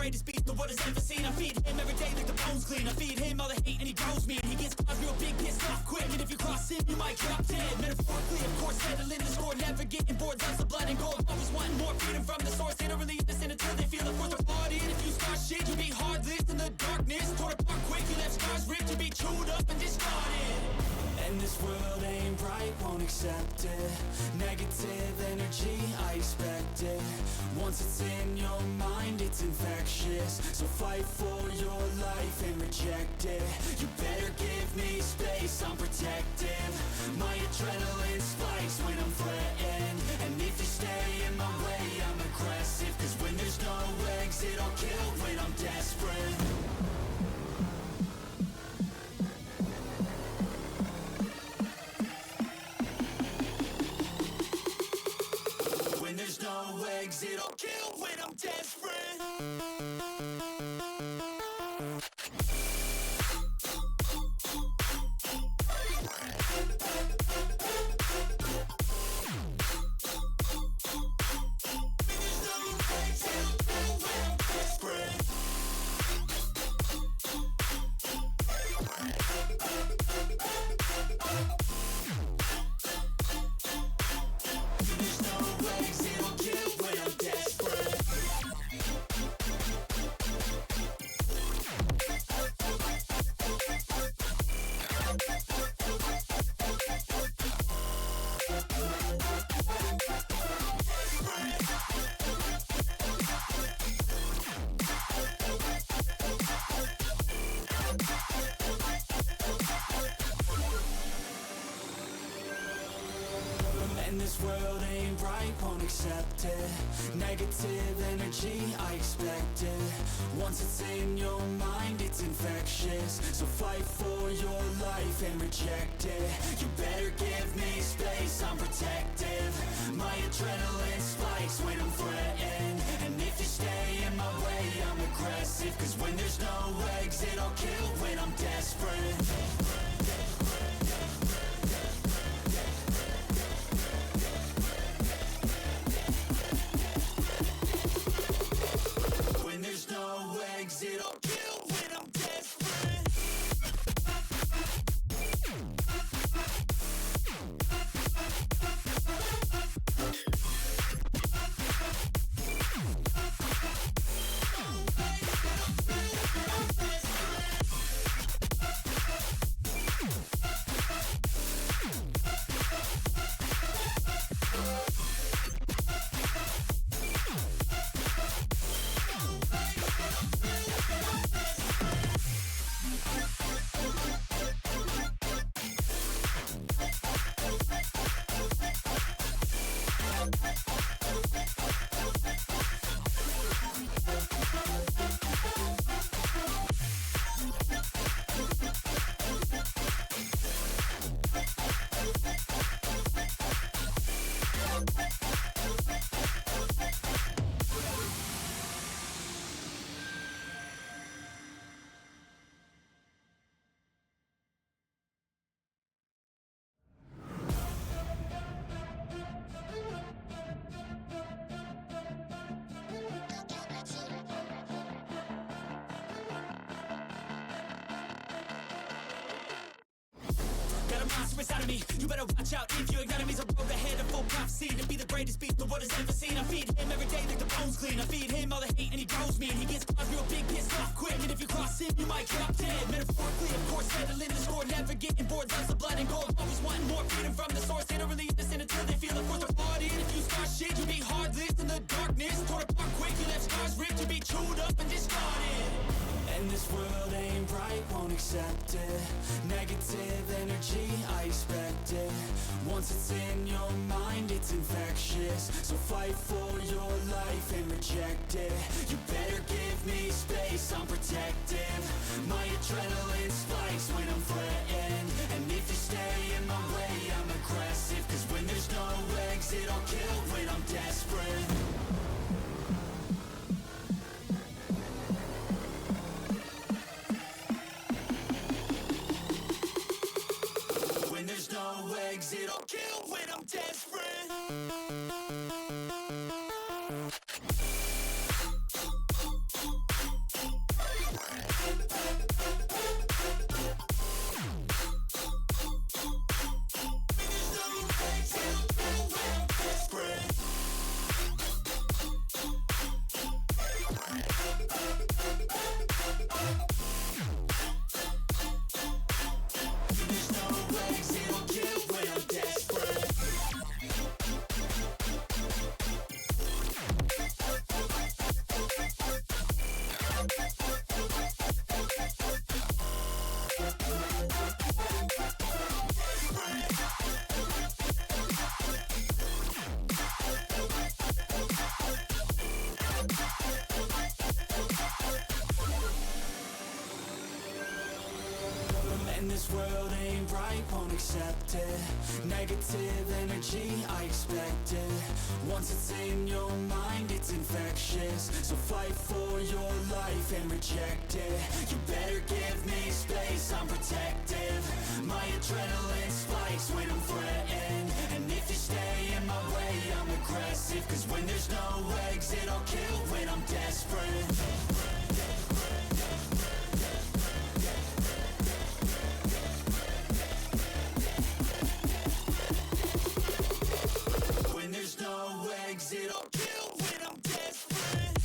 greatest beast the world has ever seen. I feed him every day like the bones clean. I feed him all the hate and he grows me. And he gets cause real big, pissed off quick. And if you cross him, you might drop dead. Metaphorically, of course, settling the score. Never getting bored, loves of blood and gore. Always wanting more freedom from the source. They don't really understand until they feel the force of party. And if you start shit, you be heartless in the darkness. Torn apart quick, you left scars ripped. You be chewed up and discarded. And this world ain't right, won't accept it. Negative energy, I expect it. Once it's in your mind, it's infectious. So fight for your life and reject it. You better give me space, I'm protective. My adrenaline spikes when I'm threatened. And if you stay in my way, I'm aggressive. Cause when there's no exit, I'll kill when I'm desperate. There's no exit, I'll kill when I'm desperate. And this world ain't right, won't accept it. Negative energy, I expect it. Once it's in your mind, it's infectious. So fight for your life and reject it. You better give me space, I'm protective. My adrenaline spikes when I'm threatened. And if you stay in my way, I'm aggressive. Cause when there's no exit, I'll kill when I'm desperate. There's no exit, I'll kill when I'm desperate. Monster inside of me, you better watch out. If your enemy's a road ahead of full prophecy to be the greatest beast the world has ever seen. I feed him every day like the bones clean. I feed him all the hate and he grows me. And he gets cause real big, pissed off quick. And if you cross him, you might drop dead. Metaphorically, of course, settling the score. Never getting bored, loves of blood and gore. Always wanting more freedom from the source. They don't really understand until they feel the force of party. And if you start shit, you be heartless in the darkness. Torn apart quick, you left scars ripped. You be chewed up and discarded. And this world ain't right, won't accept it. Negative energy, I expect it. Once it's in your mind, it's infectious. So fight for your life and reject it. You better give me space, I'm protective. My adrenaline spikes when I'm threatened. And if you stay in my way, I'm aggressive. Cause when there's no exit, I'll kill when I'm desperate. There's no exit, I'll kill when I'm desperate. There's no exit, I'll kill when I'm desperate. And this world ain't right, won't accept it. Negative energy, I expect it. Once it's in your mind, it's infectious. So fight for your life and reject it. You better give me space, I'm protective. My adrenaline spikes when I'm threatened. And if you stay in my way, I'm aggressive. Cause when there's no exit, I'll kill when I'm desperate. When there's no exit, I'll kill when I'm desperate.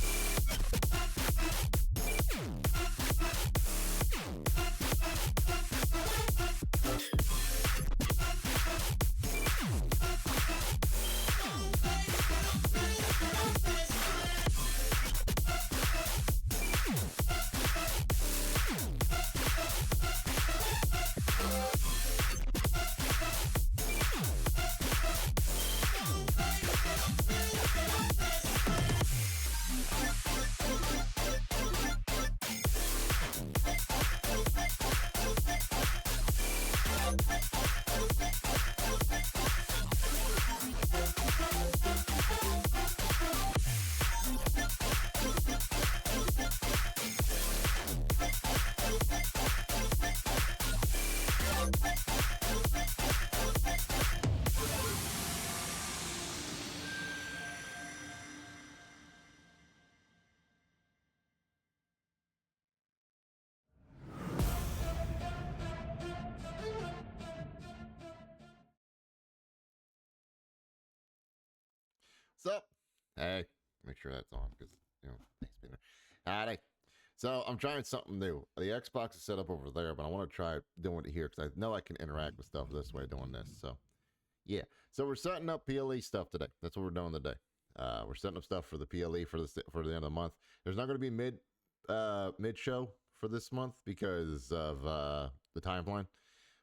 So, hey, make sure that's on because, thanks, Peter. Howdy. So, I'm trying something new. The Xbox is set up over there, but I want to try doing it here because I know I can interact with stuff this way doing this. So, yeah. So, we're setting up PLE stuff today. That's what we're doing today. We're setting up stuff for the PLE for the end of the month. There's not going to be mid show for this month because of the timeline.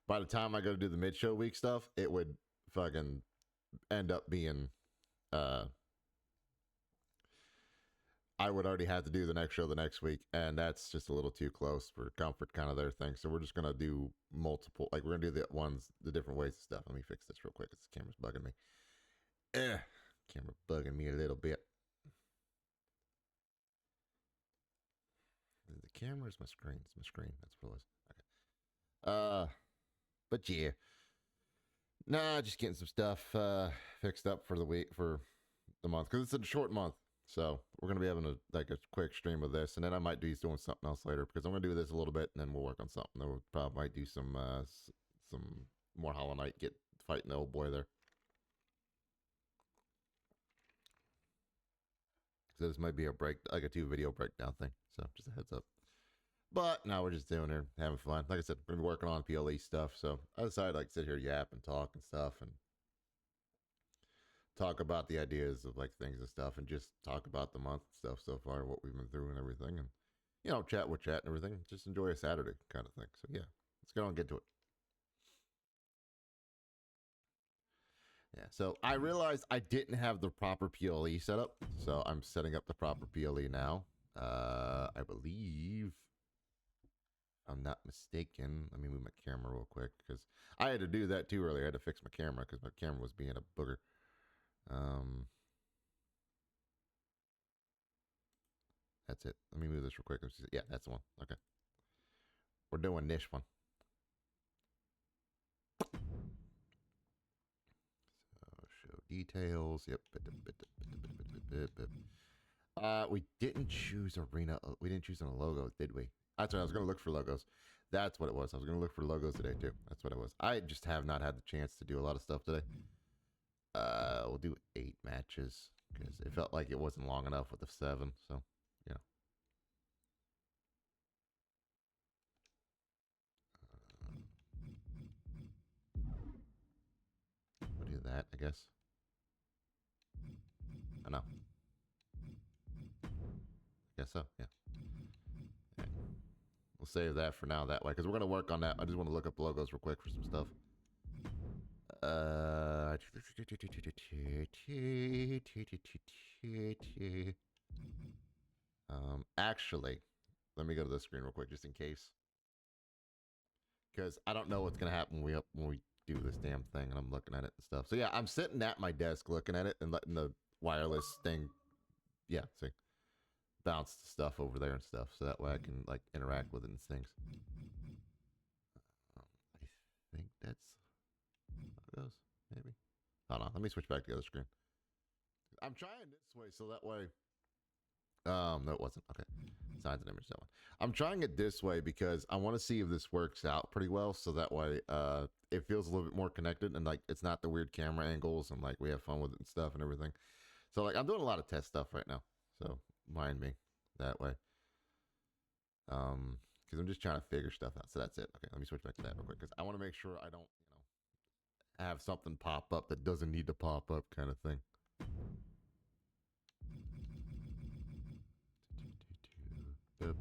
By the time I go to do the mid show week stuff, it would fucking end up being I would already have to do the next show the next week, and that's just a little too close for comfort kind of their thing. So we're just gonna do multiple, like we're gonna do the different ways of stuff. Let me fix this real quick. This camera's bugging me. Camera bugging me a little bit. The camera is my screen. It's my screen. That's what it was. Okay. But yeah. Nah, just getting some stuff fixed up for the week for the month because it's a short month. So we're gonna be having a quick stream of this, and then I might do doing something else later because I'm gonna do this a little bit, and then we'll work on something. Then we'll probably might do some more Hollow Knight, get fighting the old boy there. So this might be a break, like a 2-video breakdown thing. So just a heads up. But now we're just doing here, having fun. Like I said, we're gonna be working on PLE stuff. So I decided like sit here, yap and talk and stuff, and talk about the ideas of like things and stuff, and just talk about the month stuff so far, what we've been through and everything, and chat with chat and everything. Just enjoy a Saturday kind of thing. So yeah, let's go and get to it. Yeah, so I realized I didn't have the proper PLE set up, so I'm setting up the proper PLE now. I believe, I'm not mistaken. Let me move my camera real quick because I had to do that too earlier. I had to fix my camera because my camera was being a booger. That's it. Let me move this real quick. Yeah, that's the one. Okay. We're doing this one. So show details. Yep. We didn't choose arena. We didn't choose on a logo, did we? That's right. I was going to look for logos. That's what it was. I was going to look for logos today too. That's what it was. I just have not had the chance to do a lot of stuff today. We'll do 8 matches because it felt like it wasn't long enough with the 7. So, yeah. know. Guess so, yeah. Right. We'll save that for now that way, because we're going to work on that. I just want to look up logos real quick for some stuff. Actually, let me go to this screen real quick, just in case. Because I don't know what's going to happen when we do this damn thing, and I'm looking at it and stuff. So yeah, I'm sitting at my desk looking at it and letting the wireless thing, yeah, see, bounce the stuff over there and stuff, so that way I can like interact with it and things. I think that's how it goes. Maybe. Hold on, let me switch back to the other screen. I'm trying this way so that way. No, it wasn't. Okay, signs and image that one. I'm trying it this way because I want to see if this works out pretty well, so that way it feels a little bit more connected and like it's not the weird camera angles and like we have fun with it and stuff and everything. So like I'm doing a lot of test stuff right now, so mind me that way. Because I'm just trying to figure stuff out. So that's it. Okay, let me switch back to that real quick because I want to make sure I don't, have something pop up that doesn't need to pop up, kind of thing. Boop.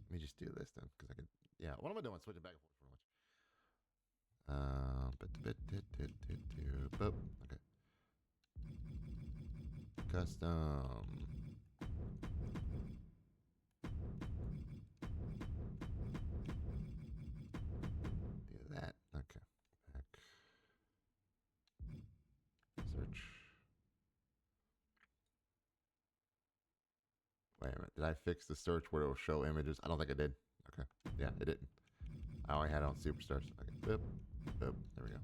Let me just do this then, because I can. Yeah, what am I doing? Switching back and forth for much. Boop. Okay. Custom. Do that. Okay. Back. Search. Wait a minute. Did I fix the search where it will show images? I don't think I did. Okay. Yeah, it didn't. I only had it on Superstars. Okay. Boop. Boop. There we go.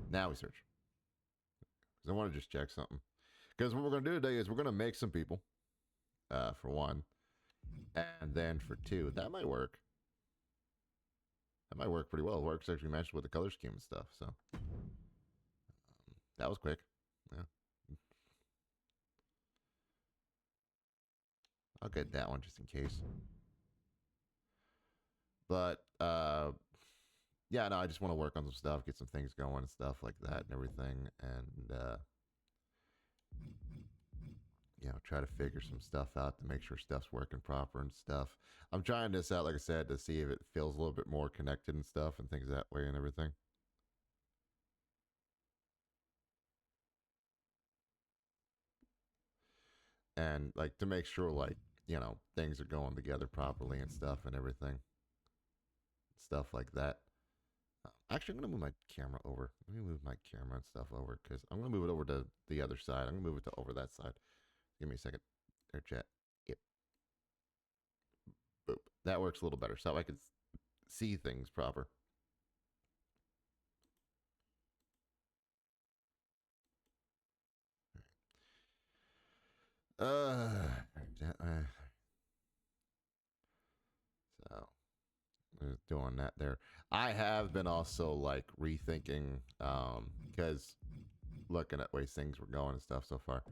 Now we search. Because I want to just check something. Because what we're going to do today is we're going to make some people, for one. And then for two, that might work. That might work pretty well. It works actually matched with the color scheme and stuff. So that was quick. Yeah. I'll get that one just in case. But yeah, no, I just want to work on some stuff, get some things going and stuff like that and everything, and try to figure some stuff out to make sure stuff's working proper and stuff. I'm trying this out, like I said, to see if it feels a little bit more connected and stuff and things that way and everything. And like to make sure like, things are going together properly and stuff and everything. Stuff like that. Actually, I'm going to move my camera over. Let me move my camera and stuff over because I'm going to move it over to the other side. I'm going to move it to over that side. Give me a second. There, chat. Yep. Boop. That works a little better so I can see things proper. So doing that there. I have been also like rethinking because looking at ways things were going and stuff so far.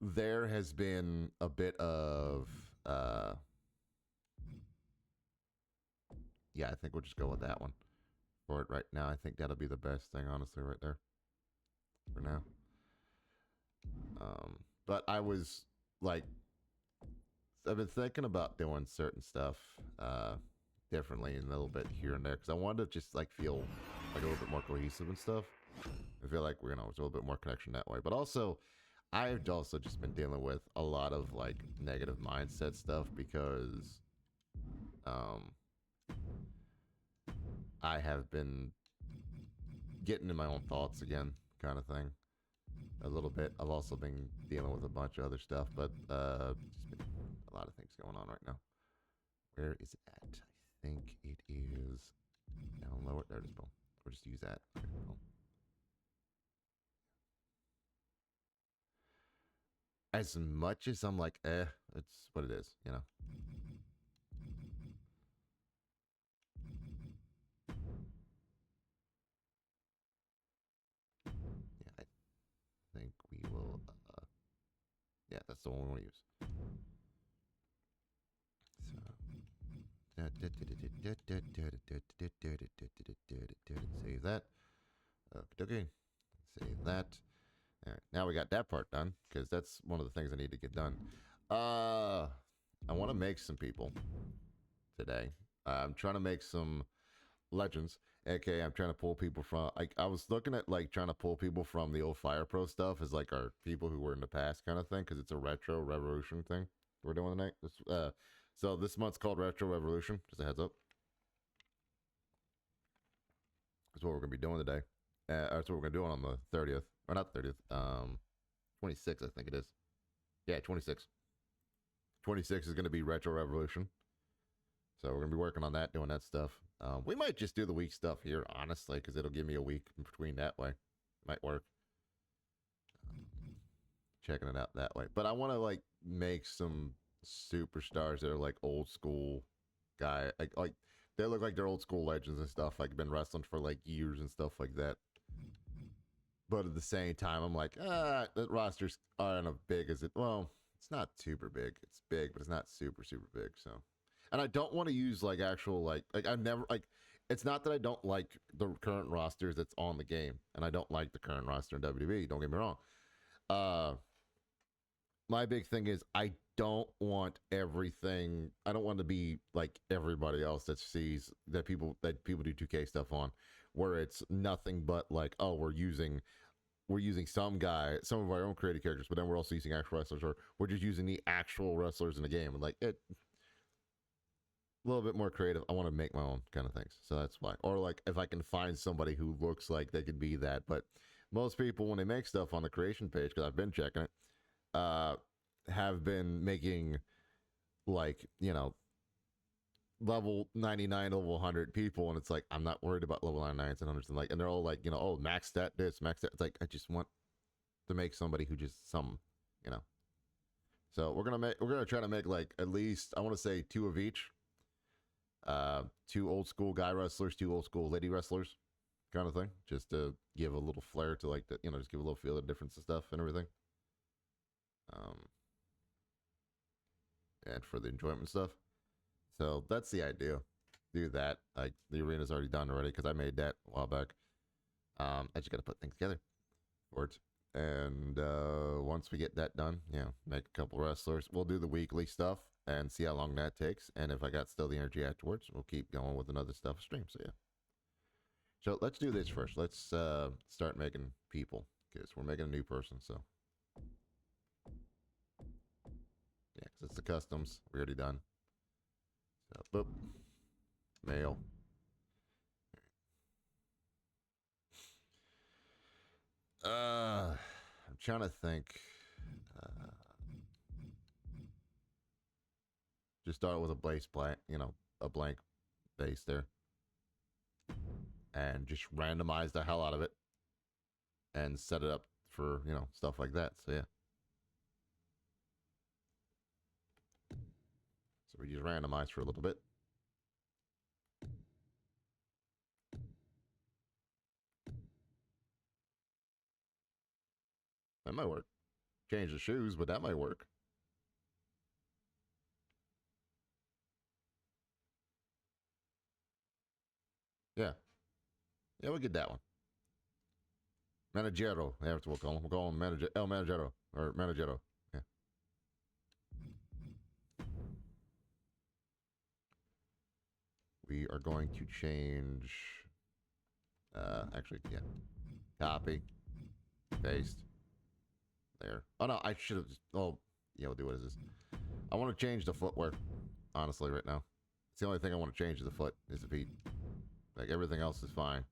There has been a bit of yeah, I think we'll just go with that one for it right now. I think that'll be the best thing, honestly, right there for now. But I was like, I've been thinking about doing certain stuff differently a little bit here and there because I wanted to just like feel like a little bit more cohesive and stuff. I feel like we're there's a little bit more connection that way. But also, I've also just been dealing with a lot of like negative mindset stuff because I have been getting in my own thoughts again, kind of thing. A little bit. I've also been dealing with a bunch of other stuff, but just been a lot of things going on right now. Where is it at? I think it is down lower. There it is. Boom. We'll just use that. Okay, boom. As much as I'm like, it's what it is, Yeah, I think we will. Yeah, that's the one we want to use. So Save that. Okay. Save that. All right, now we got that part done because that's one of the things I need to get done. I want to make some people today. I'm trying to make some legends. Okay, I'm trying to pull people from. I was looking at like trying to pull people from the old Fire Pro stuff as like our people who were in the past kind of thing because it's a retro revolution thing we're doing tonight. So this month's called Retro Revolution. Just a heads up. That's what we're gonna be doing today. That's what we're gonna do on the 30th, or not 30th. 26th, I think it is. Yeah, 26th. 26th is gonna be Retro Revolution. So we're gonna be working on that, doing that stuff. We might just do the week stuff here, honestly, because it'll give me a week in between that way. Might work. Checking it out that way. But I want to like make some superstars that are like old school guy, like they look like they're old school legends and stuff. Like been wrestling for like years and stuff like that. But at the same time, I'm like, the rosters aren't as big as it. Well, it's not super big. It's big, but it's not super big. So, and I don't want to use like actual like I've never like. It's not that I don't like the current rosters that's on the game, and I don't like the current roster in WWE. Don't get me wrong. My big thing is I don't want everything. I don't want to be like everybody else that sees that people do 2K stuff on, where it's nothing but like, oh, we're using some of our own creative characters, but then we're also using actual wrestlers, or we're just using the actual wrestlers in the game, and like it. A little bit more creative. I want to make my own kind of things, so that's why. Or like if I can find somebody who looks like they could be that, but most people when they make stuff on the creation page, because I've been checking it, have been making like level 99, level 100 people, and it's like I'm not worried about level 99s and 100s, and like, and they're all like oh, max stat this, max stat. It's like I just want to make somebody who just So we're gonna try to make like at least I want to say 2 of each. 2 old school guy wrestlers, 2 old school lady wrestlers, kind of thing, just to give a little flair to like the, just give a little feel of difference and stuff and everything. And for the enjoyment stuff. So that's the idea. Do that. Like the arena's already done already because I made that a while back. I just got to put things together. Words. And once we get that done, make a couple wrestlers. We'll do the weekly stuff and see how long that takes. And if I got still the energy afterwards, we'll keep going with another stuff stream. So yeah. So let's do this first. Let's start making people because we're making a new person. So yeah, because it's the customs. We already done. So boop, male. I'm trying to think. Just start with a a blank base there, and just randomize the hell out of it, and set it up for stuff like that. So yeah. So we just randomize for a little bit. That might work. Change the shoes, but that might work. Yeah. Yeah, we'll get that one. Managero. That's what we'll call him. We'll call him El Managero. Or Managero. Yeah. We are going to change... actually, yeah. Copy. Paste. There. Oh, no, I should have... Oh, yeah, we'll do what is this. I want to change the footwear. Honestly, right now. It's the only thing I want to change is the foot. Is the feet. Like, everything else is fine.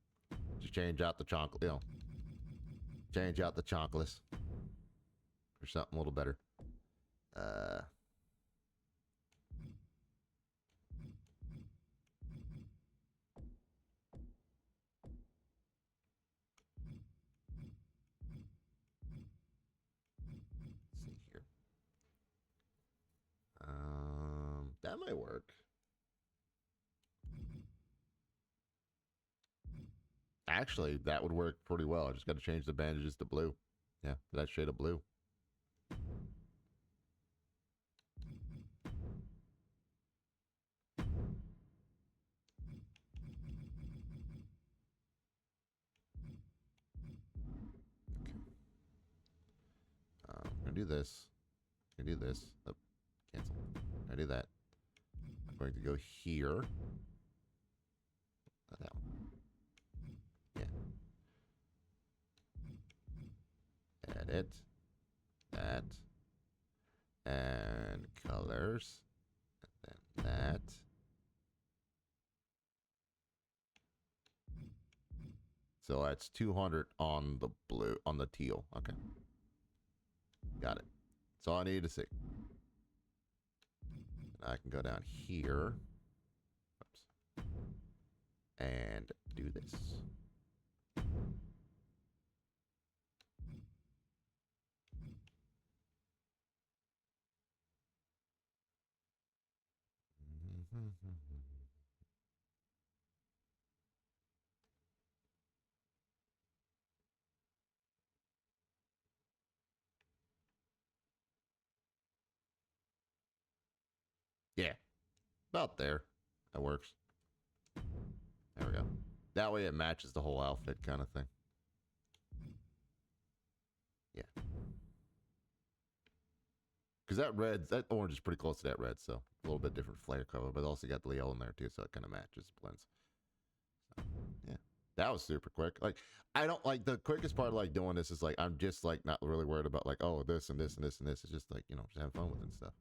Just change out the chocolate, change out the chocolates for something a little better. Let's see here. That might work. Actually, that would work pretty well. I just got to change the bandages to blue. Yeah, that shade of blue. to do this. I'm going to do this. Oh, cancel. I do that. I'm going to go here. Not that one. Yeah. Edit. That. And colors. And then that. So that's 200 on the blue, on the teal. Okay. Got it. That's all I need to see. And I can go down here. Oops. And do this. Yeah, about there. That works. There we go. That way it matches the whole outfit kind of thing. Yeah. Because that orange is pretty close to that red, so a little bit different flare color, but also got the yellow in there too, so it kind of matches, blends. So, yeah. That was super quick. Like, I don't like the quickest part of like doing this is like I'm just like not really worried about like, oh, this and this and this and this. It's just like, you know, just having fun with it and stuff.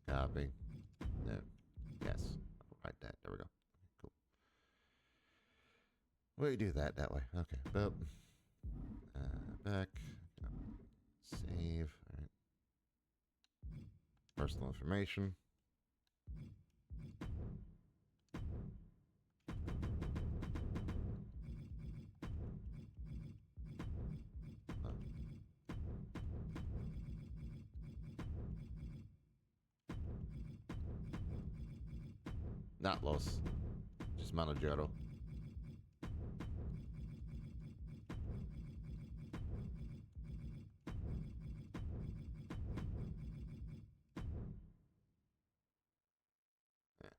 Copy. No. Yes. I'll write that. There we go. Cool. We do that way. Okay. Boop. Back. Save. All right. Personal information. Not Los. Just Manajero. Yeah.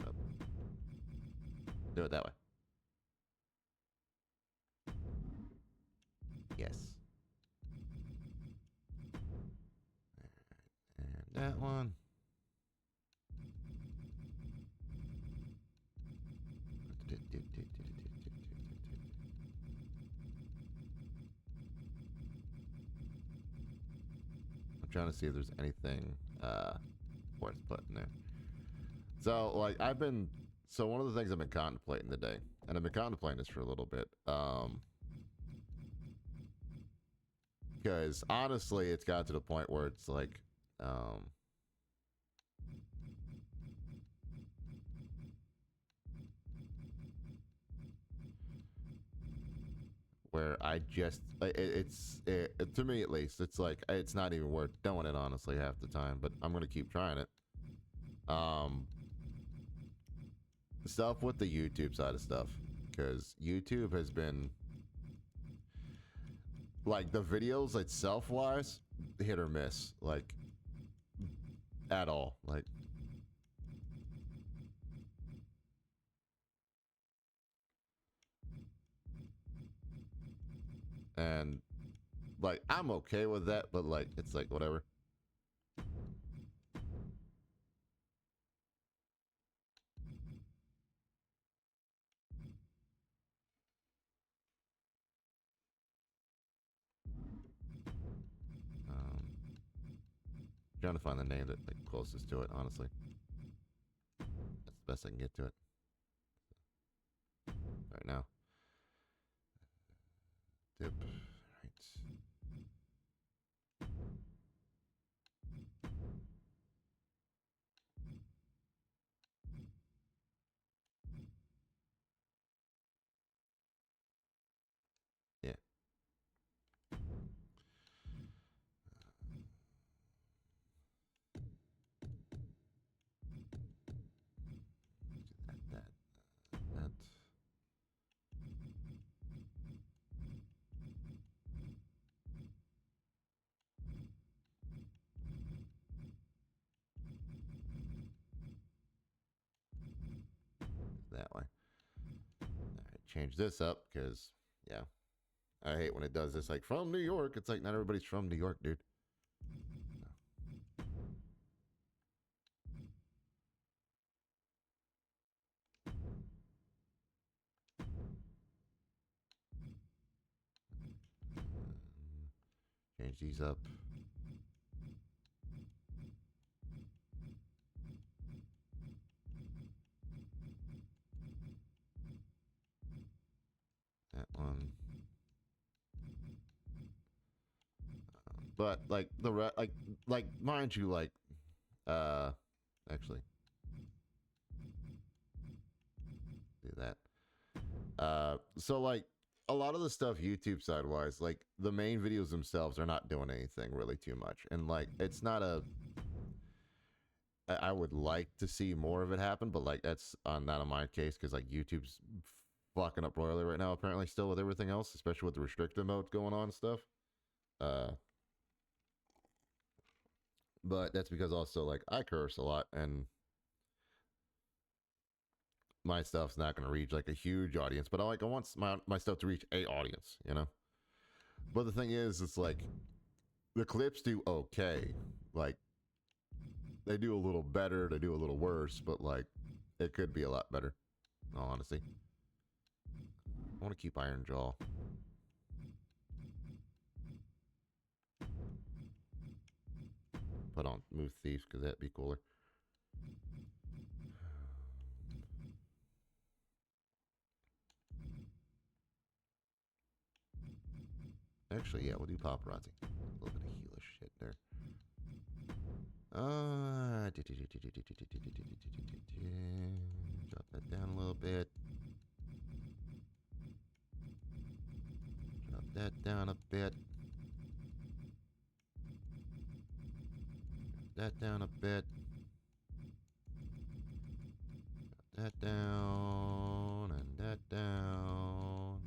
Oh. Do it that way. Yes. And that one. I'm trying to see if there's anything worth putting there. So, like, one of the things I've been contemplating today, and I've been contemplating this for a little bit, because honestly, it's got to the point where it's like, where I just to me at least, it's like it's not even worth doing it honestly half the time, but I'm gonna keep trying it. Stuff with the YouTube side of stuff, because YouTube has been like the videos itself wise hit or miss, like at all, like. And like I'm okay with that, but like it's like whatever. Trying to find the name that like closest to it, honestly. That's the best I can get to it right now. Dip. Right. Yeah. That. change this up because, yeah, I hate when it does this. Like, from New York. It's like, not everybody's from New York, dude. Change these up. That one. But like like mind you, like actually do that. So like a lot of the stuff YouTube side wise, like the main videos themselves are not doing anything really too much, and like it's not a. I would like to see more of it happen, but like that's not on my case because like YouTube's fucking up royally right now apparently still with everything else, especially with the restricted modes going on and stuff. Uh, but that's because also like I curse a lot and my stuff's not going to reach like a huge audience, but I want my stuff to reach a audience, you know. But the thing is, it's like the clips do okay, like they do a little better, they do a little worse, but like it could be a lot better. In all honesty, I want to keep Iron Jaw. Put on Move Thieves because that'd be cooler. Actually, yeah, we'll do paparazzi. A little bit of heelish shit there. Drop that down a little bit. Drop that down a bit. Drop that down a bit. Drop that down and that down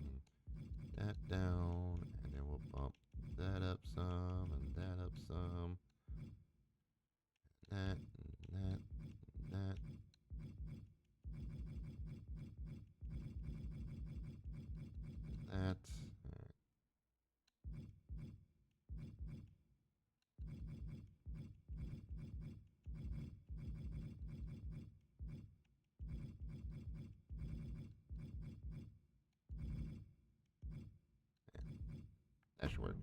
and that down, and then we'll bump that up some and that up some. That and that and that. That. That should work.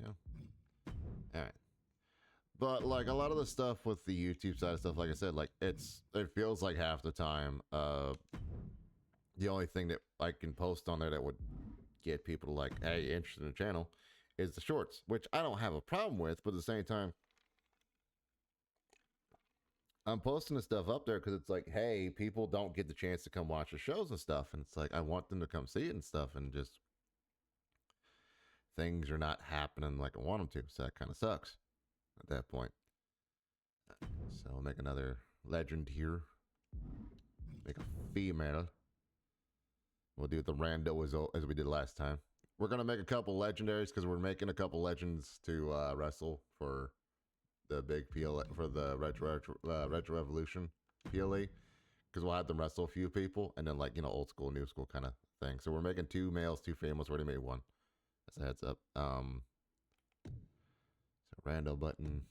Yeah. All right. But like a lot of the stuff with the YouTube side of stuff, like I said, like it feels like half the time, the only thing that I can post on there that would get people to like, hey, interested in the channel, is the shorts, which I don't have a problem with, but at the same time, I'm posting the stuff up there because it's like, hey, people don't get the chance to come watch the shows and stuff, and it's like I want them to come see it and stuff, and just things are not happening like I want them to, so that kind of sucks at that point. So I'll make another legend here. Make a female. We'll do the rando as we did last time. We're gonna make a couple legendaries because we're making a couple legends to wrestle for the big PLE for the retro evolution PLE because we'll have them wrestle a few people and then like old school, new school kind of thing. So we're making 2 males, 2 females. Already made 1. That's a heads up. So rando button.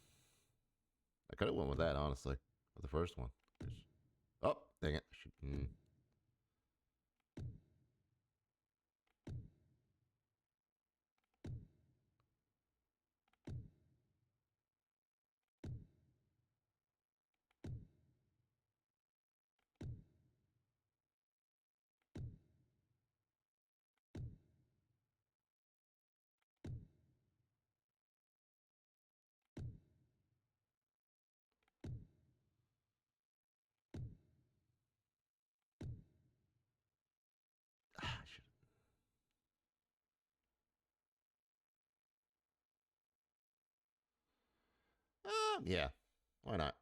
I could have went with that honestly with the first one. Oh, dang it! Yeah. Why not?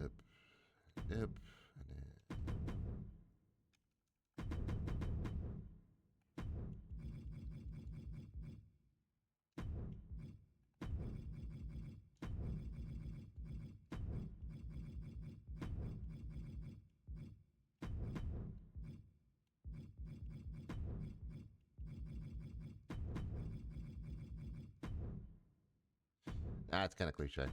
Yep. Yep. That's kind of cliche.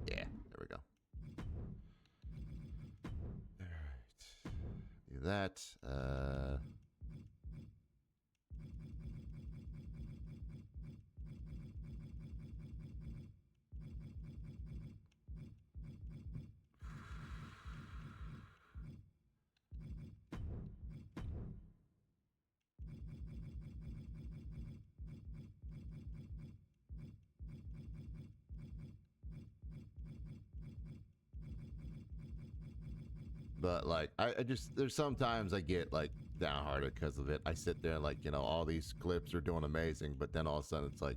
Yeah, there we go. All right. Do that. But like, I just there's sometimes I get like downhearted because of it. I sit there and like, all these clips are doing amazing, but then all of a sudden it's like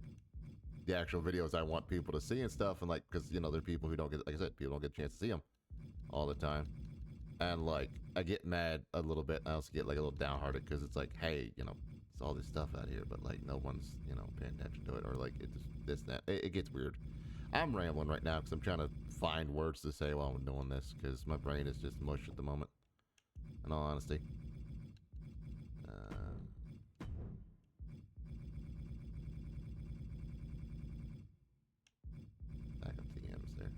the actual videos I want people to see and stuff, and like, because there are people who don't get, like I said, people don't get a chance to see them all the time, and like I get mad a little bit. And I also get like a little downhearted because it's like, hey, it's all this stuff out here, but like no one's paying attention to it, or like it just this that it gets weird. I'm rambling right now because I'm trying to find words to say while I'm doing this because my brain is just mush at the moment. In all honesty. Back up to the M's there.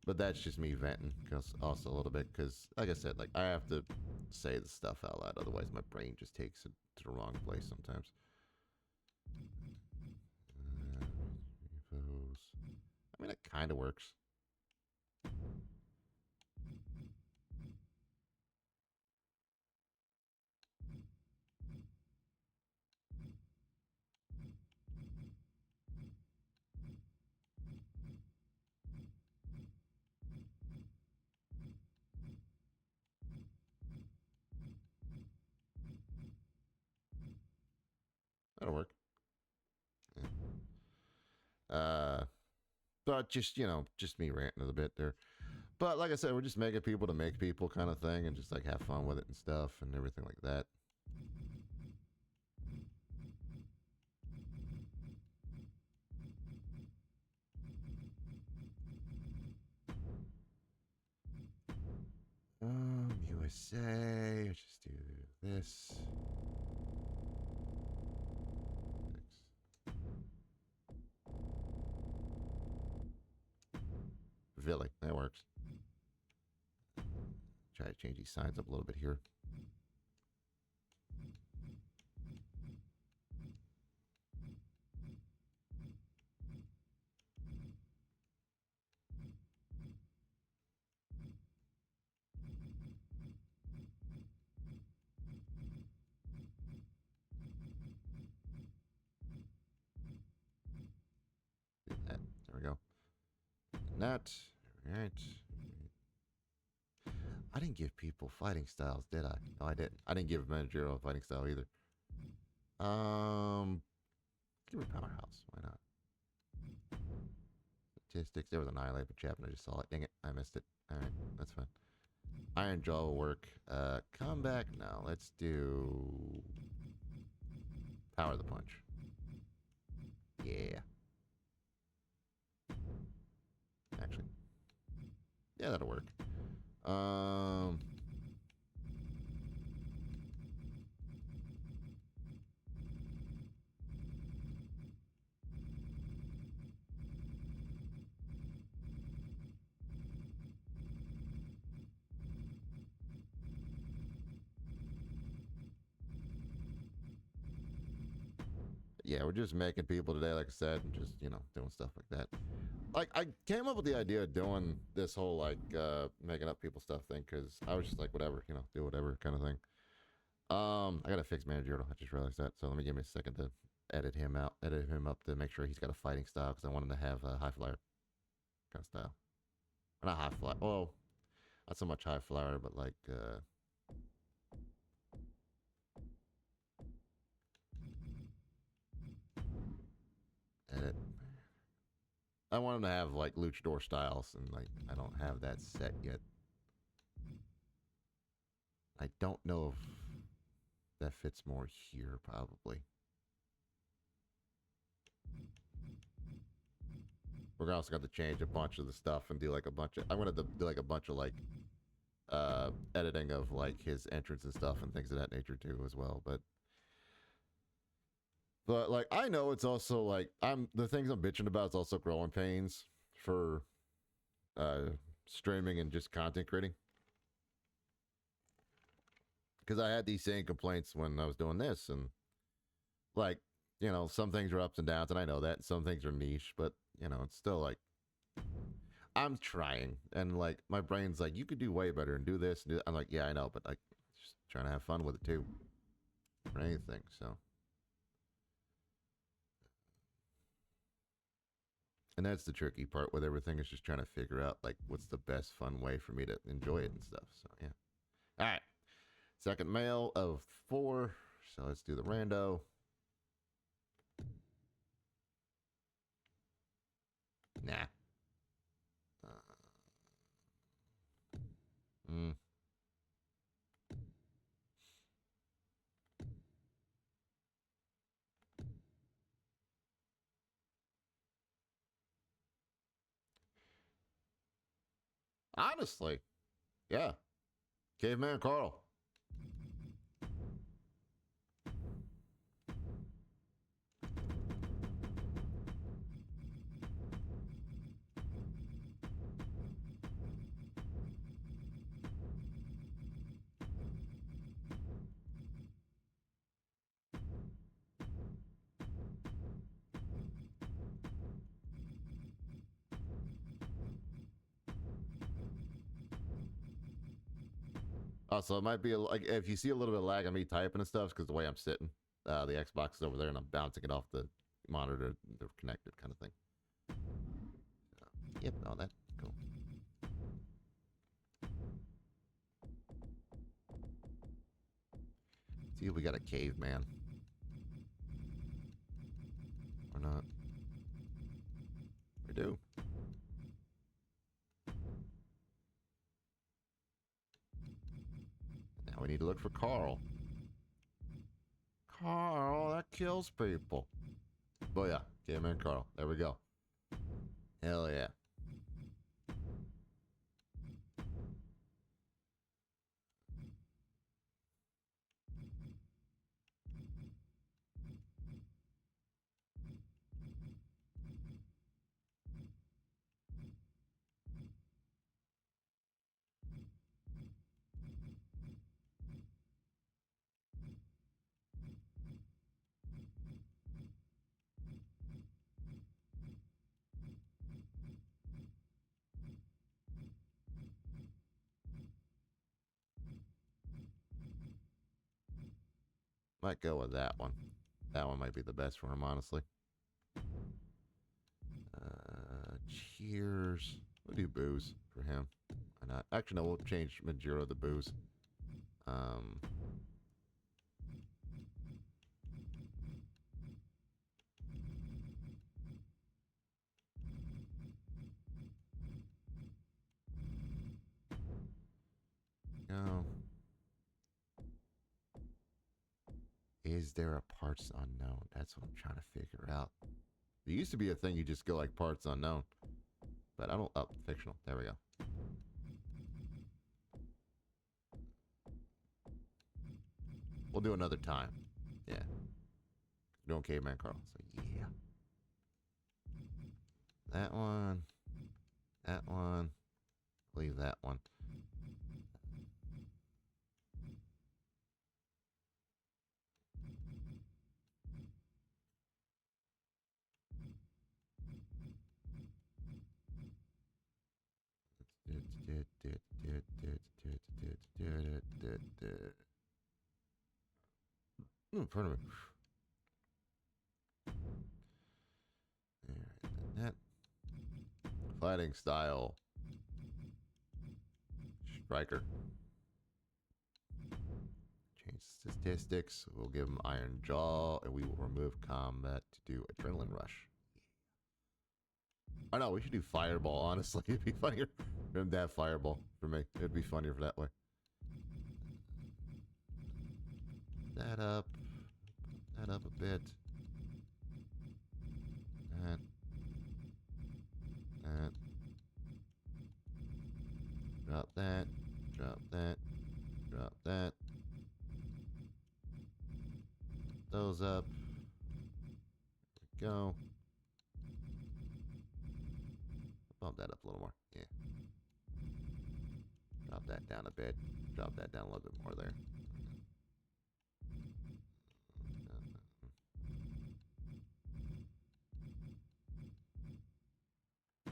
But that's just me venting, cause also a little bit, because like I said, like I have to say the stuff out loud, otherwise my brain just takes it to the wrong place sometimes. I mean, it kind of works. That'll work. Yeah. But just just me ranting a bit there. But like I said, we're just making people to make people kind of thing, and just like have fun with it and stuff and everything like that. USA. Let's just do this. Villy, that works. Try to change these signs up a little bit here. Do that. There we go. That. All right. I didn't give people fighting styles, did I? No, I didn't. I didn't give managerial a fighting style either. Give me powerhouse. Why not? Statistics. There was an highlight, but Chapman. I just saw it. Dang it, I missed it. All right, that's fine. Iron Jaw will work. Comeback. No, let's do power the punch. Yeah. Actually, yeah, that'll work. yeah, we're just making people today, like I said, and just, you know, doing stuff like that. Like, I came up with the idea of doing this whole, like, making up people stuff thing, because I was just like, whatever, you know, do whatever kind of thing. I gotta fix manager. I just realized that. So let me give me a second to edit him up to make sure he's got a fighting style, because I want him to have a high flyer kind of style. Not high flyer. Well, not so much high flyer, but like, edit. I want him to have like luchador styles, and like, I don't have that set yet. I don't know if that fits more here, probably. We're also going to change a bunch of the stuff and do like a bunch of. I'm going to do like a bunch of like editing of like his entrance and stuff and things of that nature too as well. But like, I know it's also like, the things I'm bitching about is also growing pains for streaming and just content creating. Because I had these same complaints when I was doing this, and like, you know, some things are ups and downs, and I know that, and some things are niche, but you know, it's still like, I'm trying, and like, my brain's like, you could do way better and do this and do that. I'm like, yeah, I know, but like, just trying to have fun with it too, or anything. So, and that's the tricky part with everything, is just trying to figure out like what's the best fun way for me to enjoy it and stuff. So yeah. All right. Second mail of 4. So let's do the rando. Nah. Mm. Honestly, yeah. Caveman Carl. Also, it might be like, if you see a little bit of lag on me typing and stuff, because the way I'm sitting, the Xbox is over there and I'm bouncing it off the monitor. They're connected, kind of thing. Yep, all that. Cool. See if we got a caveman. Or not. We do. Now we need to look for Carl. Carl, that kills people. Oh yeah, caveman Carl. There we go. Hell yeah. Might go with that one. That one might be the best for him, honestly. Cheers. We'll do booze for him. Why not? Actually, no, we'll change Majiro to booze. Um, no. Is there a parts unknown? That's what I'm trying to figure out. There used to be a thing you just go like parts unknown. But I don't. Oh, fictional. There we go. We'll do another time. Yeah. Doing Caveman Carl. So, yeah. That one. That one. Leave that one. In front of me. That fighting style. Striker. Change statistics. We'll give him Iron Jaw, and we will remove combat to do Adrenaline Rush. I know, we should do Fireball, honestly. It'd be funnier for him to have Fireball for me. It'd be funnier for that way. That up. That up a bit. That. That. Drop that. Drop that. Drop that. Those up. There we go. Bump that up a little more. Yeah. Drop that down a bit. Drop that down a little bit more there.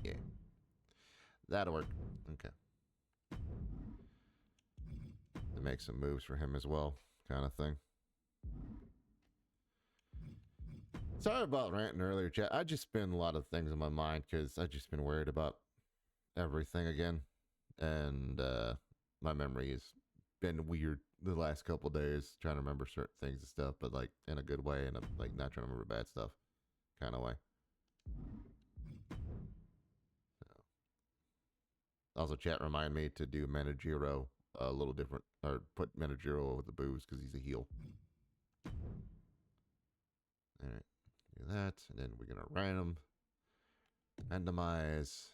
Yeah. That'll work. Okay. To make some moves for him as well, kind of thing. Sorry about ranting earlier, chat. I just been a lot of things in my mind because I just been worried about everything again, and my memory has been weird the last couple of days, trying to remember certain things and stuff, but like in a good way, and I'm like not trying to remember bad stuff, kind of way. Also, chat remind me to do Manajiro a little different, or put Manajiro with the booze because he's a heal. All right. Do that, and then we're gonna randomize.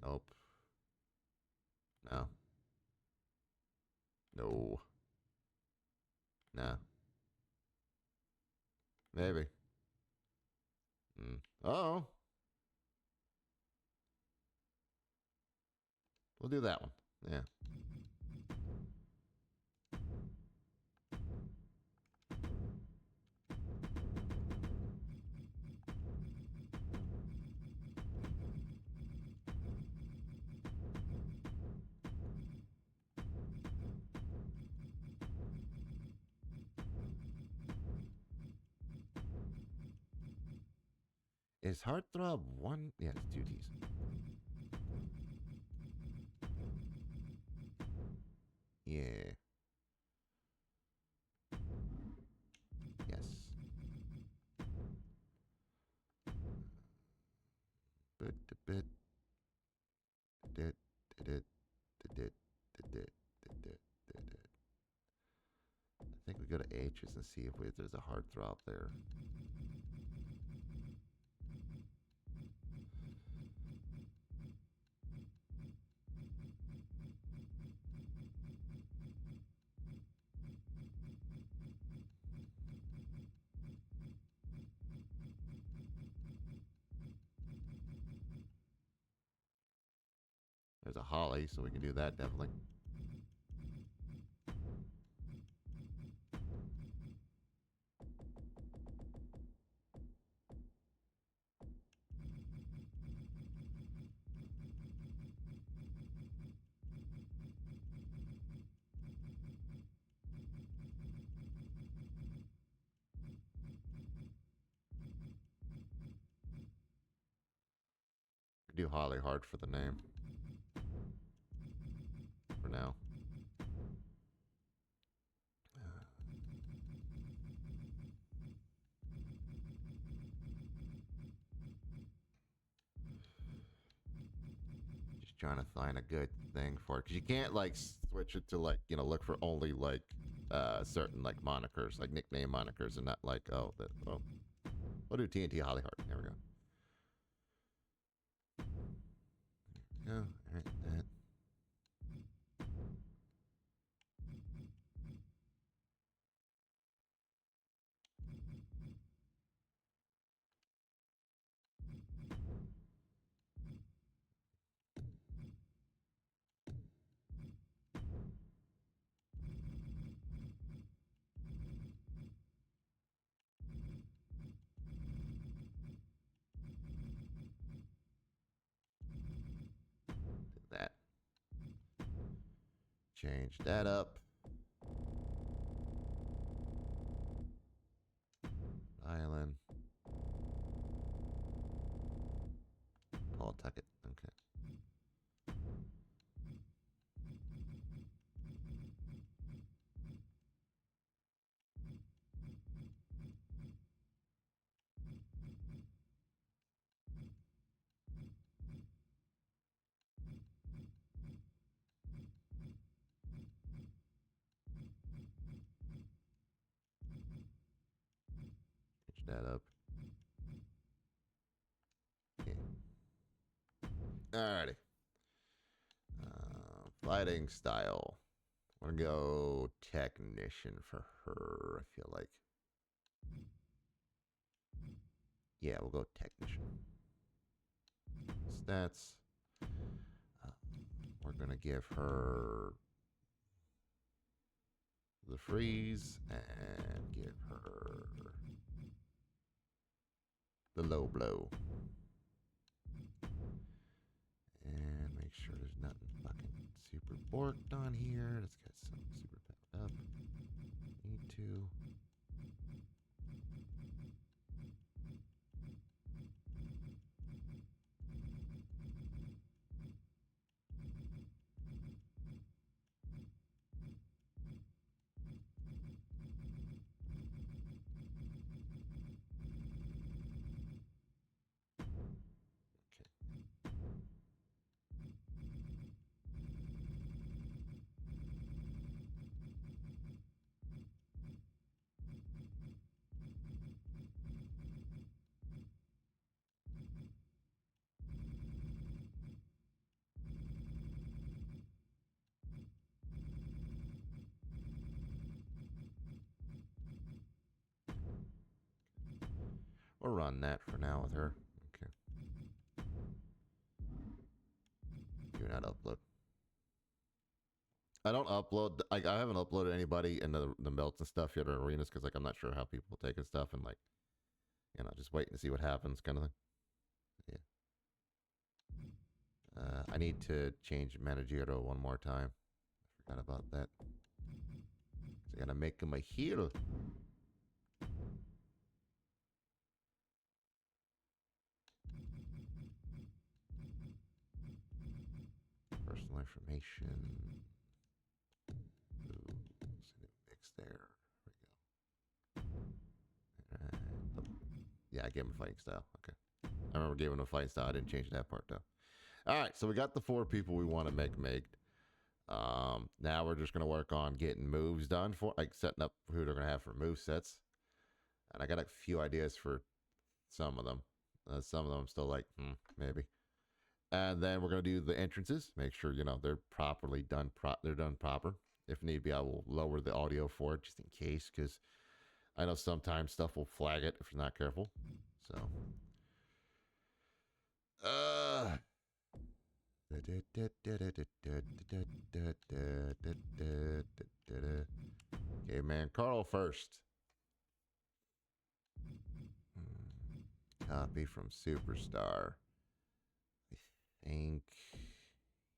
Nope. No. No. Nah. Maybe. Oh. We'll do that one. Yeah. Is Heartthrob one? Yeah, it's 2 T's. Yeah. Yes. Bit. I think we go to H's and see if there's a heartthrob there. There's a Holly, so we can do that definitely. Do Holly hard for the name. For now. Just trying to find a good thing for it. Because you can't, like, switch it to, like, you know, look for only, like, certain, like, monikers, like nickname monikers, and not like, oh, we'll do TNT Holly Heart. There we go. There we go. All right, that. change that up. Island. Paul Tuckett. Okay. Change that up. Okay. Alrighty. Fighting style. I'm gonna go technician for her. I feel like. Yeah, we'll go technician. Stats. We're gonna give her the freeze and give her the low blow. And make sure there's nothing fucking super borked on here. Let's get some super powered up. Need to. We'll run that for now with her. Okay. Do not upload. I don't upload. I haven't uploaded anybody into the melts and stuff yet or arenas because like I'm not sure how people take and stuff and like just waiting to see what happens kind of thing. Yeah. I need to change Managero one more time. I forgot about that. So I gotta make him a heel. Personal information. Ooh, mix there. There we go. Right. Yeah, I gave him a fighting style. Okay. I remember giving him a fighting style. I didn't change that part though. All right, so we got the 4 people we want to make. Now we're just gonna work on getting moves done for like setting up who they're gonna have for move sets. And I got a few ideas for some of them. Some of them I'm still like, maybe. And then we're gonna do the entrances. Make sure they're properly done. They're done proper. If need be, I will lower the audio for it just in case, because I know sometimes stuff will flag it if you're not careful. So, okay, man. Carl first. Copy from Superstar. I think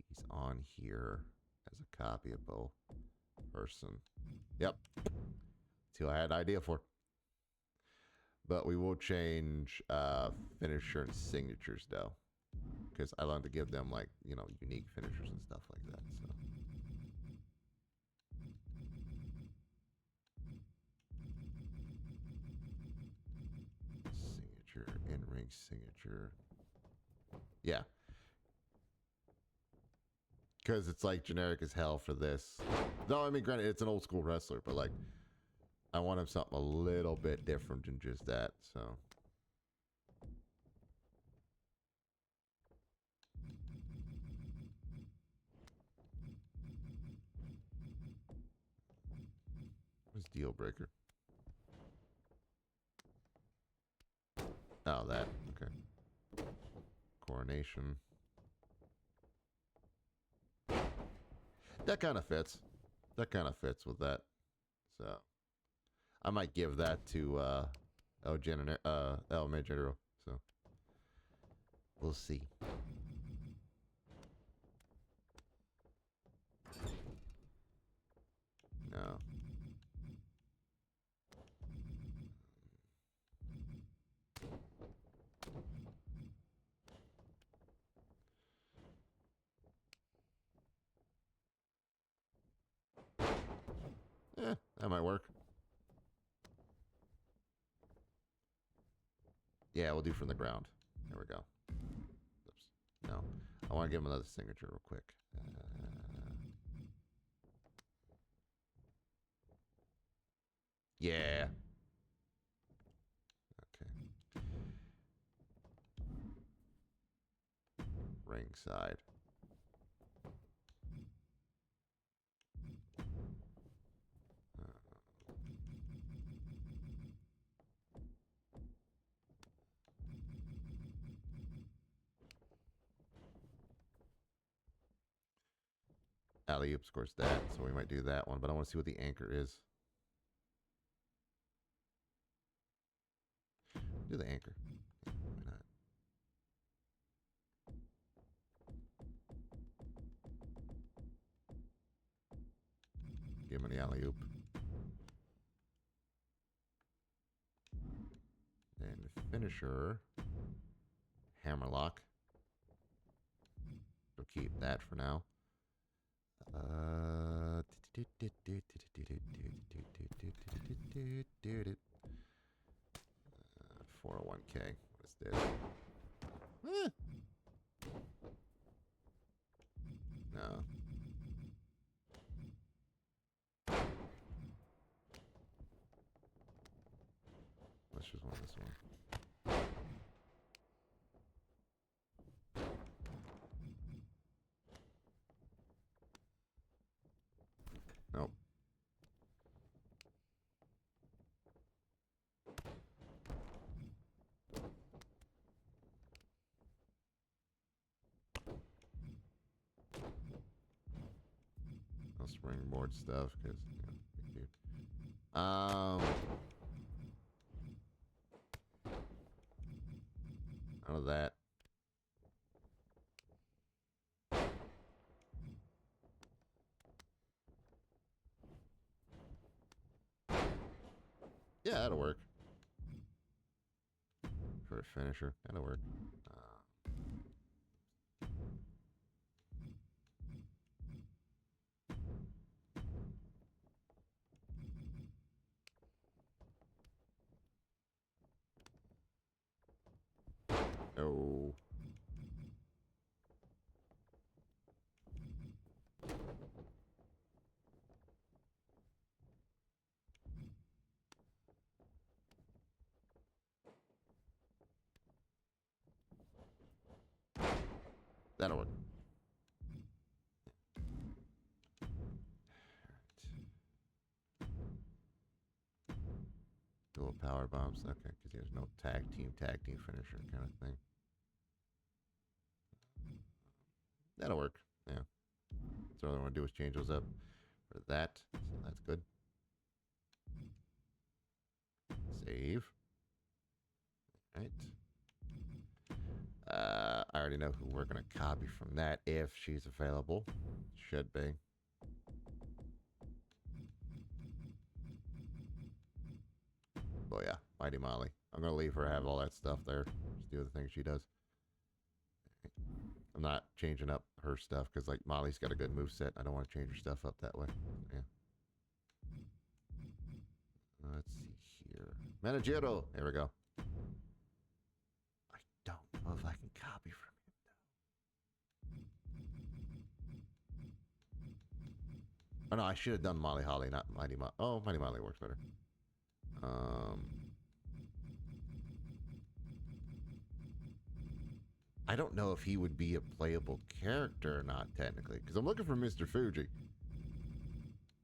he's on here as a copy of both person. Yep. That's who I had an idea for. But we will change finisher and signatures though, because I like to give them like unique finishers and stuff like that. So. Signature, in-ring signature. Yeah. Because it's like generic as hell for this. No, I mean, granted, it's an old school wrestler, but like, I want him something a little bit different than just that, so. What's deal breaker? Oh, that. Okay. Coronation. That kind of fits. That kind of fits with that. So I might give that to El Majero. So we'll see. Yeah, we'll do from the ground. There we go. Oops. No. I want to give him another signature real quick. Yeah. Okay. Ringside. Alley-oop scores that, so we might do that one, but I want to see what the anchor is. Do the anchor. Yeah, why not? Give him the alley-oop. And the finisher, hammerlock. We'll keep that for now. 401k. What is this? No. Let's just want this one. Nope. No springboard stuff, because, you know, out of that. Yeah, that'll work. For a finisher, that'll work. Oh. That'll work. Little power bombs. Okay, because there's no tag team finisher kind of thing. That'll work. Yeah. So all I want to do is change those up for that. So that's good. Save. All right. I already know who we're going to copy from that if she's available. Should be. Oh, yeah. Mighty Molly. I'm going to leave her have all that stuff there. Just do the things she does. I'm not changing up her stuff because, like, Molly's got a good moveset. I don't want to change her stuff up that way. Yeah. Let's see here. Managero. There we go. I don't know if I can copy from him, though. Oh, no, I should have done Molly Holly, not Mighty Molly. Oh, Mighty Molly works better. I don't know if he would be a playable character or not, technically, because I'm looking for Mr. Fuji.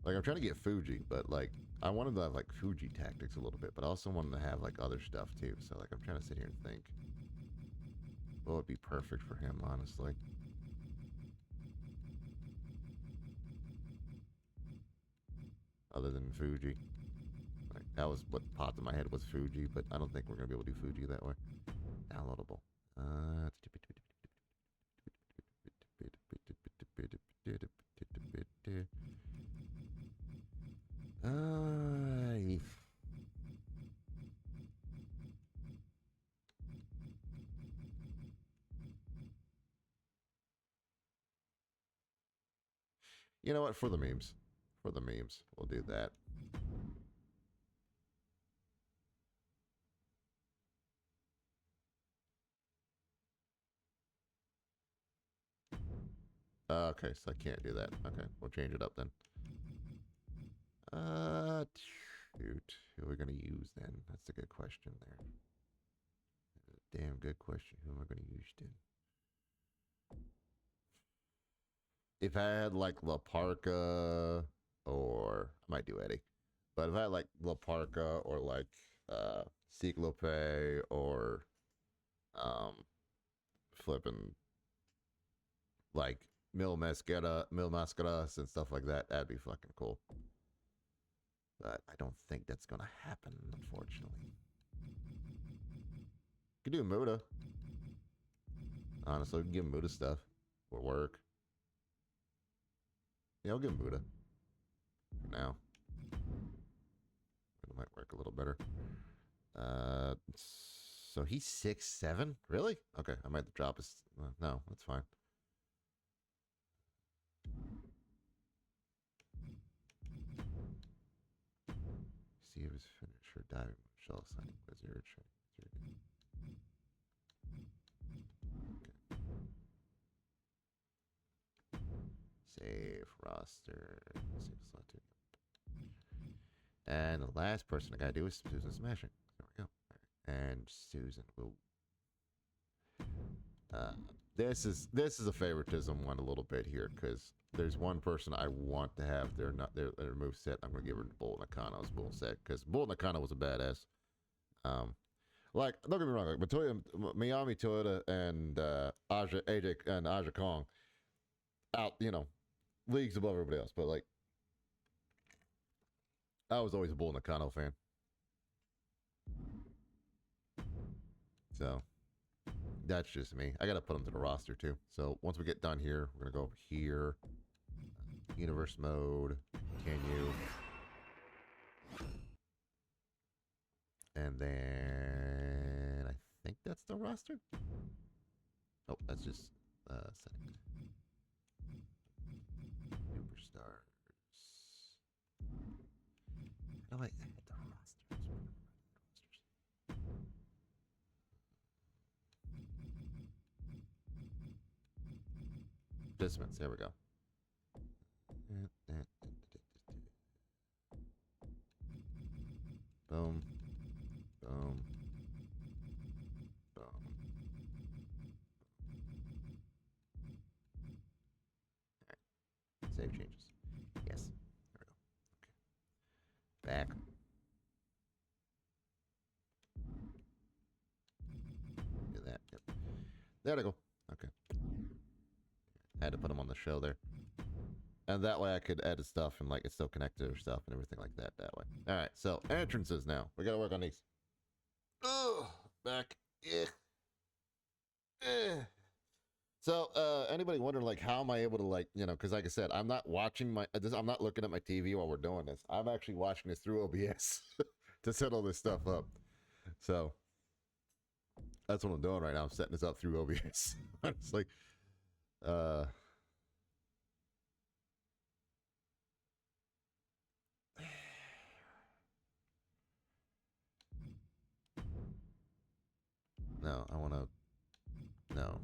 Like, I'm trying to get Fuji, but, like, I wanted to have, like, Fuji tactics a little bit, but I also wanted to have, like, other stuff, too. So, like, I'm trying to sit here and think what would be perfect for him, honestly. Other than Fuji. Like, that was what popped in my head was Fuji, but I don't think we're going to be able to do Fuji that way. Downloadable. You know what? For the memes. For the memes. We'll do that. . Okay, so I can't do that. Okay, we'll change it up then. Shoot. Who are we going to use then? That's a good question there. Damn good question. Who am I going to use then? If I had like La Parka, or I might do Eddie, but if I had like La Parka or like Ciclope or flipping like Mil Mascaras and stuff like that, that'd be fucking cool. But I don't think that's gonna happen, unfortunately. Could do Muda. Honestly, we can give Muda stuff. Will work. Yeah, I'll give Muda. For now. It might work a little better. So he's 6'7"? Really? Okay, I might drop his... no, that's fine. See if his finisher diving shell signing wizard. Save roster. Save slot 2. And the last person I gotta do is Susan Smashing. There we go. And Susan will. This is a favoritism one a little bit here because there's one person I want to have their move set. I'm gonna give her Bull Nakano's Bull set because Bull Nakano was a badass. Like don't get me wrong, like Miami Toyota and Aja Kong out, leagues above everybody else. But like, I was always a Bull Nakano fan. So that's just me. I gotta put them to the roster too. So once we get done here, we're gonna go over here. Universe mode. Continue. And then I think that's the roster. Oh, that's just setting. Superstars. How do I add the rosters? Participants, there we go. Boom. Boom. Boom. Alright. Save changes. Yes. There we go. Okay. Back. Do that. Yep. There we go. Okay. I had to put them on the show there. And that way I could edit stuff and like it's still connected or stuff and everything like that way. All right, so entrances now. We got to work on these. Ugh, back. So anybody wondering like how am I able to like, because like I said, I'm not watching I'm not looking at my TV while we're doing this. I'm actually watching this through OBS to set all this stuff up. So that's what I'm doing right now. I'm setting this up through OBS. It's like, no, I want to, no.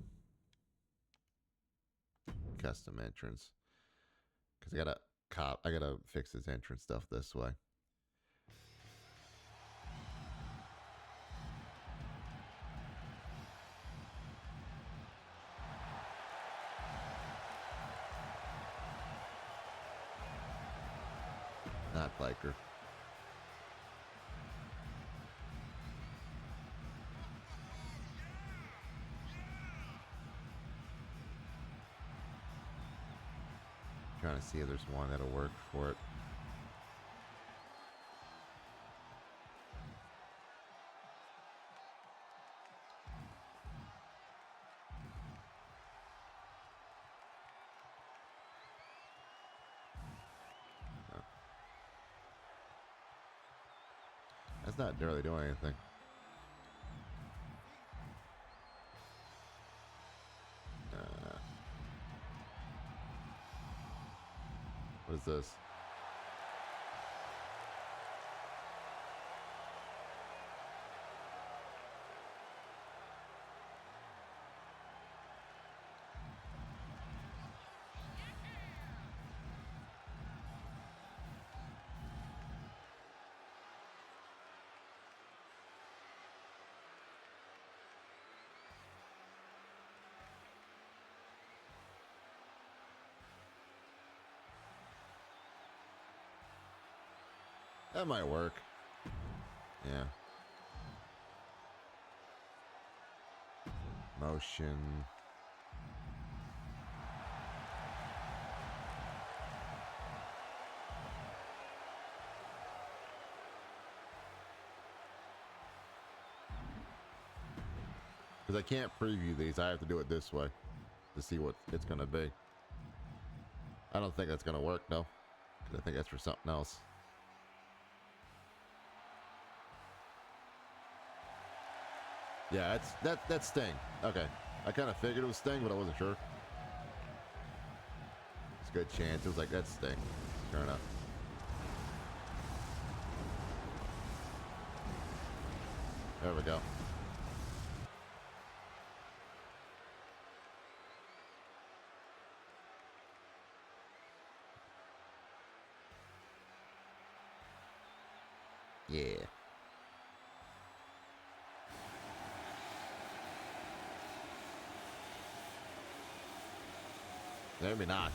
Custom entrance. Because I gotta fix this entrance stuff this way. Not biker. Trying to see if there's one that'll work for it. No. That's not really doing anything. What is this? That might work. Yeah. Motion. Because I can't preview these. I have to do it this way to see what it's going to be. I don't think that's going to work, though. Because I think that's for something else. Yeah, that's Sting. Okay. I kind of figured it was Sting, but I wasn't sure. It's a good chance. It was like, that's Sting. Sure enough. There we go. Yeah. Maybe not.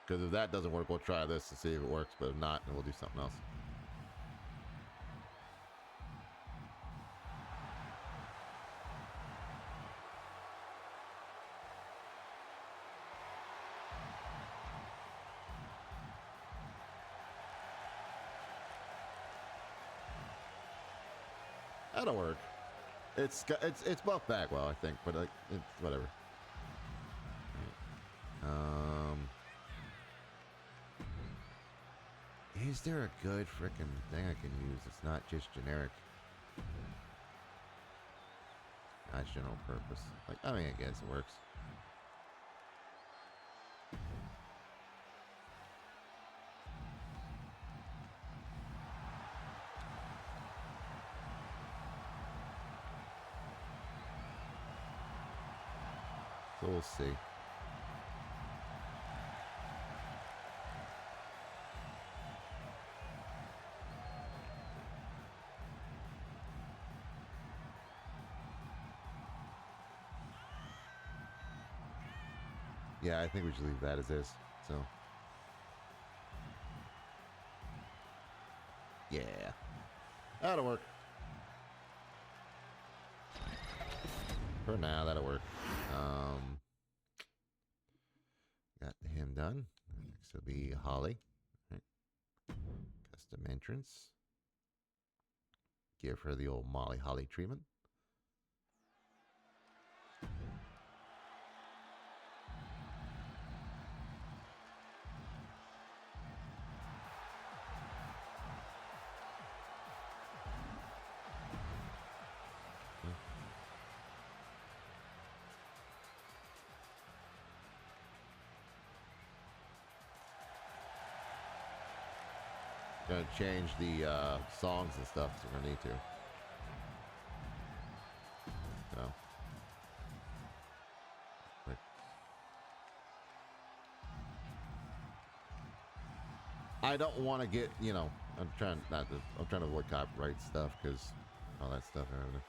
Because if that doesn't work, we'll try this to see if it works. But if not, then we'll do something else. That'll work. It's buffed back well, I think, but like it's whatever. Is there a good frickin' thing I can use? It's not just generic. Not general purpose. Like, I mean, I guess it works. So we'll see. Yeah, I think we should leave that as is. So, yeah, that'll work. For now, that'll work. Got him done. Next will be Holly. Right. Custom entrance. Give her the old Molly Holly treatment. Gonna change the songs and stuff, so we're gonna need to. So, like, I don't want to get, you know, I'm trying to avoid copyright stuff because all that stuff and everything.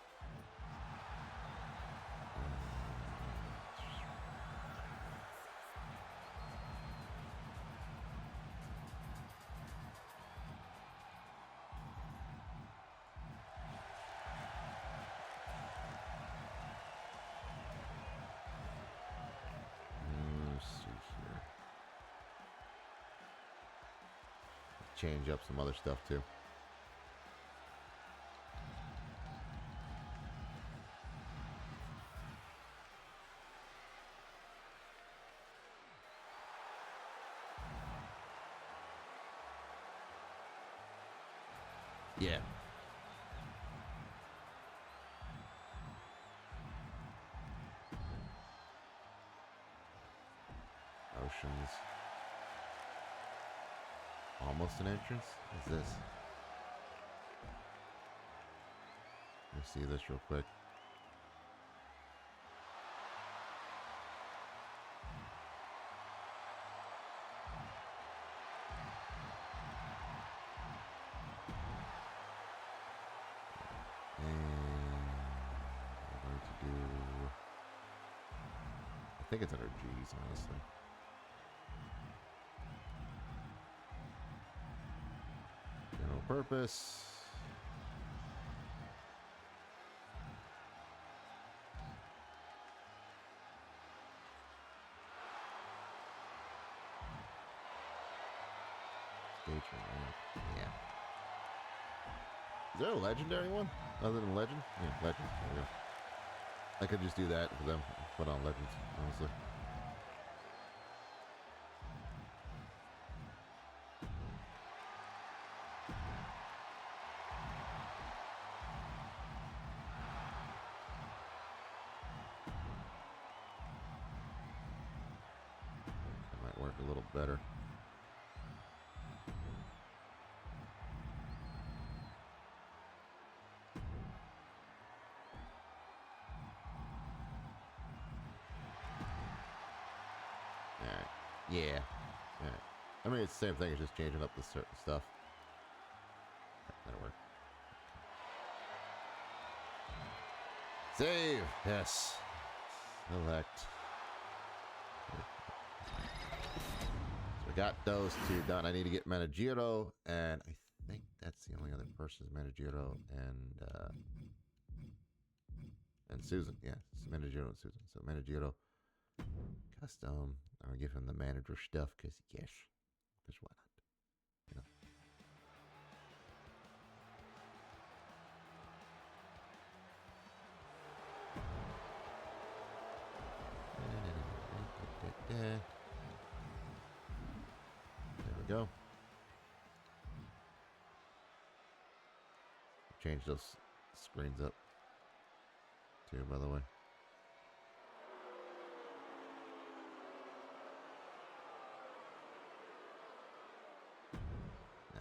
Change up some other stuff too. Yeah. Oceans. Almost an entrance? Is this? Let me see this real quick. think it's under G's, honestly. General purpose. Stage rank. Yeah. Is there a legendary one other than legend? Yeah, legend. There we go. I could just do that for them. Put on legends, honestly. That might work a little better. Alright. Yeah. Alright. I mean, it's the same thing. It's just changing up the certain stuff. That'll work. Save. Yes. Select. So we got those two done. I need to get Manajiro, and I think that's the only other person is Manajiro and Susan. Yeah, it's Manajiro and Susan. So Manajiro. Custom. I'll give him the manager stuff because yes. Because why not? You know. There we go. Change those screens up too, by the way.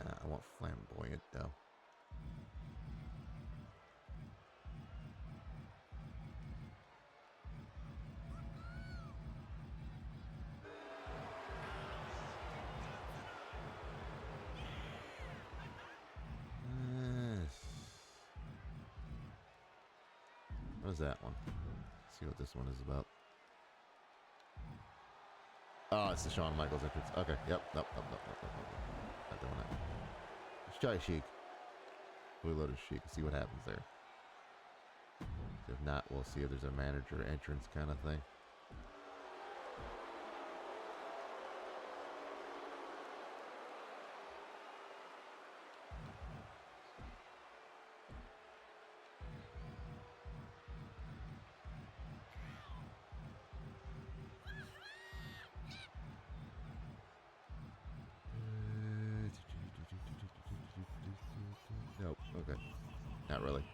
I want flamboyant though. What is that one? Let's see what this one is about. Oh, it's the Shawn Michaels entrance. Okay, yep, nope. Not doing that. Let's try Sheik. Blue Lotus Sheik. See what happens there. If not, we'll see if there's a manager entrance kind of thing. Nope. Okay. Not really.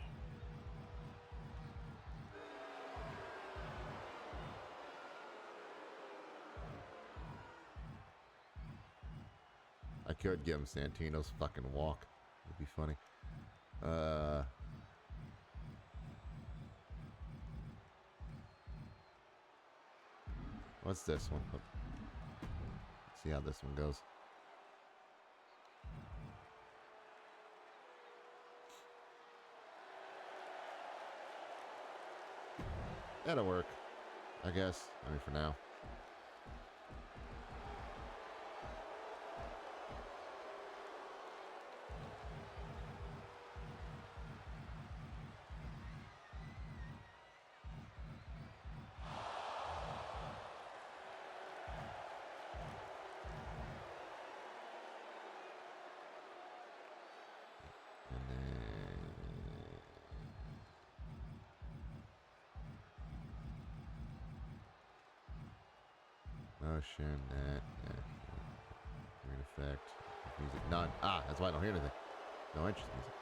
I could give him Santino's fucking walk. It'd be funny. What's this one? Let's see how this one goes. That'll work, I guess. I mean, for now. Motion, that, green effect, music, none. Ah, that's why I don't hear anything. No entrance music.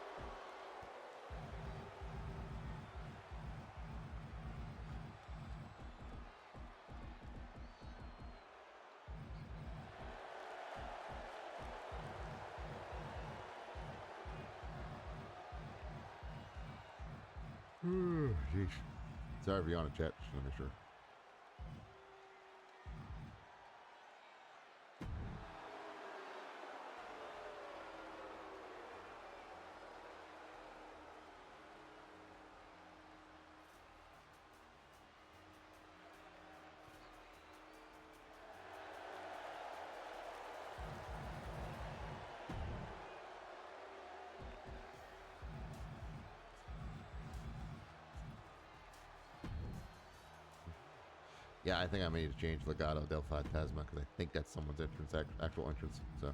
Jeez. Sorry if you're on a chat, just want to make sure. Yeah, I think I may need to change Legato del Fantasma because I think that's someone's entrance, actual entrance. So.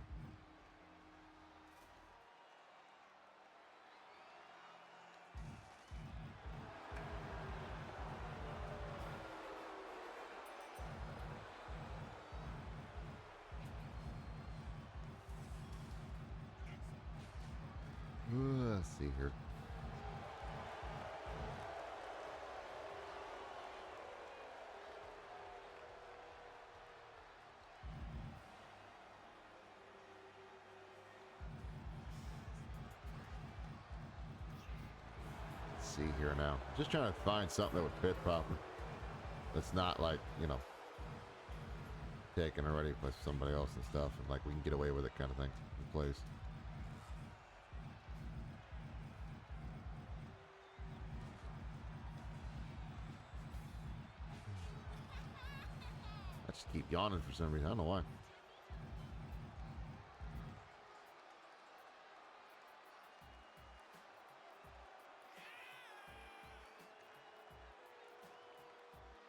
Let's see here. Let's see here now. Just trying to find something that would fit proper. That's not like, you know, taken already by somebody else and stuff, and like we can get away with it kind of thing in place. I just keep yawning for some reason. I don't know why.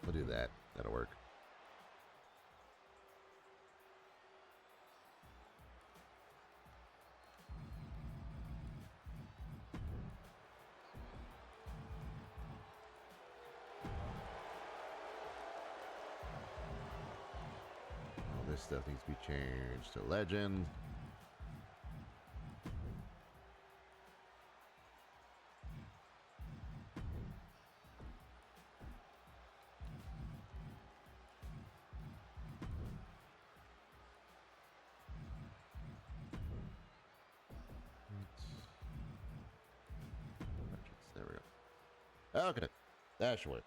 We'll do that. That'll work. All this stuff needs to be changed to legend. There we go. Okay, that should work.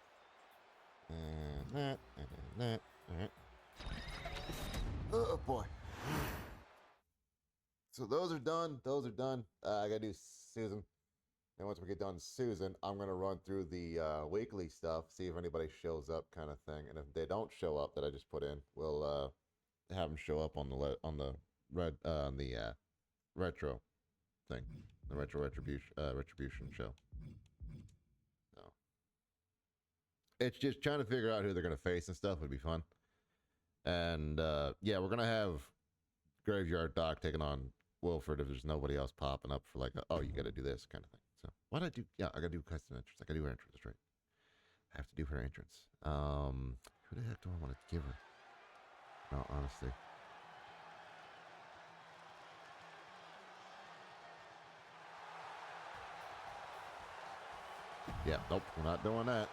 And that, and that. All right. Oh boy. So those are done. Those are done. I gotta do Susan. And once we get done Susan, I'm gonna run through the weekly stuff, see if anybody shows up, kind of thing. And if they don't show up, that I just put in, we'll have them show up on the retro thing, the retro retribution show. So it's just trying to figure out who they're gonna face and stuff would be fun. And yeah, we're gonna have Graveyard Doc taking on Wilford if there's nobody else popping up for like, oh, you got to do this kind of thing. So why did I do? Yeah, I got to do custom entrance. I got to do her entrance, right? I have to do her entrance. Who the heck do I want to give her? No, honestly. Yeah, nope, we're not doing that.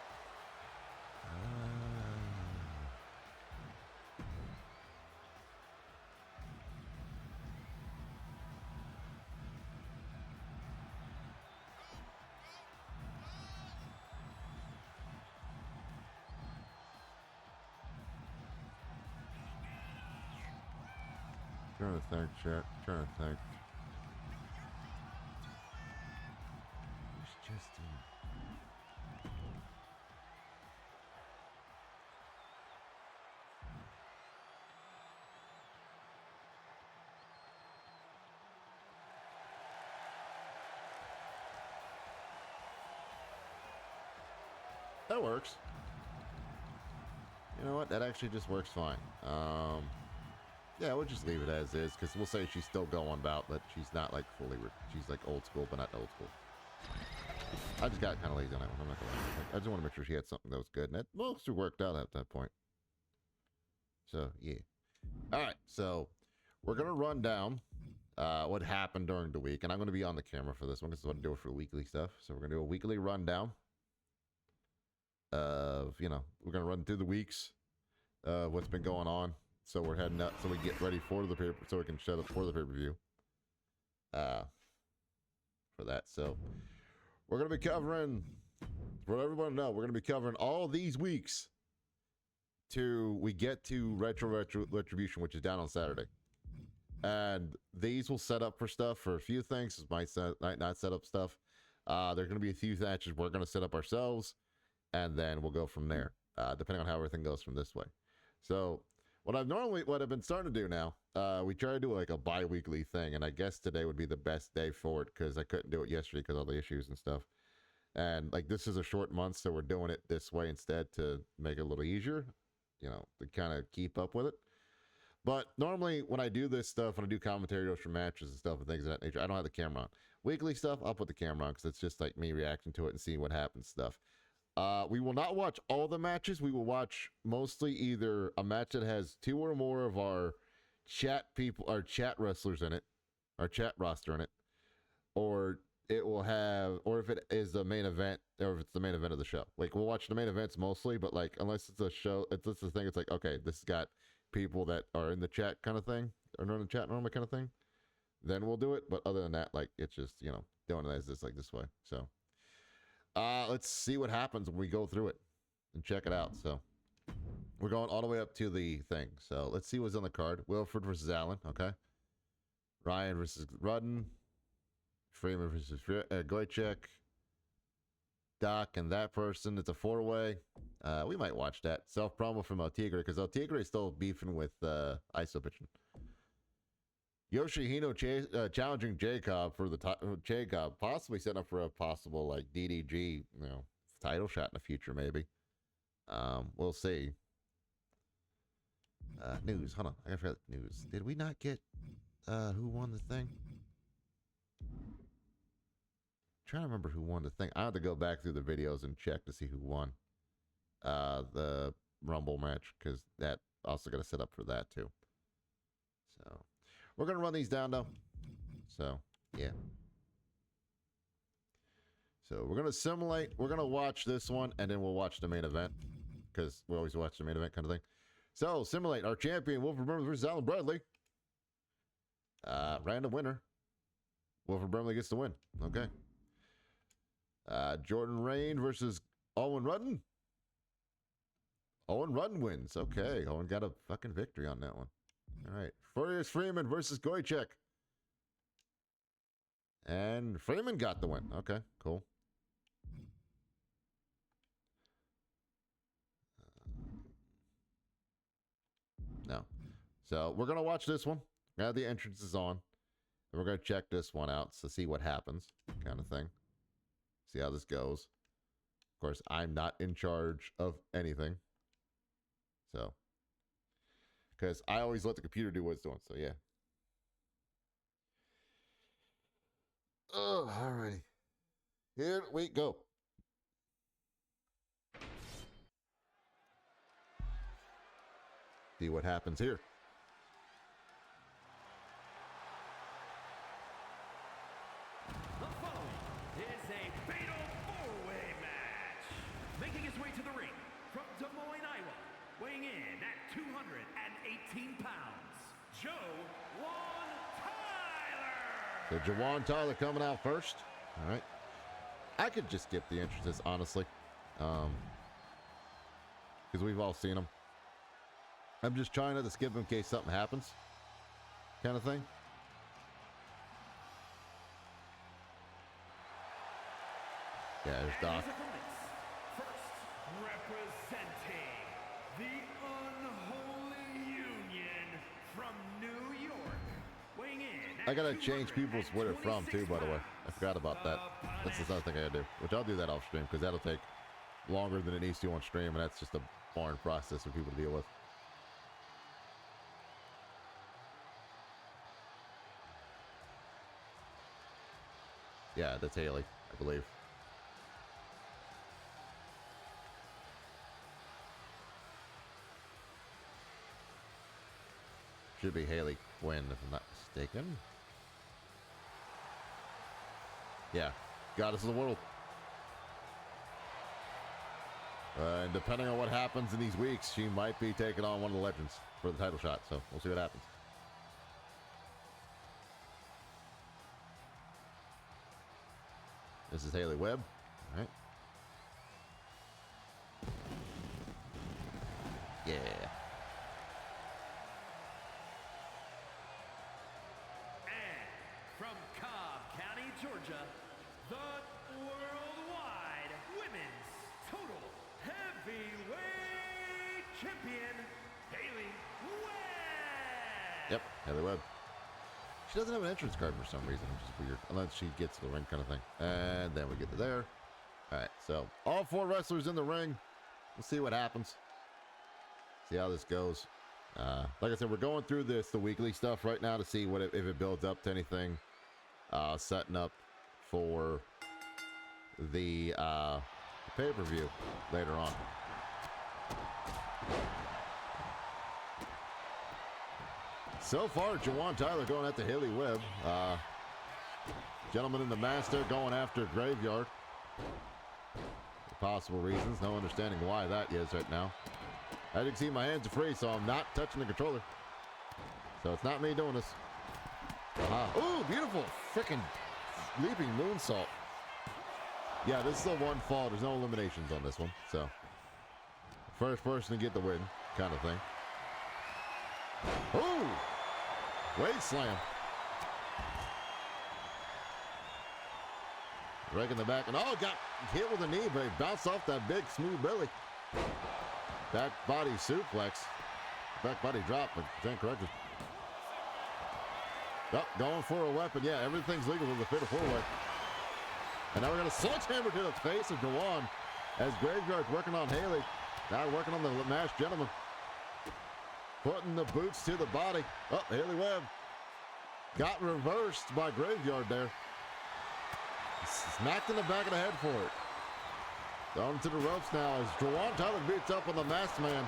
Trying to think, chat. Trying to think. Who's Justin? That works. You know what? That actually just works fine. Yeah, we'll just leave it as is, because we'll say she's still going about, but she's not like fully, she's like old school, but not old school. I just got kind of lazy on that one. I'm not gonna lie. I just want to make sure she had something that was good, and it mostly worked out at that point. So, yeah. All right, so we're going to run down what happened during the week, and I'm going to be on the camera for this one, because I want to do it for weekly stuff. So we're going to do a weekly rundown of, you know, we're going to run through the weeks of what's been going on. So we're heading up, so we get ready for the paper, so we can shut up for the pay-per-view. For that, so we're gonna be covering, for everyone to know, we're gonna be covering all these weeks till we get to Retribution, which is down on Saturday. And these will set up for stuff for a few things. Might not set up stuff. There's gonna be a few matches we're gonna set up ourselves, and then we'll go from there, depending on how everything goes from this way. So. What I've been starting to do now, we try to do like a bi-weekly thing, and I guess today would be the best day for it because I couldn't do it yesterday because of all the issues and stuff. And like this is a short month, so we're doing it this way instead to make it a little easier. to kind of keep up with it. But normally when I do this stuff, when I do commentary for matches and stuff and things of that nature, I don't have the camera on. Weekly stuff, I'll put the camera on because it's just like me reacting to it and seeing what happens stuff. We will not watch all the matches. We will watch mostly either a match that has 2 or more of our chat people, our chat wrestlers in it, our chat roster in it, or it will have, or if it is the main event, or if it's the main event of the show. Like, we'll watch the main events mostly, but like, unless it's a show, it's the thing, it's like, okay, this has got people that are in the chat kind of thing, or not in the chat normally kind of thing, then we'll do it. But other than that, like, it's just, doing it as this, like, this way. So, let's see what happens when we go through it and check it out. So, we're going all the way up to the thing. So, let's see what's on the card. Wilfred versus Allen, okay? Ryan versus Rudden. Freeman versus Goychek. Doc and that person. It's a 4-way. We might watch that. Self-promo from El Tigre, because El Tigre is still beefing with ISO pitching. Yoshihino challenging Jacob for the Jacob, possibly setting up for a possible like DDG, title shot in the future, maybe. We'll see. News. Hold on, I forgot news. Did we not get who won the thing? Trying to remember who won the thing. I have to go back through the videos and check to see who won the Rumble match, because that also got to set up for that too. So we're gonna run these down though. So yeah. So we're gonna simulate. We're gonna watch this one, and then we'll watch the main event, because we always watch the main event kind of thing. So simulate our champion Wilfred Brimley versus Alan Bradley. Random winner. Wilfred Brimley gets the win. Okay. Jordan Rain versus Owen Rudden. Owen Rudden wins. Okay. Owen got a fucking victory on that one. All right. Furious Freeman versus Goychek. And Freeman got the win. Okay. Cool. No. So we're going to watch this one. Now the entrance is on. And we're going to check this one out to see what happens. Kind of thing. See how this goes. Of course, I'm not in charge of anything. So, because I always let the computer do what it's doing. So, yeah. Oh, all righty. Here we go. See what happens here. Weighing in at 218 pounds, Tyler. So Jawan Tyler coming out first. All right. I could just skip the entrances, honestly. Because we've all seen them. I'm just trying not to skip them in case something happens. Kind of thing. Yeah, there's Doc. The unholy union from New York. Weighing in. I gotta change people's where they're from too, by the way. I forgot about that. That's the other thing I gotta do. Which I'll do that off stream, because that'll take longer than it needs to on stream, and that's just a boring process for people to deal with. Yeah, that's Haley, I believe. Should be Haley Quinn, if I'm not mistaken. Yeah, Goddess of the World. And depending on what happens in these weeks, she might be taking on one of the legends for the title shot. So we'll see what happens. This is Haley Webb. All right. Yeah. Georgia, the worldwide women's total heavyweight champion, Haley Webb. Yep, Haley Webb. She doesn't have an entrance card for some reason, which is weird, unless she gets to the ring kind of thing. And then we get to there. All right, so all 4 wrestlers in the ring. We'll see what happens. See how this goes. Like I said, we're going through the weekly stuff right now to see what if it builds up to anything. Setting up for the pay-per-view later on. So far, Jawan Tyler going after Haley Webb. Gentleman in the mask there going after Graveyard. For possible reasons. No understanding why that is right now. As you can see, my hands are free, so I'm not touching the controller. So it's not me doing this. Ooh, beautiful freaking leaping moonsault. Yeah, this is a one fall. There's no eliminations on this one. So first person to get the win kind of thing. Ooh! Weight slam. Right in the back. And got hit with a knee, but he bounced off that big smooth belly. Back body suplex. Back body drop, but can't correct it. Oh, going for a weapon. Yeah, everything's legal with the fatal four-way. And now we got a sledgehammer to the face of Jawan as Graveyard's working on Haley. Now working on the masked gentleman. Putting the boots to the body. Oh, Haley Webb got reversed by Graveyard there. Smacked in the back of the head for it. Down to the ropes now as Jawan Tyler beats up on the masked man.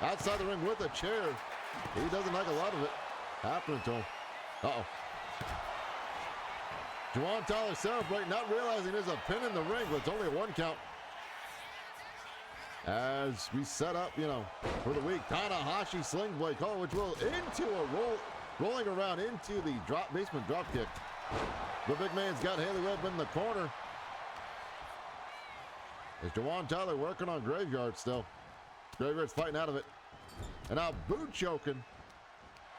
Outside the ring with a chair. He doesn't like a lot of it happening to him. Uh-oh. Jawan Tyler celebrating, not realizing there's a pin in the ring, but it's only a 1 count. As we set up, for the week, Tanahashi Sling Blade call, which will into a rolling around into the basement drop kick. The big man's got Haley Webb in the corner. Is Jawan Tyler working on Graveyard still? Graveyard's fighting out of it. And now boot choking.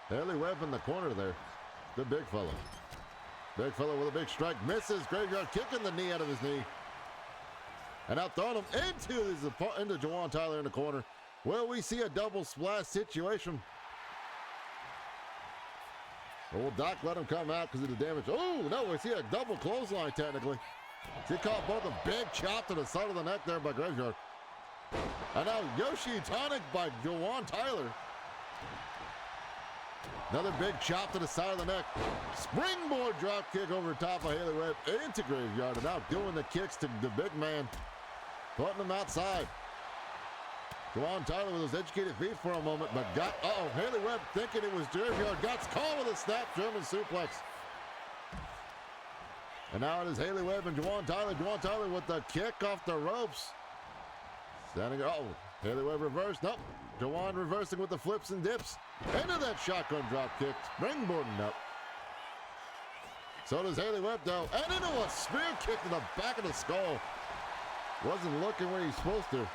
Haley Webb in the corner there. The big fella. Big fella with a big strike. Misses. Graveyard kicking the knee out of his knee. And now throwing him into Jawan Tyler in the corner. Will we see a double splash situation? Or will Doc let him come out because of the damage? Oh, no, we see a double clothesline technically. He caught both a big chop to the side of the neck there by Graveyard. And now Yoshi Tonic by Jawan Tyler. Another big chop to the side of the neck. Springboard drop kick over top of Haley Webb into Graveyard. And now doing the kicks to the big man. Putting him outside. Jawan Tyler with those educated feet for a moment, but Haley Webb thinking it was Graveyard. Got caught with a snap German suplex. And now it is Haley Webb and Jawan Tyler. Jawan Tyler with the kick off the ropes. Haley Webb reversed. Nope. Jawan reversing with the flips and dips. Into that shotgun drop kick. Springboarding up. So does Haley Webb though. And into a spear kick to the back of the skull. Wasn't looking where he's supposed to.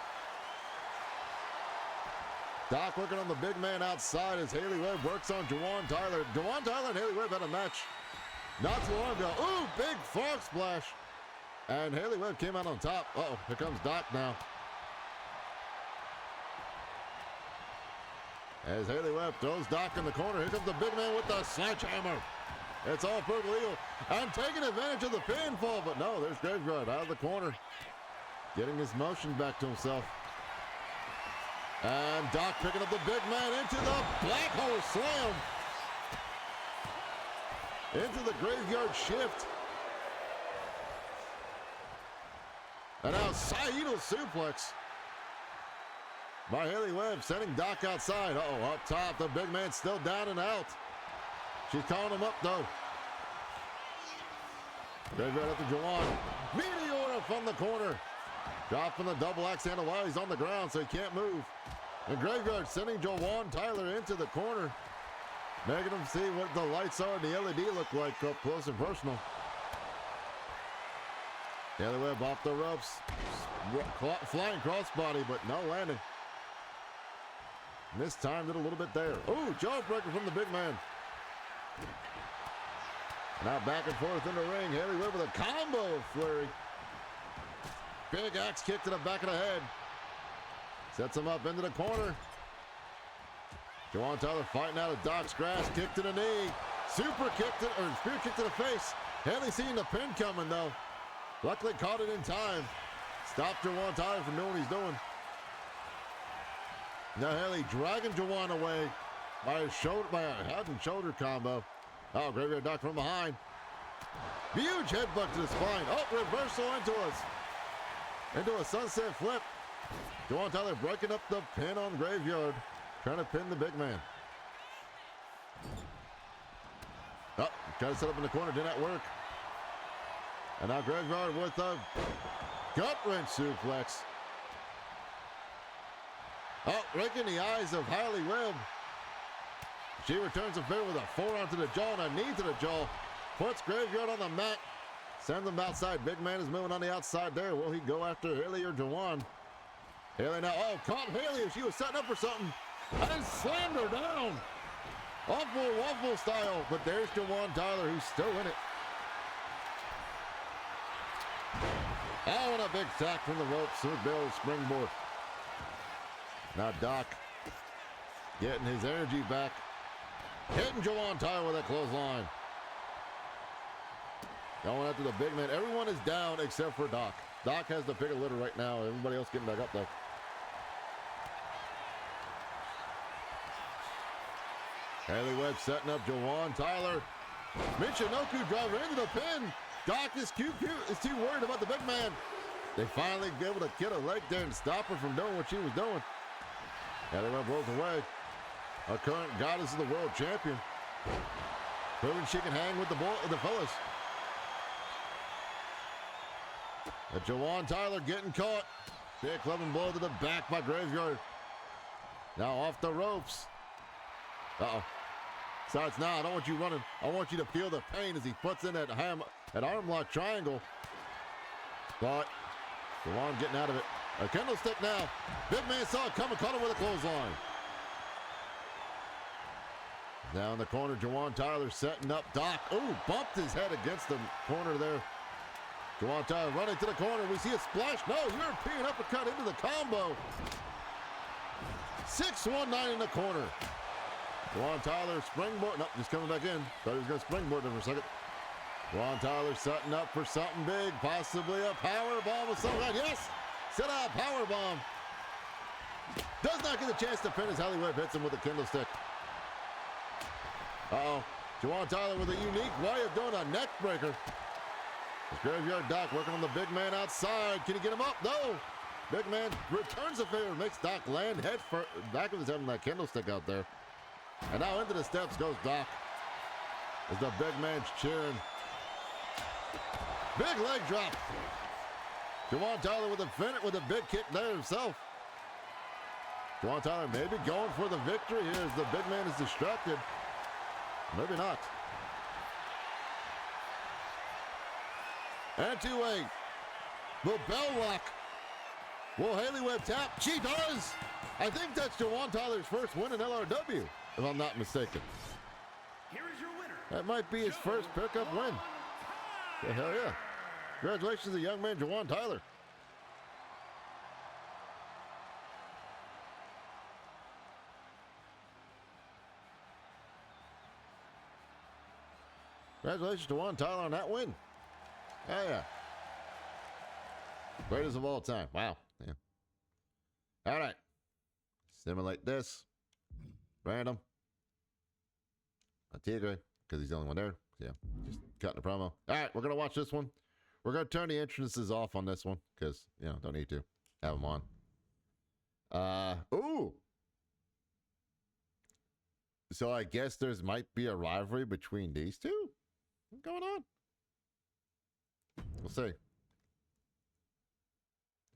Doc working on the big man outside as Haley Webb works on Jawan Tyler. Jawan Tyler and Haley Webb had a match not too long ago. Ooh, big frog splash. And Haley Webb came out on top. Here comes Doc now. As Haley Webb throws Doc in the corner. Here comes the big man with the sledgehammer. It's all perfectly legal. And taking advantage of the pinfall. But no, there's Graveyard out of the corner. Getting his motion back to himself. And Doc picking up the big man into the black hole slam. Into the Graveyard shift. And now Saito suplex by Haley Webb, sending Doc outside. Up top, the big man still down and out. She's calling him up though. Graveyard up to Jawan. Meteora from the corner. Dropping the double axe handle while he's on the ground so he can't move. And Graveyard sending Jawan Tyler into the corner. Making him see what the lights are and the LED look like up close and personal. Haley Webb off the ropes. Flying crossbody, but no landing. Mistimed it a little bit there. Oh, jawbreaker from the big man. Now back and forth in the ring. Haley Webb with a combo flurry. Big axe kick to the back of the head. Sets him up into the corner. Jawan Tyler fighting out of Doc's grass. Kick to the knee. Spear kick to the face. Haley seeing the pin coming though. Luckily caught it in time. Stopped Jawan Tyler from doing what he's doing. Now Haley dragging Jawan away by a head and shoulder combo. Oh, Graveyard Doc from behind. Huge headbutt to the spine. Oh, reversal into a sunset flip. Jawan Tyler breaking up the pin on Graveyard, trying to pin the big man. Oh, trying to set up in the corner, did not work. And now Graveyard with a gut-wrench suplex. Oh, raking the eyes of Hailey Webb. She returns the favor with a forearm to the jaw and a knee to the jaw. Puts Graveyard on the mat. Sends him outside. Big man is moving on the outside there. Will he go after Hailey or Jawan? Hailey now. Oh, caught Hailey as she was setting up for something. And slammed her down. Awful waffle style. But there's Jawan Tyler, who's still in it. Oh, and a big sack from the ropes. Smooth Bill springboard. Now Doc getting his energy back. Hitting Jawan Tyler with a clothesline. Going after the big man. Everyone is down except for Doc. Doc has the pick of litter right now. Everybody else getting back up though. Hailey Webb setting up Jawan Tyler. Michinoku driver into the pin. Doc is too worried about the big man. They finally be able to get a leg there and stop her from doing what she was doing. Hailey Webb rolls away. Our current goddess of the world champion. Proving she can hang with the fellas. And Jawan Tyler getting caught. Big clubbing blow to the back by Graveyard. Now off the ropes. Uh-oh. Starts now. I don't want you running. I want you to feel the pain as he puts in that arm lock triangle. But Jawan getting out of it. A candlestick now. Big man saw it coming, caught him with a clothesline. Now in the corner, Jawan Tyler setting up Doc. Ooh, bumped his head against the corner there. Jawan Tyler running to the corner. We see a splash. No, European uppercut into the combo. 619 in the corner. Jawan Tyler springboard. Nope, just coming back in. Thought he was going to springboard there for a second. Jawan Tyler setting up for something big. Possibly a power bomb of some kind. Yes! Set up, power bomb. Does not get a chance to pin as Hailey Webb hits him with a kendo stick. Uh-oh. Jawan Tyler with a unique way of doing a neck breaker. It's Graveyard Doc working on the big man outside. Can he get him up? No. Big man returns the favor, makes Doc land head first. Back of his head on that kendo stick out there. And now into the steps goes Doc. As the big man's cheering. Big leg drop. Jawan Tyler with a big kick there himself. Jawan Tyler maybe going for the victory here as the big man is distracted. Maybe not. And to the bell lock. Will Hailey Webb tap? She does. I think that's Jawan Tyler's first win in LRW, if I'm not mistaken. Here is your winner. That might be his first pickup win. Yeah, hell yeah. Congratulations to the young man, Jawan Tyler. Congratulations to Jawan Tyler on that win. Oh, yeah. Greatest of all time. Wow. Yeah. All right. Simulate this. Random. A Tigre, because he's the only one there. Yeah, just cutting a promo. All right, we're going to watch this one. We're going to turn the entrances off on this one, because, don't need to have them on. Ooh. So I guess there's might be a rivalry between these two. What's going on? We'll see.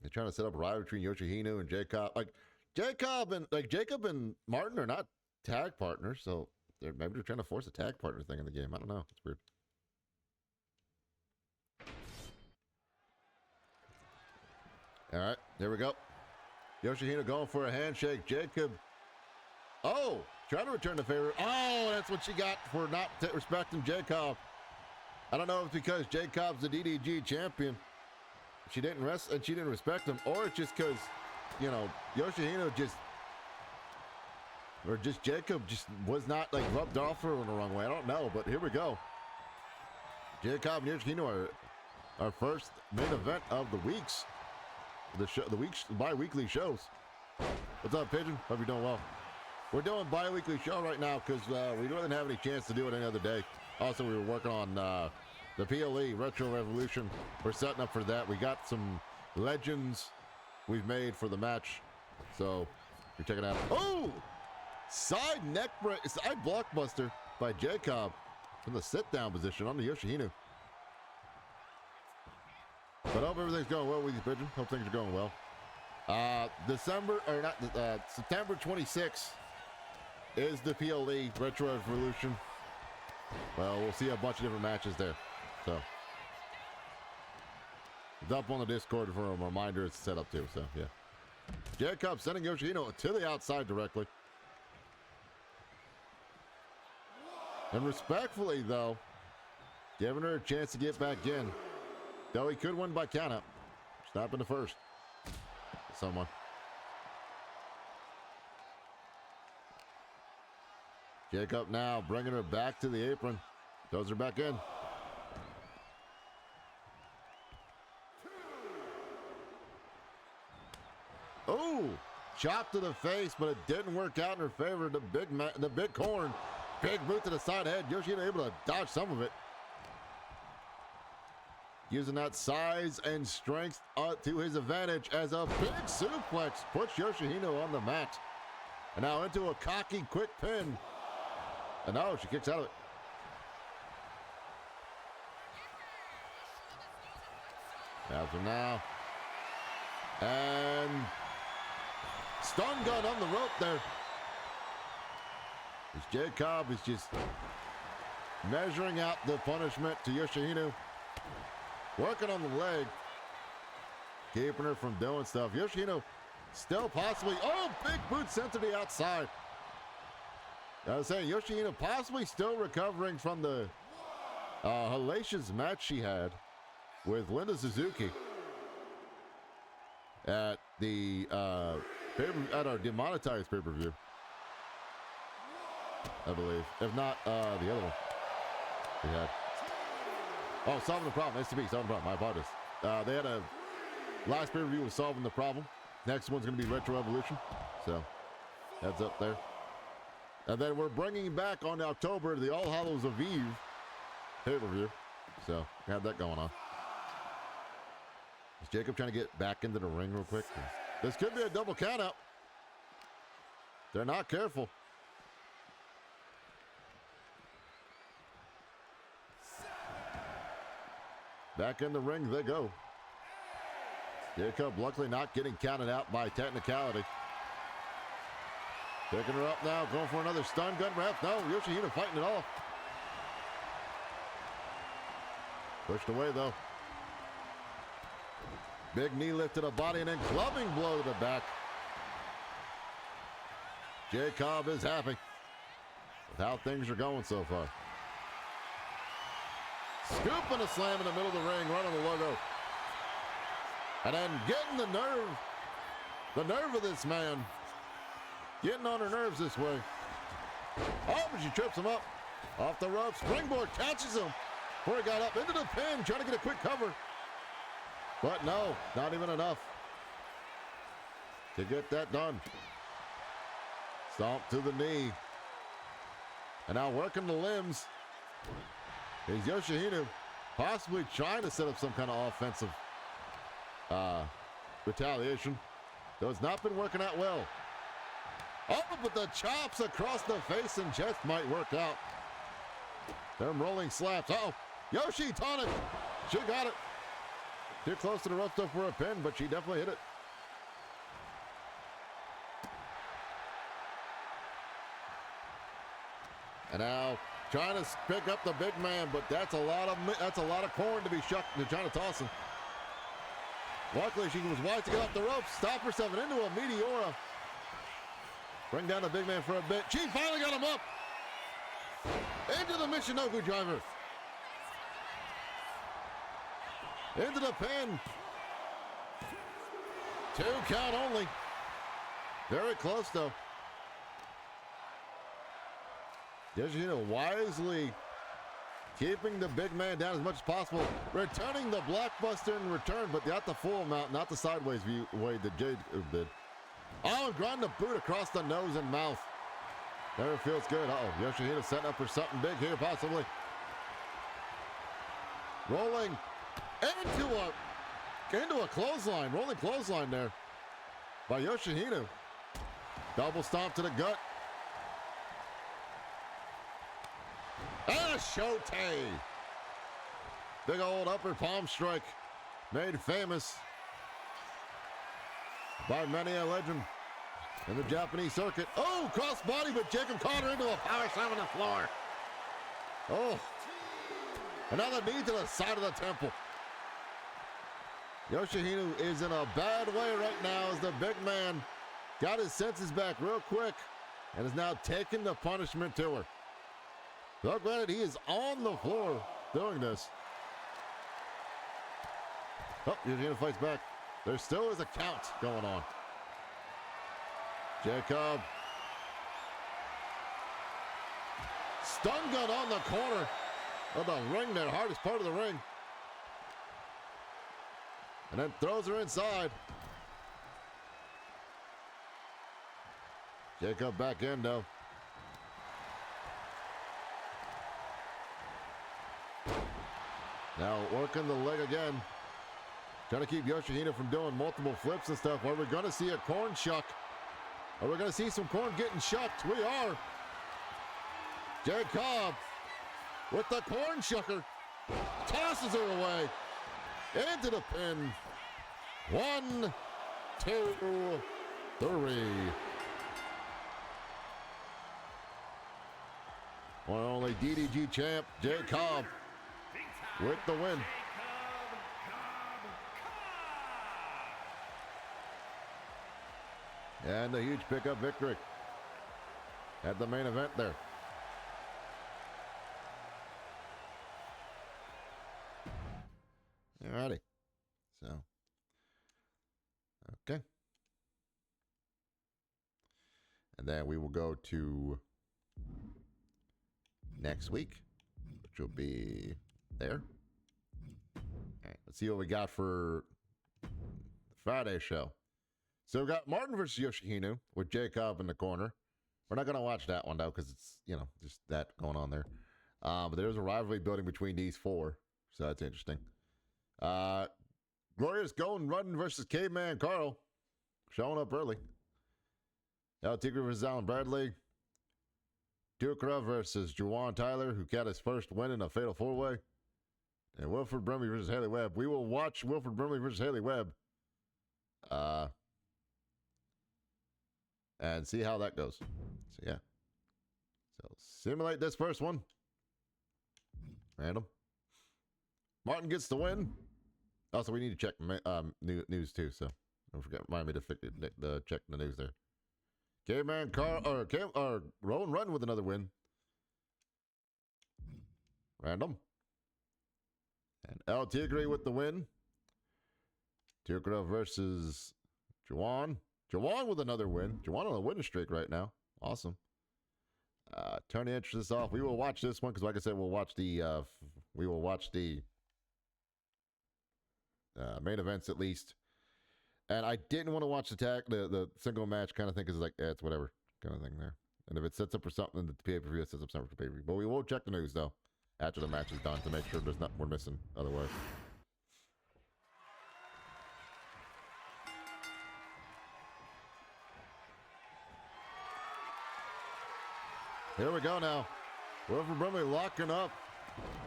They're trying to set up a rivalry between Yoshihino and Jacob. Jacob and Martin are not tag partners, so maybe they're trying to force a tag partner thing in the game. I don't know. It's weird. All right, there we go. Yoshihino going for a handshake. Jacob. Oh, trying to return the favor. Oh, that's what she got for not respecting Jacob. I don't know if it's because Jacob's the DDG champion. She didn't respect him, or it's just because, Yoshihino Jacob just was not rubbed off her in the wrong way. I don't know, but here we go. Jacob and Yoshihino are our first main event of the weeks. The week's bi-weekly shows. What's up, Pigeon? Hope you're doing well. We're doing bi-weekly show right now because we didn't have any chance to do it any other day. Also, we were working on the PLE, Retro Revolution. We're setting up for that. We got some legends we've made for the match. So, you're checking out. Oh! Side neck break, side blockbuster by Jacob from the sit-down position on the Yoshihino. But I hope everything's going well with you, Pigeon. Hope things are going well. September 26th is the PLE Retro Revolution. Well, we'll see a bunch of different matches there. So, it's up on the Discord for a reminder. It's set up too. So, yeah. Jacob sending Yoshihino to the outside directly. And respectfully, though, giving her a chance to get back in. Though he could win by countout. Stopping the first. Someone. Jacob now bringing her back to the apron. Throws her back in. Oh, chop to the face, but it didn't work out in her favor. The big corn. Big boot to the side head. Yoshihino able to dodge some of it. Using that size and strength to his advantage as a big suplex puts Yoshihino on the mat. And now into a cocky quick pin. And no, she kicks out of it. After now. And stun gun on the rope there. As Jacob is just measuring out the punishment to Yoshihino. Working on the leg. Keeping her from doing stuff. Yoshihino still possibly. Oh, big boot sent to the outside. I was saying, Yoshihino possibly still recovering from the hellacious match she had with Linda Suzuki at the at our demonetized pay-per-view, I believe. If not, the other one we had. Oh, solving the problem. STB, solving the problem. My apologies. They had a last pay-per-view was solving the problem. Next one's going to be Retro Evolution. So, heads up there. And then we're bringing back on October the All Hallows Eve pay-per-view. So, we have that going on. Is Jacob trying to get back into the ring real quick? This could be a double countout. They're not careful. Back in the ring they go. Jacob luckily not getting counted out by technicality. Picking her up now, going for another stun gun ref. No, Yoshihino fighting it off. Pushed away though. Big knee lift to the body and then clubbing blow to the back. Jacob is happy with how things are going so far. Scoop and a slam in the middle of the ring, right on the logo. And then getting the nerve of this man. Getting on her nerves this way. Oh, but she trips him up. Off the rope, springboard catches him. Before he got up into the pin, trying to get a quick cover. But no, not even enough to get that done. Stomp to the knee. And now working the limbs. Is Yoshihino possibly trying to set up some kind of offensive retaliation. Though it's not been working out well. Oh, but the chops across the face and chest might work out. Them rolling slaps. Uh-oh. Yoshi taunted. She got it. Too close to the rope stuff for a pin, but she definitely hit it. And now trying to pick up the big man, but that's a lot of corn to be shucked and trying to toss him. Luckily, she was wise to get off the ropes, stop herself and into a Meteora. Bring down the big man for a bit. She finally got him up. Into the Michinoku driver. Into the pin. 2 count only. Very close though. Yoshihino wisely keeping the big man down as much as possible. Returning the blockbuster in return, but not the full amount, not the sideways view way that Jade did. Oh, and grind the boot across the nose and mouth. There, feels good. Uh-oh, Yoshihito setting up for something big here, possibly. Rolling into a clothesline, rolling clothesline there by Yoshihito. Double stomp to the gut. And a shote. Big old upper palm strike, made famous by many a legend in the Japanese circuit. Oh, cross body, but Jacob caught her into a power slam on the floor. Oh, another knee to the side of the temple. Yoshihito is in a bad way right now as the big man got his senses back real quick and is now taking the punishment to her. Though granted, he is on the floor doing this. Oh, Yoshihito fights back. There still is a count going on. Jacob. Stun gun on the corner of the ring there, hardest part of the ring. And then throws her inside. Jacob back in though. Now working the leg again. Trying to keep Yoshihito from doing multiple flips and stuff. Are we going to see a corn shuck? Are we going to see some corn getting shucked? We are. Jacob with the corn shucker. Tosses her away. Into the pin. 1, 2, 3. One and only DDG champ, Jacob, with the win. And a huge pickup victory at the main event there. Alrighty. So, okay. And then we will go to next week, which will be there. All right, let's see what we got for the Friday show. So we've got Martin versus Yoshihino with Jacob in the corner. We're not going to watch that one, though, because it's, just that going on there. But there's a rivalry building between these four, so that's interesting. Glorious Golden Run versus Caveman Carl, showing up early. El Tigre versus Alan Bradley. Dukra versus Juwan Tyler, who got his first win in a fatal four-way. And Wilfred Brimley versus Haley Webb. We will watch Wilfred Brimley versus Haley Webb. And see how that goes. So, yeah. So, simulate this first one. Random. Martin gets the win. Also, we need to check news, too. So, don't forget, remind me to check the news there. Caveman Carl, or Rowan Run with another win. Random. And El Tigre with the win. Tukra versus Juwan. Juwan with another win. Juwan on a winning streak right now. Awesome. Turn the interest off. We will watch this one because, like I said, we'll watch the main events at least. And I didn't want to watch the single match kind of thing because it's like, it's whatever kind of thing there. And if it sets up for something, the pay-per-view, it sets up something for pay-per-view. But we will check the news though after the match is done to make sure there's nothing we're missing otherwise. Here we go now. Wilfred Brimley locking up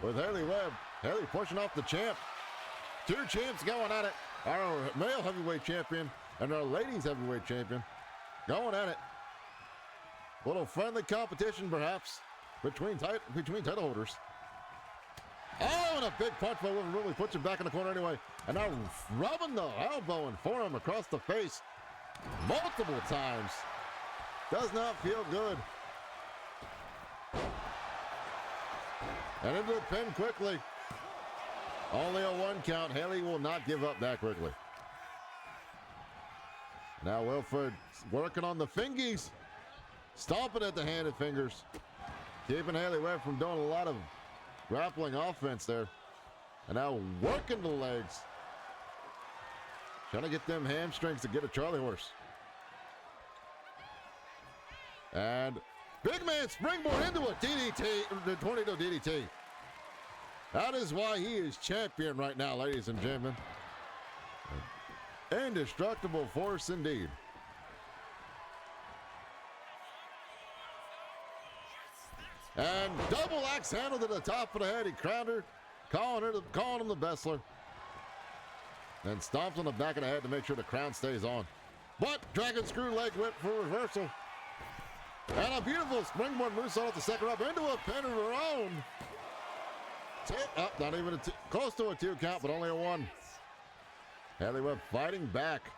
with Haley Webb. Haley pushing off the champ. Two champs going at it. Our male heavyweight champion and our ladies heavyweight champion going at it. A little friendly competition perhaps between title holders. Oh, and a big punch by Wilfred Brimley puts him back in the corner anyway. And now rubbing the elbow and forearm across the face multiple times. Does not feel good. And into the pin quickly. Only a 1 count. Haley will not give up that quickly. Now Wilfred working on the fingies. Stomping at the hand and fingers. Keeping Haley Webb from doing a lot of grappling offense there. And now working the legs. Trying to get them hamstrings to get a Charlie horse. And big man springboard into a DDT, the tornado DDT. That is why he is champion right now, ladies and gentlemen. Indestructible force indeed. And double axe handle to the top of the head. He crowned her, calling him the Bessler. And stomped on the back of the head to make sure the crown stays on. But dragon screw leg whip for reversal. And a beautiful springboard moonsault at the second rope into a pin of her own. Not even close to a 2 count, but only a 1. Haley Webb fighting back.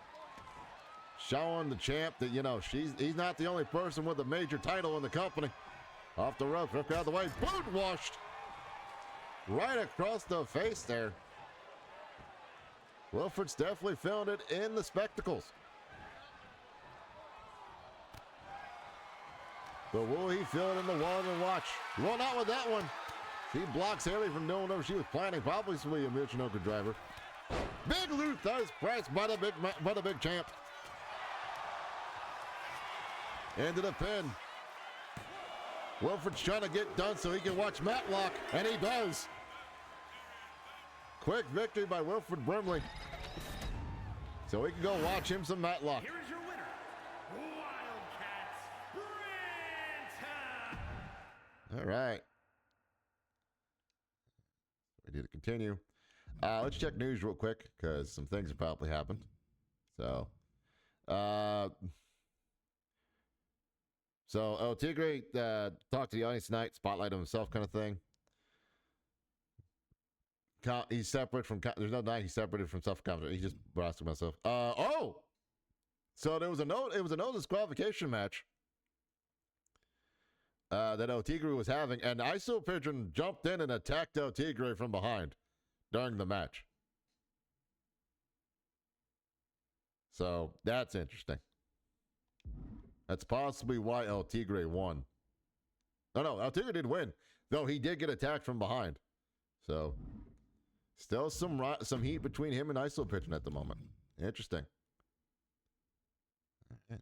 Showing the champ that, you know, he's not the only person with a major title in the company. Off the rope, ripped out of the way, boot washed. Right across the face there. Wilford's definitely feeling it in the spectacles. But will he feel it in the wall and watch? Well, not with that one. He blocks Haley from doing whatever she was planning. Probably some Michinoku driver. Big loot thus pressed by the big champ. Into the pin. Wilford's trying to get done so he can watch Matlock, and he does. Quick victory by Wilford Brimley. So we can go watch him some Matlock. Here is your winner, Wildcats Branta. All right. We need to continue. Let's check news real quick because some things have probably happened. So, Tigre talked to the audience tonight, spotlight on himself kind of thing. He's separate from, there's no denying he's separated from self-confidence. He just brushed himself. So it was a no disqualification match that El Tigre was having, and ISO Pigeon jumped in and attacked El Tigre from behind during the match. So that's interesting. That's possibly why El Tigre won. No, El Tigre did win, though he did get attacked from behind. So still some heat between him and ISO Pigeon at the moment. Interesting. All right.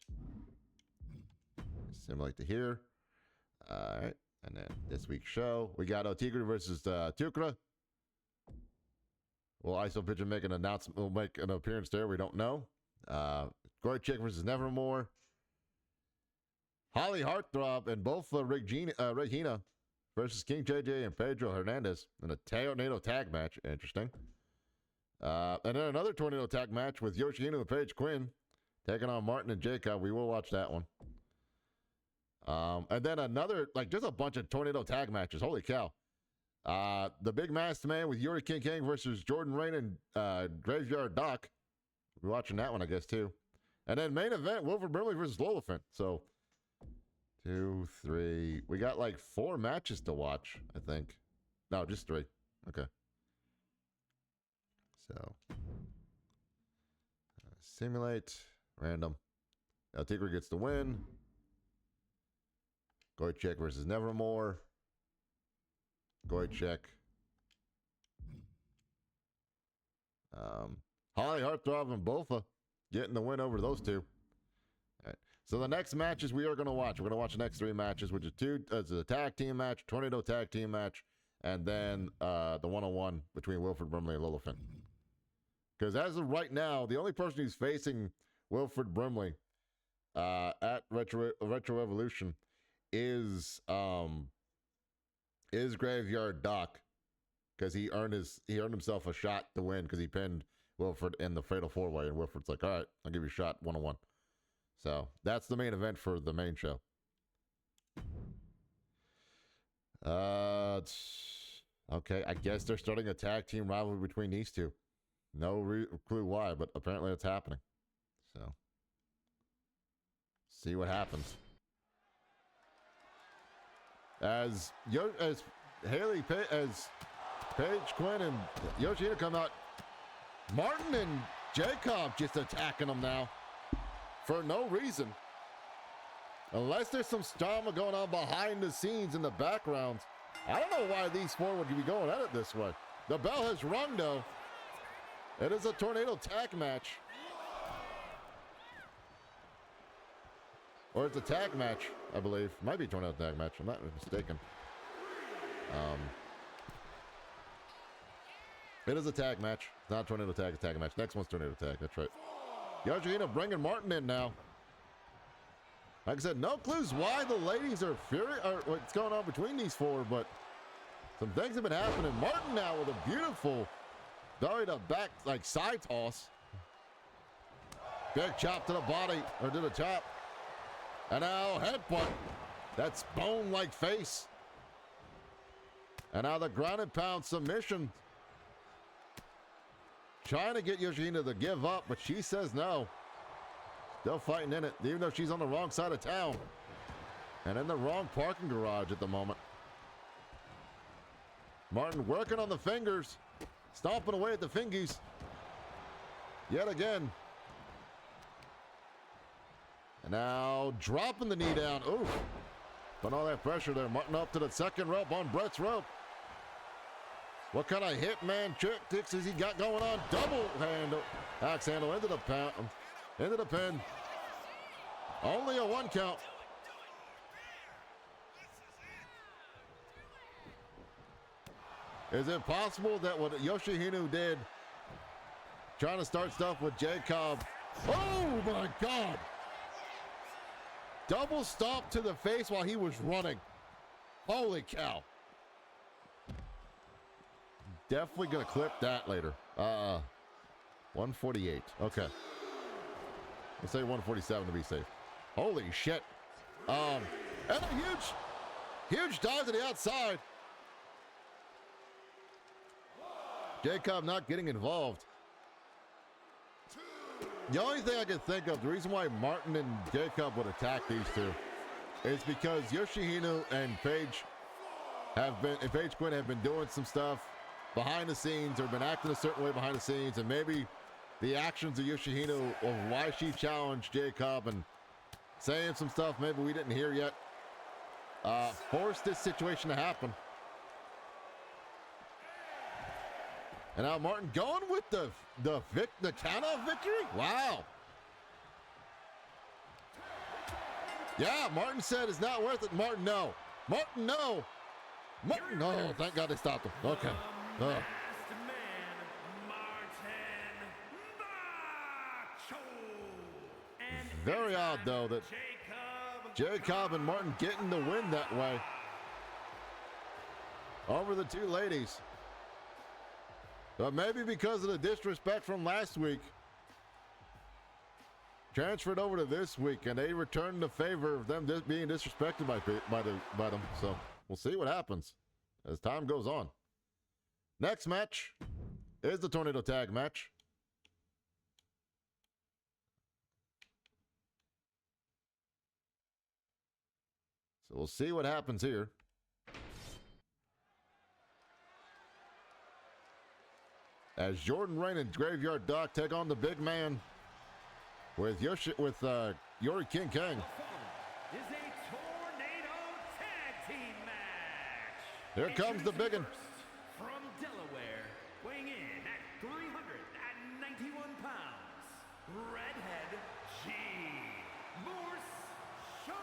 Simulate to here. All right. And then this week's show, we got El Tigre versus Tukra. Will ISO Pigeon make an announcement? Will make an appearance there? We don't know. Gory Chick versus Nevermore. Holly Heartthrob and both Regina versus King JJ and Pedro Hernandez in a tornado tag match. Interesting. And then another tornado tag match with Yoshihino and Paige Quinn taking on Martin and Jacob. We will watch that one. And then another, just a bunch of tornado tag matches. Holy cow. The Big Masked Man with Yuri King King versus Jordan Rain and Graveyard Doc. We're watching that one, I guess, too. And then main event, Wilford Brimley versus Lolafant. So 2, 3. We got 4 matches to watch, I think. No, just 3. Okay. So simulate random. El Tigre gets the win. Goychek versus Nevermore. Goychek. Holly Heartthrob and Bofa getting the win over those two. All right. So the next matches we are going to watch. We're going to watch the next 3 matches, which is it's a tag team match, tornado tag team match, and then the one-on-one between Wilford Brimley and Lolafant. Because as of right now, the only person who's facing Wilford Brimley at Retro Evolution is Graveyard Doc, because he earned himself a shot to win because he pinned Wilford in the Fatal 4-Way, and Wilford's like, all right, I'll give you a shot one-on-one. So that's the main event for the main show. Okay, I guess they're starting a tag team rivalry between these two. No clue why, but apparently it's happening. So see what happens. As Paige Quinn and Yoshida come out, Martin and Jacob just attacking them now for no reason. Unless there's some drama going on behind the scenes in the background. I don't know why these 4 would be going at it this way. The bell has rung, though. It is a tornado tag match. Or it's a tag match. I believe. Might be a tornado tag match. I'm not mistaken. It is a tag match. It's not a tornado tag, it's a tag match. Next one's tornado tag. That's right. Yoshihino bringing Martin in now. Like I said, no clues why the ladies are furious or what's going on between these four, but some things have been happening. Martin now with a beautiful belly to back, like side toss. Big chop to the body, or to the chop. And now headbutt. That's bone-like face. And now the ground and pound submission. Trying to get Yoshihino to give up, but she says no. Still fighting in it, even though she's on the wrong side of town. And in the wrong parking garage at the moment. Martin working on the fingers. Stomping away at the fingies. Yet again. And now dropping the knee down. Ooh. Put all that pressure there. Martin up to the second rope on Brett's rope. What kind of hitman tricks has he got going on? Double handle. Axe handle into the pound. Into the pin. Only a 1 count. Is it possible that what Yoshihino did, trying to start stuff with Jacob? Oh my God! Double stomp to the face while he was running. Holy cow. Definitely gonna clip that later. 148. Okay. We'll say 147 to be safe. Holy shit. And a huge dive to the outside. Jacob not getting involved. The only thing I can think of, the reason why Martin and Jacob would attack these two is because Yoshihino and Paige Quinn have been doing some stuff behind the scenes or been acting a certain way behind the scenes, and maybe the actions of Yoshihino of why she challenged Jacob and saying some stuff maybe we didn't hear yet forced this situation to happen. And now Martin going with the count-off victory? Wow. Yeah, Martin said it's not worth it. Martin, no. Martin, no. Martin, no. Thank God they stopped him. Okay. Very odd, though, that Jacob and Martin getting the win that way over the two ladies. But maybe because of the disrespect from last week, transferred over to this week, and they returned the favor of them being disrespected by them. So we'll see what happens as time goes on. Next match is the tornado tag match. So we'll see what happens here. As Jordan Rain and Graveyard Doc take on the big man with Yori King Kang. Is a tornado tag team match. Here comes the big one. From Delaware, weighing in at 391 pounds, Redhead G. Morse Showboat.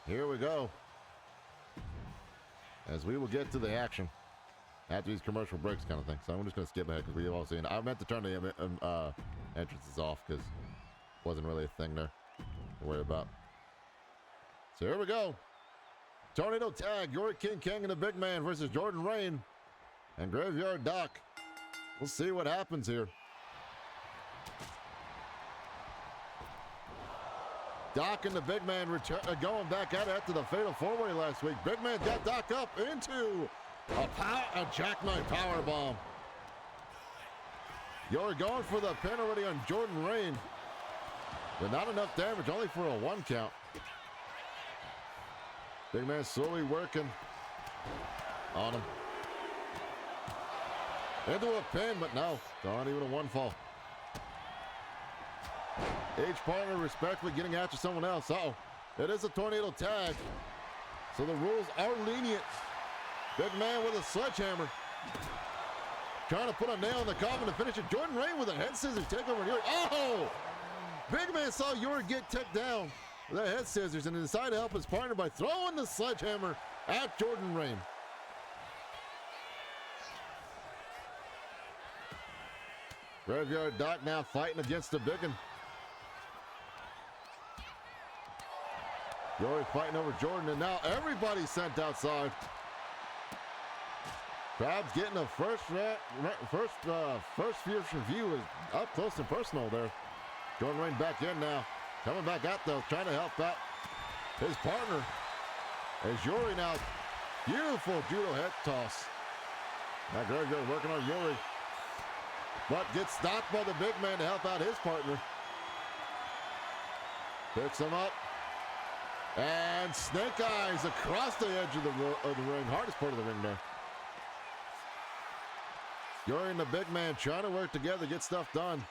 Here we go. As we will get to the action after these commercial breaks kind of thing. So I'm just going to skip ahead because we've all seen. I meant to turn the entrances off because it wasn't really a thing there to worry about. So here we go. Tornado tag. Yori King Kang and the big man versus Jordan Rain and Graveyard Doc. We'll see what happens here. Doc and the big man going back at it after the fatal four-way last week. Big man got Doc up into a jackknife power bomb. You're going for the pin already on Jordan Rain, but not enough damage, only for a 1 count. Big man slowly working on him. Into a pin, but no, not even a 1 fall. Each partner respectfully getting after someone else. Uh-oh. It is a tornado tag, so the rules are lenient. Big man with a sledgehammer. Trying to put a nail in the coffin to finish it. Jordan Rain with a head scissors takeover here. Oh! Big man saw Yuri get tipped down with that head scissors and decided to help his partner by throwing the sledgehammer at Jordan Rain. Graveyard Doc now fighting against the biggin. Yuri fighting over Jordan, and now everybody's sent outside. Crowd's getting a first view is up close and personal there. Jordan Rain back in now. Coming back out though, trying to help out his partner. As Yuri now, beautiful judo head toss. Now Graveyard working on Yuri. But gets stopped by the big man to help out his partner. Picks him up. And snake eyes across the edge of the ring. Hardest part of the ring there. Yuri and the big man trying to work together, get stuff done.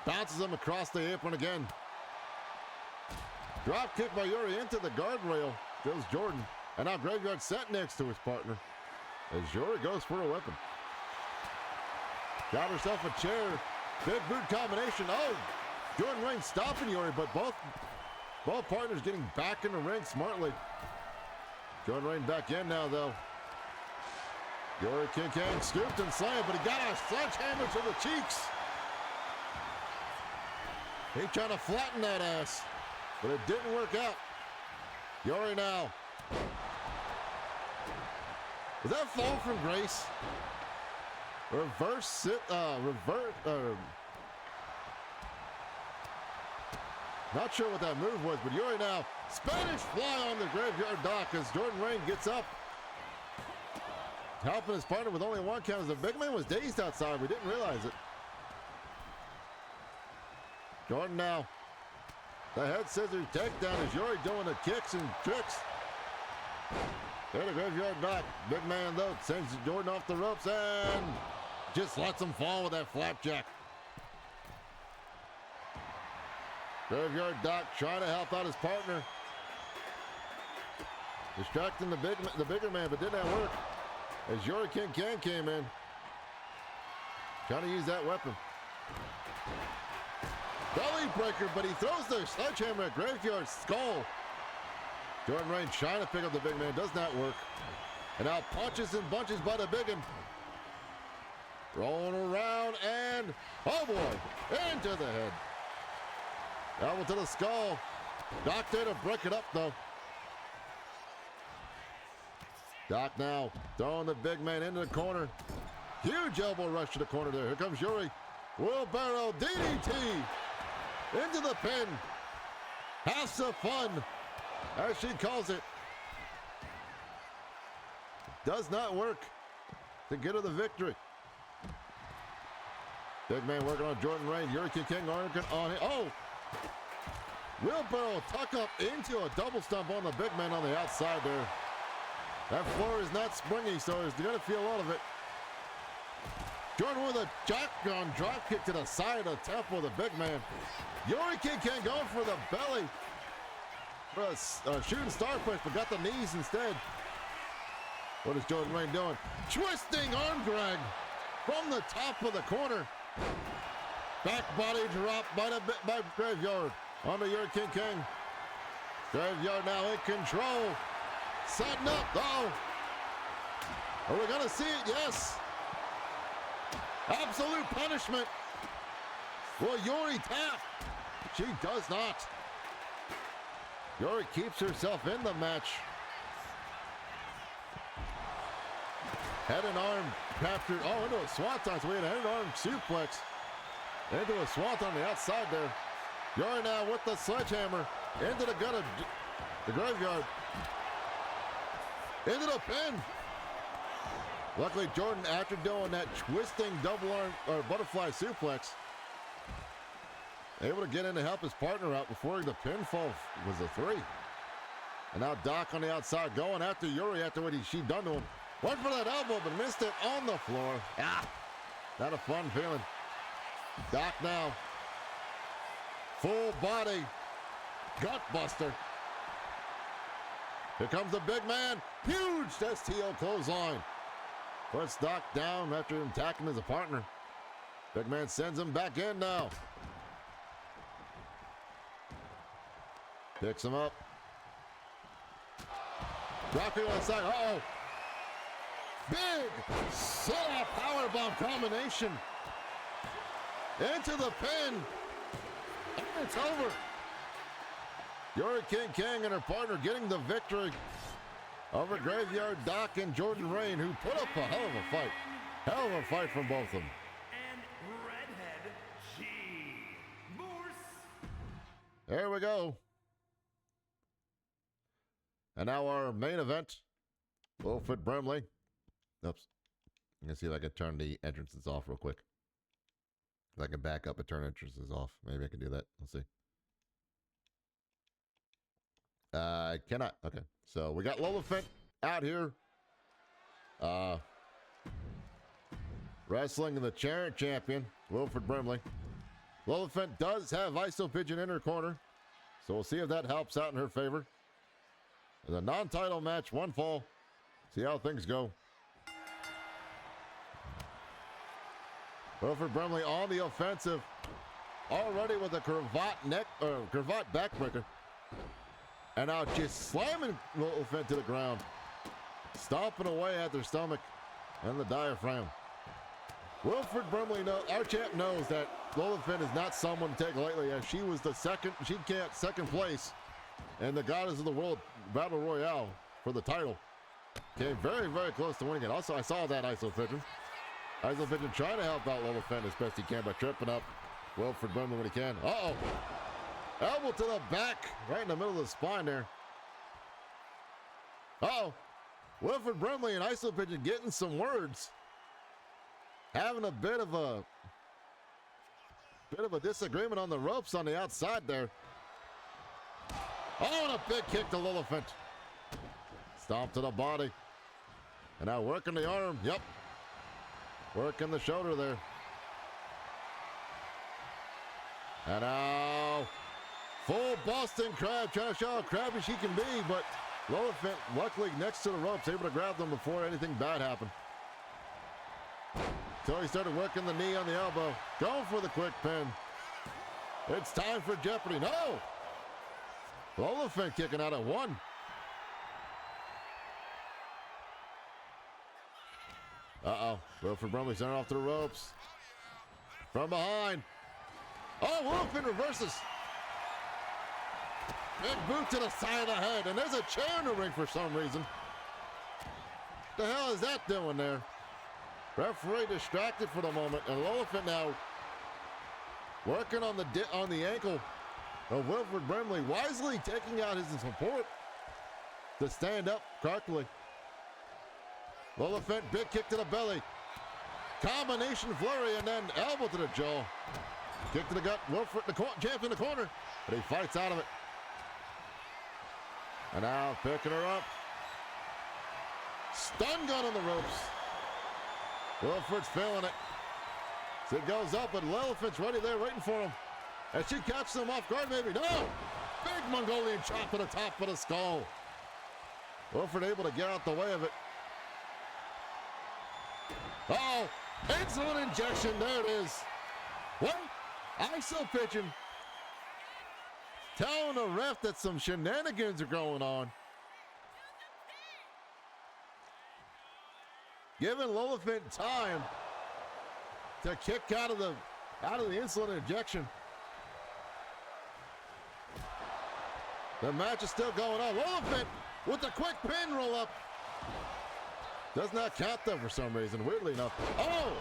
Bounces him across the apron again. Drop kick by Yuri into the guardrail. Goes Jordan. And now Graveyard set next to his partner. As Yuri goes for a weapon. Got herself a chair. Big boot combination. Oh, Jordan Rain stopping Yuri, but both partners getting back in the ring smartly. Jordan Rain back in now, though. Yuri King scooped and slammed, but he got a sledgehammer to the cheeks. He trying to flatten that ass, but it didn't work out. Yuri now. Was that fall from grace? Reverse sit, not sure what that move was, but Yuri now Spanish fly on the Graveyard Dock as Jordan Rain gets up. Helping his partner with only one count as the big man was dazed outside. We didn't realize it. Jordan now. The head scissors takedown as Yuri doing the kicks and tricks. There the Graveyard Dock. Big man though sends Jordan off the ropes and just lets him fall with that flapjack. Graveyard Doc trying to help out his partner. Distracting the bigger man, but did not work. As Yuri King came in. Trying to use that weapon. Belly breaker, but he throws the sledgehammer at Graveyard's skull. Jordan Rain trying to pick up the big man, does not work. And now punches and bunches by the biggin. Rolling around and, oh boy, into the head. Elbow to the skull. Doc there to break it up though. Doc now throwing the big man into the corner. Huge elbow rush to the corner there. Here comes Yuri. Wheelbarrow DDT into the pin. House of Fun, as she calls it. Does not work to get her the victory. Big man working on Jordan Rain. Yuri King on it. Oh! Wheelbarrow tuck up into a double stomp on the big man on the outside there. That floor is not springy, so he's going to feel a lot of it. Jordan with a shotgun drop kick to the side of the temple of the big man. Yuri King going for the belly. For a shooting star push, but got the knees instead. What is Jordan Rain doing? Twisting arm drag from the top of the corner. Back body drop by Graveyard onto Yuri King. Graveyard now in control. Setting up. Oh. Are we going to see it? Yes. Absolute punishment. Will Yuri tap? She does not. Yuri keeps herself in the match. Head and arm captured. Oh, into a swanton. So we had a head and arm suplex. Into a swanton on the outside there. Yuri now with the sledgehammer. Into the gut of the Graveyard. Into the pin. Luckily, Jordan, after doing that twisting double arm or butterfly suplex, able to get in to help his partner out before the pinfall was a 3. And now Doc on the outside going after Yuri after what she done to him. Went for that elbow, but missed it on the floor. Ah, not a fun feeling. Doc now. Full body. Gut buster. Here comes the big man. Huge STO clothesline. Puts Doc down after attacking his partner. Big man sends him back in now. Picks him up. Dropping on the side. Uh-oh. Big sit-up powerbomb combination. Into the pin. And it's over. Yuri King and her partner getting the victory over Graveyard Doc and Jordan Rain, who put up a hell of a fight. Hell of a fight from both of them. And Redhead G. Morse. There we go. And now our main event. Wilfred Brimley. Oops. I'm going to see if I can turn the entrances off real quick. If I can back up and turn entrances off. Maybe I can do that. We'll see. I cannot. Okay. So we got Lola Fent out here. Wrestling the champion, Wilfred Brimley. Lola Fent does have ISO Pigeon in her corner. So we'll see if that helps out in her favor. The non-title match, one fall. See how things go. Wilfred Brimley on the offensive. Already with a cravat backbreaker. And now just slamming Lola Fent to the ground. Stomping away at their stomach and the diaphragm. Wilfred Brimley, our champ knows that Lola Fent is not someone to take lightly, as she was second place in the Goddess of the World Battle Royale for the title. Came very, very close to winning it. Also, I saw that ISO Pigeon. ISO Pigeon trying to help out Lola Fent as best he can by tripping up Wilfred Brimley when he can. Uh-oh. Elbow to the back, right in the middle of the spine there. Uh-oh. Wilfred Brimley and ISO Pigeon getting some words. Having a bit of a disagreement on the ropes on the outside there. Oh, and a big kick to Lola Fent. Stomp to the body. And now working the arm. Yep. Working the shoulder there. And now full Boston Crab, trying to show how crabby she can be, but Lola Fent, luckily next to the ropes, able to grab them before anything bad happened. Until he started working the knee on the elbow. Going for the quick pin. It's time for Jeopardy. No! Lola Fent kicking out at one. Uh-oh. Wilfred Brimley sent her off to the ropes. From behind. Oh, Lola Fent reverses. Big boot to the side of the head. And there's a chair in the ring for some reason. What the hell is that doing there? Referee distracted for the moment, and Lola Fent now working on the ankle of Wilfred Brimley, wisely taking out his support to stand up correctly. Lola Fent, big kick to the belly. Combination flurry, and then elbow to the jaw. Kick to the gut. Wilfred, champ in the corner, but he fights out of it. And now picking her up. Stun gun on the ropes. Wilfred's feeling it. So it goes up, and Lola Fent's ready there waiting for him. And she catches him off guard, maybe. No! Big Mongolian chop to the top of the skull. Wilfred able to get out the way of it. Oh, insulin injection. There it is. What? ISO Pigeon telling the ref that some shenanigans are going on. Giving Lola Fent time to kick out of the insulin injection. The match is still going on. Lola Fent with the quick pin roll up. Does not count though for some reason, weirdly enough. Oh!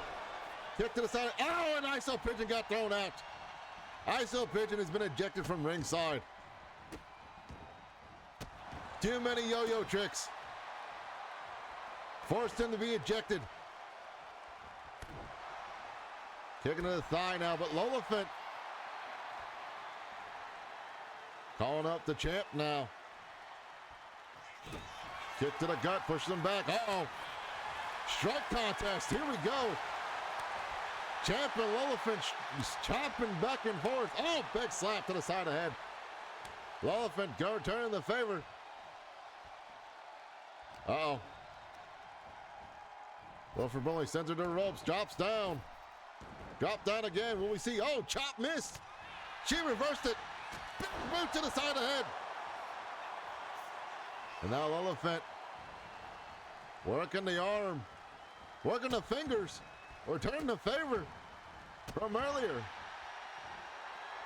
Kick to the side. Oh, and ISO Pigeon got thrown out. ISO Pigeon has been ejected from ringside. Too many yo-yo tricks. Forced him to be ejected. Kicking to the thigh now, but Lola Fent calling up the champ now. Kick to the gut, pushes him back. Uh-oh. Strike contest, here we go. Champ and Lola Fent chopping back and forth. Oh, big slap to the side of the head. Lola Fent turning the favor. Uh-oh. Wilfred Brimley sends her to the ropes, drops down. Drop down again. Will we see? Oh, chop missed. She reversed it. Big boot to the side of the head. And now Elephant working the arm, working the fingers, returning the favor from earlier.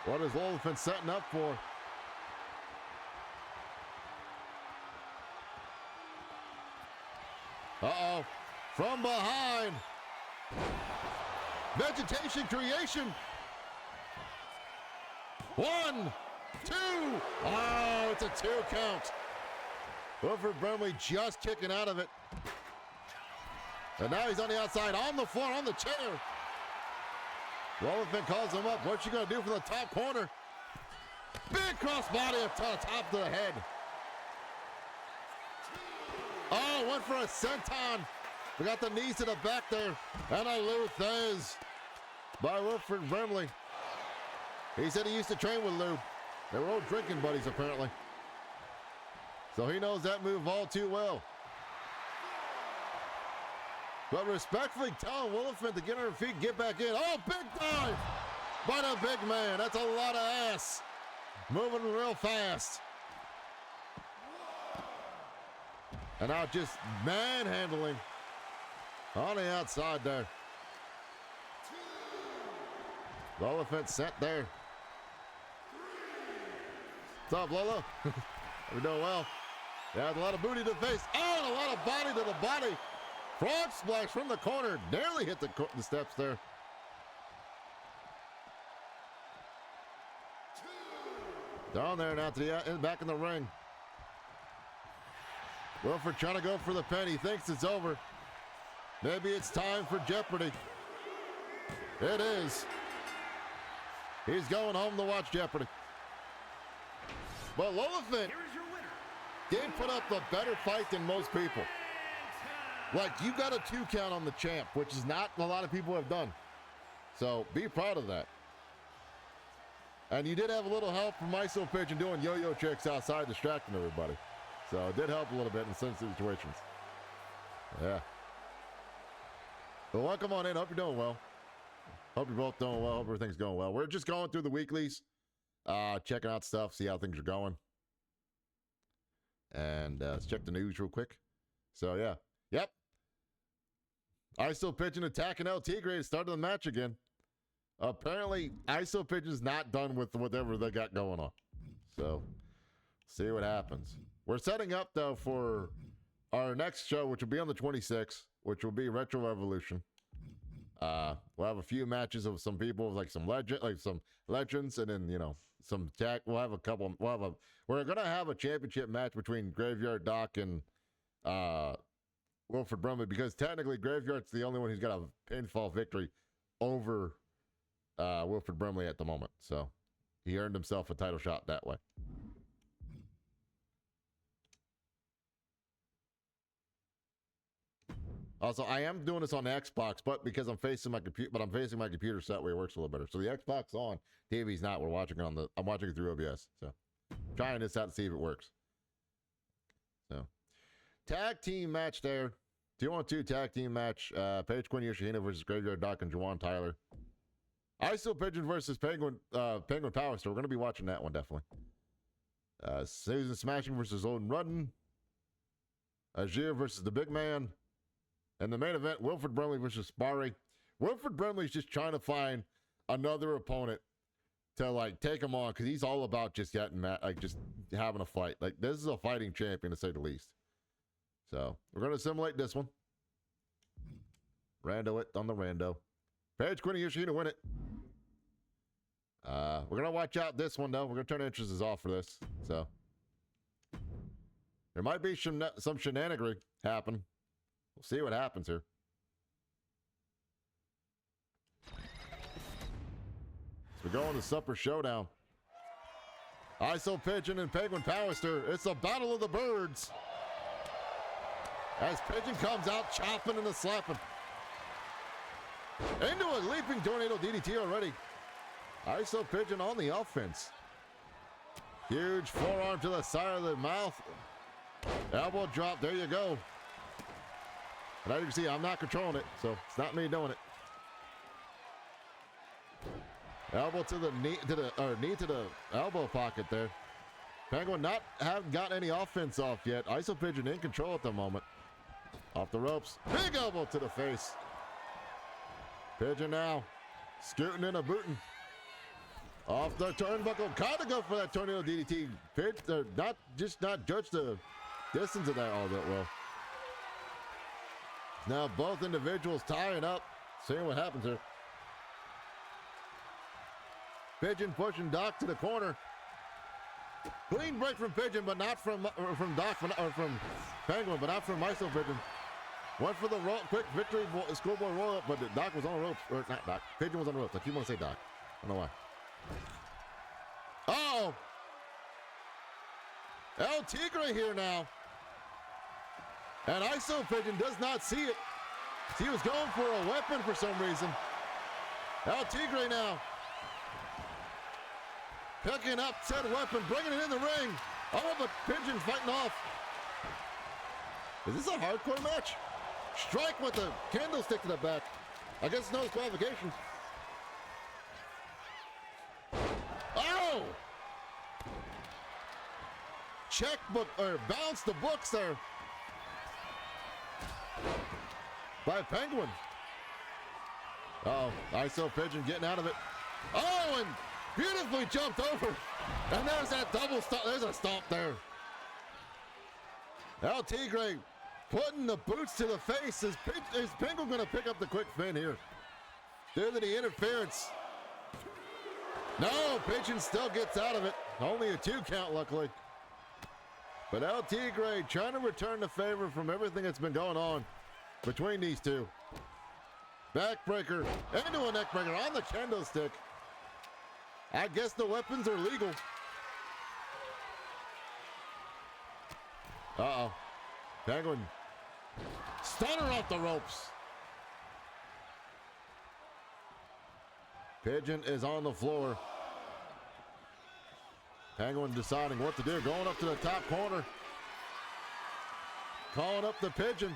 What is Elephant setting up for? Uh-oh, from behind. Vegetation creation. 1, 2. Oh, it's a 2 count. Wilford Brimley just kicking out of it. And now he's on the outside, on the floor, on the chair. Elephant calls him up. What's she gonna do for the top corner? Big crossbody up to the top of the head. Oh, went for a senton. We got the knees to the back there. And a Luthez by Wilford Brimley. He said he used to train with Lou. They were old drinking buddies, apparently. So he knows that move all too well. But respectfully telling Willifant to get on her feet, get back in. Oh, big dive by the big man. That's a lot of ass. Moving real fast. And now just manhandling on the outside there. The Elephant sent there. What's up, Lola? We're doing well. Yeah, a lot of booty to the face. Oh, and a lot of body to the body. Frog splash from the corner. Nearly hit the steps there. Down there now to the back in the ring. Wilford trying to go for the pin. He thinks it's over. Maybe it's time for Jeopardy. It is. He's going home to watch Jeopardy. But Lolafant did put up a better fight than most people. Like, you got a 2 count on the champ, which is not a lot of people have done. So be proud of that. And you did have a little help from ISO Pigeon doing yo-yo tricks outside, distracting everybody. So it did help a little bit in some situations. Yeah. Well, welcome on in. Hope you're doing well. Hope you're both doing well. Hope everything's going well. We're just going through the weeklies, checking out stuff, see how things are going. And let's check the news real quick. So, yeah. Yep. ISO Pigeon attacking El Tigre, started the match again. Apparently, ISO Pigeon's not done with whatever they got going on. So, see what happens. We're setting up, though, for our next show, which will be on the 26th, which will be Retro Revolution. We'll have a few matches of some people, like some legends, and then, you know, some tag. We'll have a couple. We're gonna have a championship match between Graveyard Doc and Wilford Brumley, because technically Graveyard's the only one who's got a pinfall victory over Wilford Brumley at the moment. So he earned himself a title shot that way. Also, I am doing this on the Xbox, but because I'm facing my computer, so that way it works a little better. So the Xbox on, TV's not. I'm watching it through OBS. So trying this out to see if it works. So tag team match there. 2-on-2 tag team match. Paige Quinn Yoshihino versus Graveyard Doc and Juwan Tyler. ISO Pigeon versus Penguin Power. So we're going to be watching that one definitely. Susan Smashing versus Odin Rudden. Ajir versus the Big Man. And the main event, Wilford Brimley versus Sparry. Wilford Brimley's just trying to find another opponent to, like, take him on, because he's all about just getting just having a fight. Like, this is a fighting champion, to say the least. So we're going to simulate this one. Rando it on the rando. Paige Quinn Yoshihino win it. We're going to watch out this one, though. We're going to turn entrances off for this. So there might be some shenanigery happen. We'll see what happens here. So we go on to Supper Showdown. ISO Pigeon and Penguin Powerster. It's a battle of the birds. As Pigeon comes out chopping and slapping. Into a leaping tornado DDT already. ISO Pigeon on the offense. Huge forearm to the side of the mouth. Elbow drop. There you go. And as you can see, I'm not controlling it, so it's not me doing it. Elbow to the knee, knee to the elbow pocket there. Penguin haven't got any offense off yet. ISO Pigeon in control at the moment. Off the ropes. Big elbow to the face. Pigeon now. Scooting and a booting. Off the turnbuckle. Kind of go for that tornado DDT. Not judge the distance of that all that well. Now both individuals tying up. Seeing what happens here. Pigeon pushing Doc to the corner. Clean break from Pigeon, but not from Doc, or from Penguin, but not from ISO Pigeon. Went for the quick victory schoolboy roll up, but Doc was on the ropes. Or not Doc. Pigeon was on the ropes. I keep wanting to say Doc. I don't know why. Uh-oh! El Tigre here now. And ISO Pigeon does not see it. He was going for a weapon for some reason. El Tigre now. Picking up said weapon, bringing it in the ring. Oh, but Pigeon fighting off. Is this a hardcore match? Strike with the candlestick to the back. I guess it's no disqualification. Oh! Checkbook, or bounce the books there. By Penguin. Uh-oh, ISO Pigeon getting out of it. Oh, and beautifully jumped over. And there's that double stomp. There's a stomp there. El Tigre putting the boots to the face. Is Penguin going to pick up the quick fin here? Due to the interference. No, Pigeon still gets out of it. Only a 2 count, luckily. But El Tigre trying to return the favor from everything that's been going on between these two. Backbreaker into a neckbreaker on the candlestick. I guess the weapons are legal. Uh-oh. Penguin. Stunner off the ropes. Pigeon is on the floor. Penguin deciding what to do. Going up to the top corner. Calling up the Pigeon.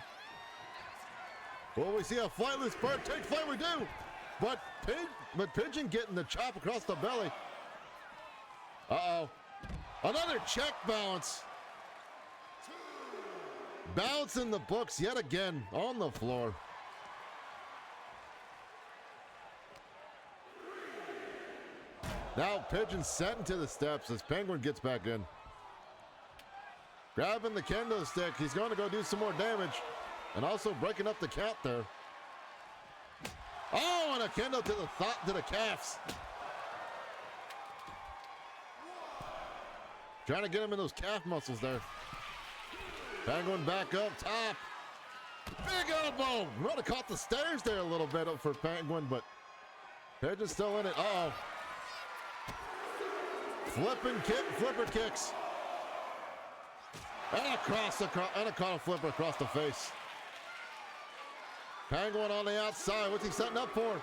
Will we see a flightless bird? Take flight, we do. But Pigeon getting the chop across the belly. Uh-oh. Another check bounce. Bouncing the books yet again on the floor. Now Pigeon set into the steps as Penguin gets back in. Grabbing the kendo stick. He's going to go do some more damage. And also breaking up the count there. Oh, and a kendo to the calves. Trying to get him in those calf muscles there. Penguin back up top. Big elbow. Might have caught the stairs there a little bit for Penguin, but Pigeon's still in it. Uh-oh. Flipper kicks. And a caught a flipper across the face. Penguin on the outside. What's he setting up for?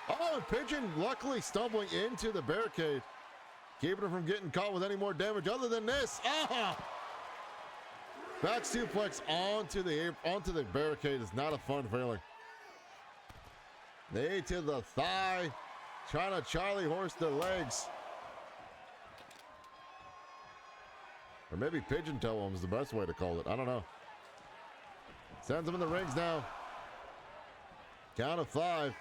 Oh, and Pigeon luckily stumbling into the barricade. Keeping him from getting caught with any more damage other than this. Ah! Back suplex onto the barricade is not a fun feeling. Knee to the thigh. Trying to Charlie horse the legs. Or maybe pigeon toe him is the best way to call it. I don't know. Sends him in the rings now. Count of 5.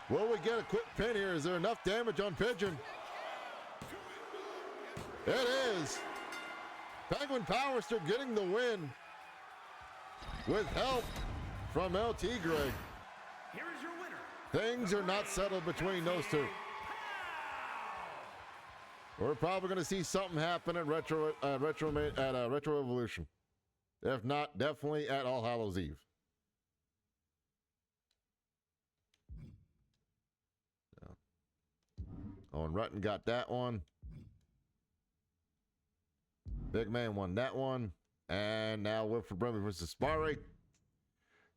Will we get a quick pin here? Is there enough damage on Pigeon? It is. Penguin Powerster getting the win with help from El Tigre. Here is your winner. Things are not settled between those two. We're probably going to see something happen at Retro Evolution. If not, definitely at All Hallows Eve. Owen Rutten got that one. Big Man won that one. And now Wilfred Brimley versus Sparry.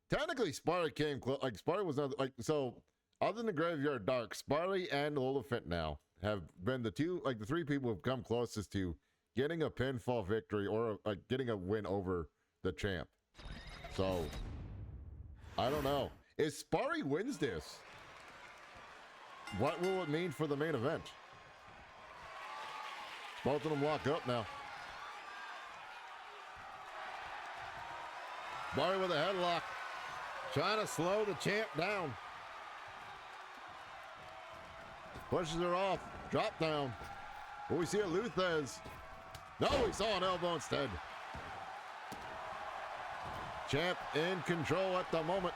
Technically, Sparry came close. Like, Sparry was not, like, so, other than the Graveyard Dark, Sparry and Olafant now have been the 3 people who've come closest to getting a pinfall victory or getting a win over the champ. So, I don't know. If Sparry wins this, what will it mean for the main event? Both of them lock up now. Barry with a headlock. Trying to slow the champ down. Pushes her off. Drop down. What we see at Luthez. No, we saw an elbow instead. Champ in control at the moment.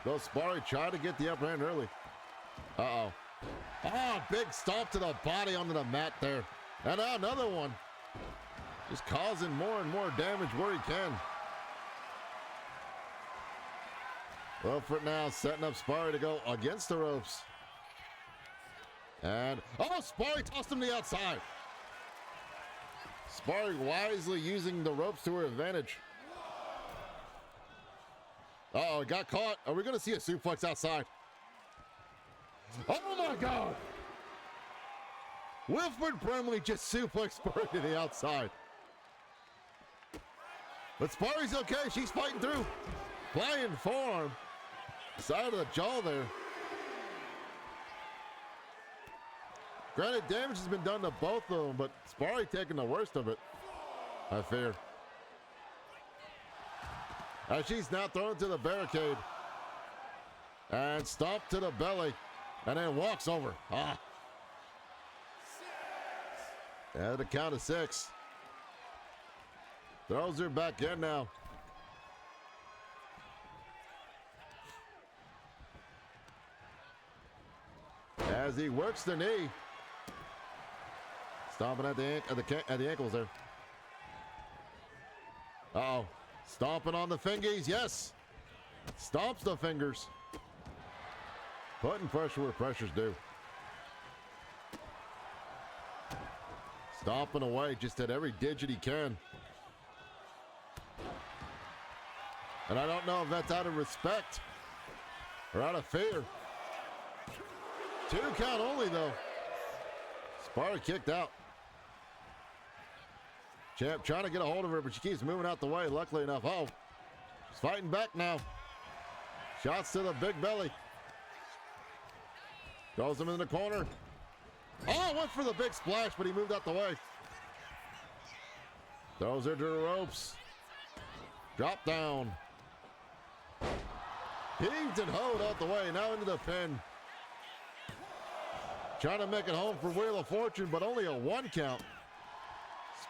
Though Sparry tried to get the upper hand early. Uh-oh. Oh, big stomp to the body onto the mat there. And now another one. Just causing more and more damage where he can. Wilford now setting up Sparry to go against the ropes. And, oh, Sparry tossed him to the outside. Sparry wisely using the ropes to her advantage. Uh-oh, got caught. Are we going to see a suplex outside? Oh, my God. Wilford Brimley just suplexed Sparry to the outside. But Sparry's okay. She's fighting through. Flying forearm. Side of the jaw there. Granted, damage has been done to both of them, but Sparry taking the worst of it, I fear. As she's now thrown to the barricade. And stomped to the belly. And then walks over. Ah. At a count of 6. Throws her back in now. As he works the knee. Stomping at the ankles there. Uh-oh. Stomping on the fingies. Yes. Stomps the fingers. Putting pressure where pressure's due. Stomping away just at every digit he can. And I don't know if that's out of respect or out of fear. 2 count only, though. Sparry kicked out. Champ trying to get a hold of her, but she keeps moving out the way, luckily enough. Oh, she's fighting back now. Shots to the big belly. Throws him in the corner. Oh, went for the big splash, but he moved out the way. Throws her to the ropes. Drop down. Heaved and hoed out the way, now into the pin. Trying to make it home for Wheel of Fortune, but only a 1 count.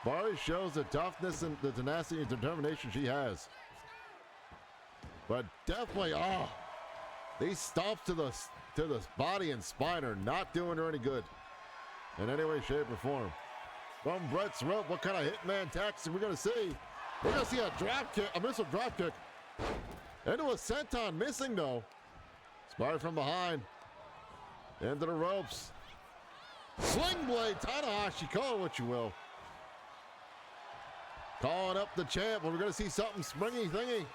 Sparry shows the toughness and the tenacity and determination she has. But definitely, these stomps to the body and spine are not doing her any good in any way, shape, or form. From Brett's rope, what kind of hitman tactics are we going to see? We're going to see a drop kick, a missile drop kick. Into a senton, missing though. Sparry from behind. Into the ropes. Sling blade, Tanahashi, call it what you will. Calling up the champ. We're going to see something springy thingy.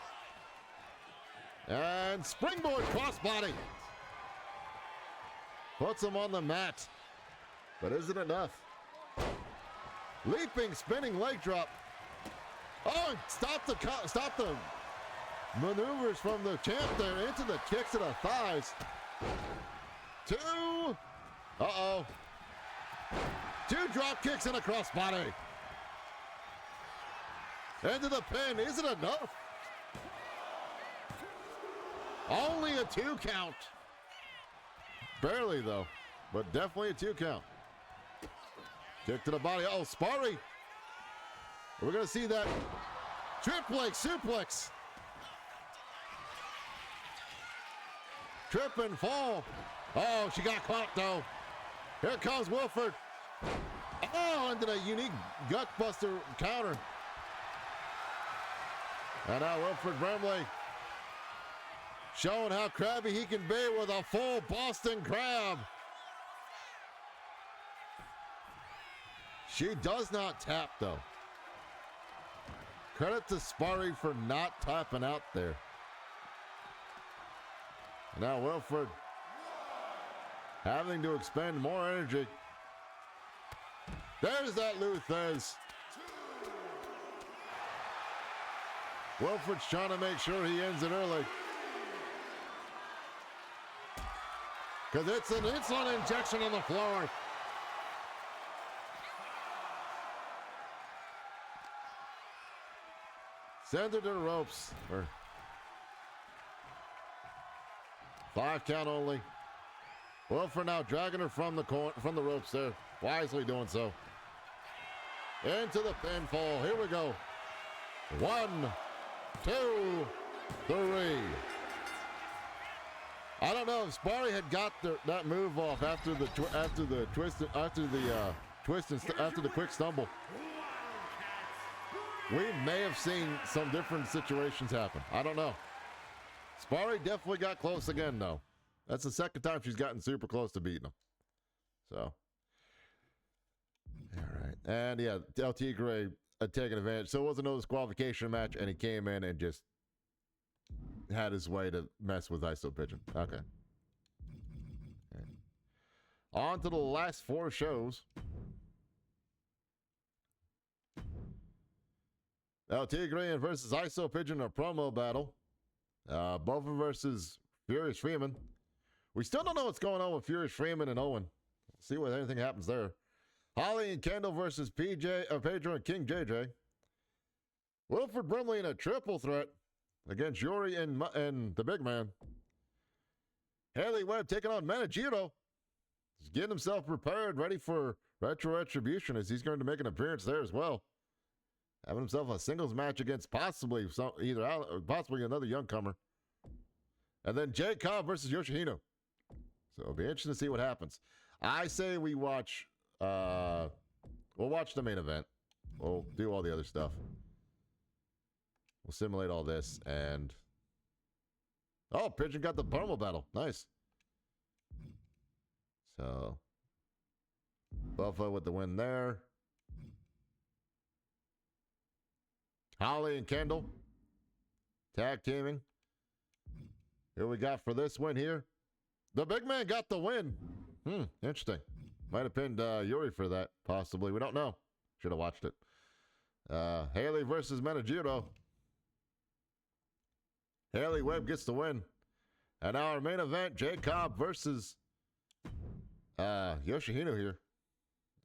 And springboard crossbody. Puts him on the mat. But is it enough? Leaping, spinning leg drop. Oh, stop the maneuvers from the champ there into the kicks to the thighs. 2. Uh-oh. 2 drop kicks and a crossbody. Into the pin. Is it enough? Only a 2 count. Barely, though. But definitely a 2 count. Kick to the body. Oh, Sparry. We're going to see that trip leg suplex. Trip and fall. Oh, she got caught, though. Here comes Wilford. Oh, into the unique gutbuster counter. And now Wilford Brimley showing how crabby he can be with a full Boston Crab. She does not tap, though. Credit to Sparry for not tapping out there. Now Wilford having to expend more energy. There's that Luthez. Wilford's trying to make sure he ends it early. Because it's an insulin injection on the floor. Send her to the ropes. Or 5 count only. Well, for now, dragging her from the ropes there. Wisely doing so. Into the pinfall. Here we go. 1, 2, 3. I don't know if Sparry had got that move off after the quick stumble. We may have seen some different situations happen. I don't know. Sparry definitely got close again, though. That's the second time she's gotten super close to beating him. So, all right. And yeah, El Tigre had taken advantage. So it wasn't no disqualification match, and he came in and just had his way to mess with ISO Pigeon. Okay. On to the last 4 shows. El Tigre versus ISO Pigeon, a promo battle. Bofa versus Furious Freeman. We still don't know what's going on with Furious Freeman and Owen. See what anything happens there. Holly and Kendall versus Pedro and King JJ. Wilfred Brimley in a triple threat against Yuri and the big man. Haley Webb taking on Manajiro. He's getting himself prepared, ready for Retro Retribution, as he's going to make an appearance there as well. Having himself a singles match against possibly another young comer. And then Jay Cobb versus Yoshihino. So it'll be interesting to see what happens. I say we watch, we'll watch the main event. We'll do all the other stuff. We'll simulate all this and... Oh, Pigeon got the promo battle. Nice. So, Buffalo with the win there. Holly and Kendall tag teaming. Here we got for this win here. The big man got the win. Interesting. Might have pinned Yuri for that, possibly. We don't know. Should have watched it. Haley versus Manajiro. Haley Webb gets the win. And our main event, Jay Cobb versus Yoshihino here.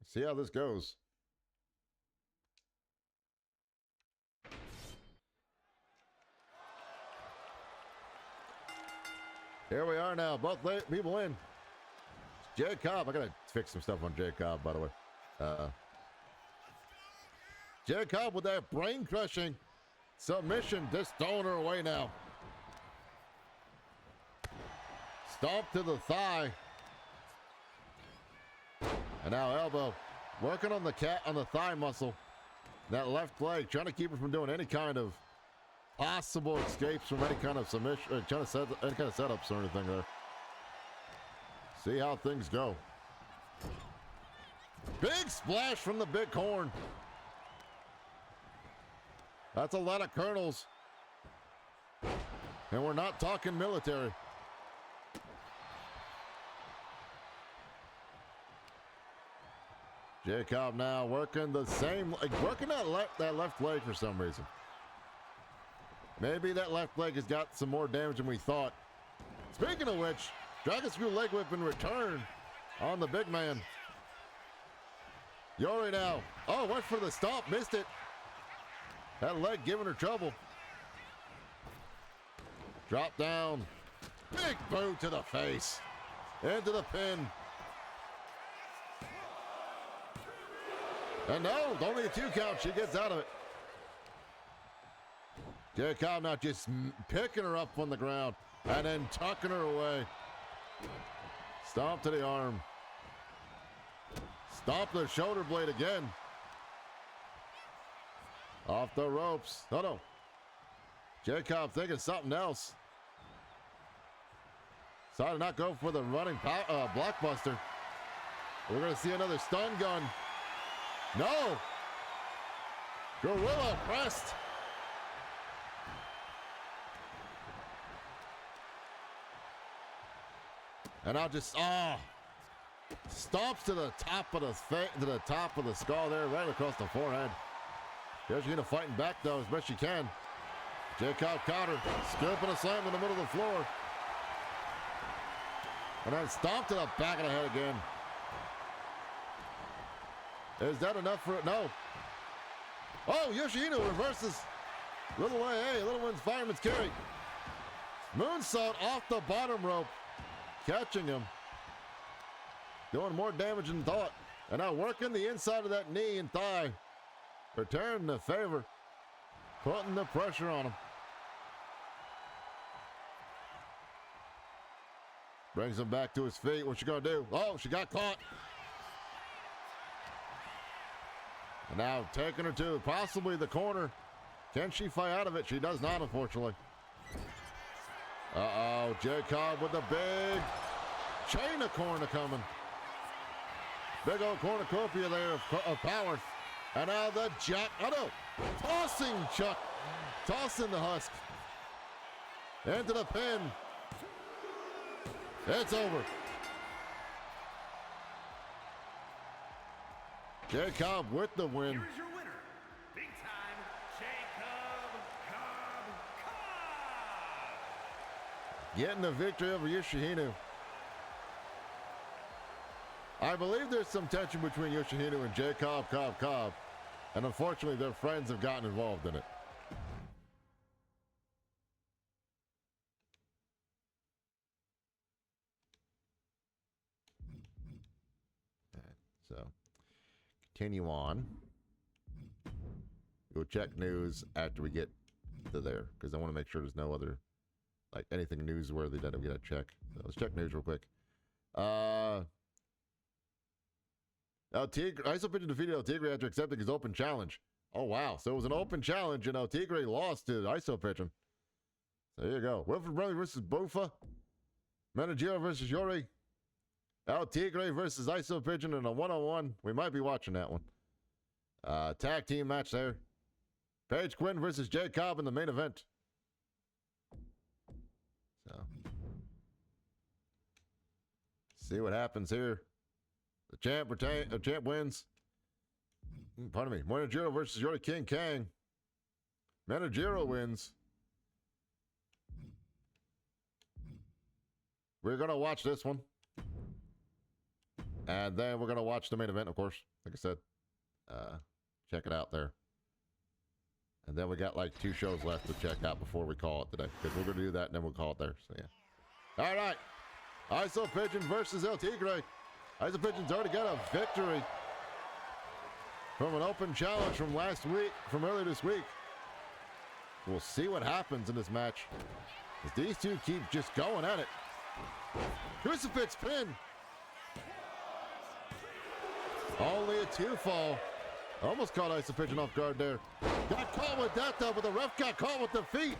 See how this goes. Here we are now. Both people in. Jay Cobb. I gotta fix some stuff on Jay Cobb, by the way. Jay Cobb with that brain-crushing submission. Just throwing her away now. Stomp to the thigh. And now elbow. Working on the thigh muscle. That left leg. Trying to keep her from doing any kind of possible escapes from any kind of submission. Trying to set any kind of setups or anything there. See how things go. Big splash from the big horn. That's a lot of kernels. And we're not talking military. Jacob now working the same, working that left leg for some reason. Maybe that left leg has got some more damage than we thought. Speaking of which, Dragon Screw leg whip in return on the big man. Yori now. Oh, went for the stomp, missed it. That leg giving her trouble. Drop down. Big boot to the face. Into the pin. And no, only a 2 count. She gets out of it. Jacob not just picking her up on the ground and then tucking her away. Stomp to the arm. Stomp the shoulder blade again. Off the ropes. Oh no. Jacob thinking something else. Decided to not go for the running blockbuster. We're going to see another stun gun. No! Gorilla pressed. And I'll just stomps to the top of the skull there, right across the forehead. Yoshihino fighting back though as best she can. Jacob caught her, scooping a slam in the middle of the floor. And then stomp to the back of the head again. Is that enough for it? No. Oh, Yoshihino reverses. Little way, hey, little one's fireman's carry. Moonsault off the bottom rope. Catching him. Doing more damage than thought. And now working the inside of that knee and thigh. Returning the favor. Putting the pressure on him. Brings him back to his feet. What's she gonna do? Oh, she got caught. And now taking her to possibly the corner. Can she fight out of it? She does not, unfortunately. Uh-oh, Jacob with the big chain of corner coming. Big old cornucopia there of power. And now the jack, oh no, tossing Chuck, tossing the husk. Into the pin. It's over. Jacob with the win. Here is your winner, big time, Jacob Cobb. Getting the victory over Yoshihino. I believe there's some tension between Yoshihino and Jacob Cobb. And unfortunately, their friends have gotten involved in it. So, continue on. We'll check news after we get to there, because I want to make sure there's no other, like, anything newsworthy that I'm going to check. So let's check news real quick. El Tigre, ISO Pigeon defeated El Tigre after accepting his open challenge. Oh, wow. So it was an open challenge, and El Tigre lost to ISO Pigeon. So there you go. Wilfred Bradley versus Bofa. Menagio versus Yori. El Tigre versus ISO Pigeon in a one-on-one. We might be watching that one. Tag team match there. Paige Quinn versus Jay Cobb in the main event. So, see what happens here. The champ wins. Pardon me. Menagiro versus Yori King Kang. Menagiro wins. We're going to watch this one. And then we're going to watch the main event, of course. Like I said, check it out there. And then we got like 2 shows left to check out before we call it today. Because we're going to do that and then we'll call it there. So, yeah. All right. ISO Pigeon versus El Tigre. ISO Pigeon's already got a victory from an open challenge from earlier this week. We'll see what happens in this match. As these two keep just going at it. Crucifix pin. Only a 2 fall. Almost caught ISO Pigeon off guard there. Got caught with that though, but the ref got caught with the feet.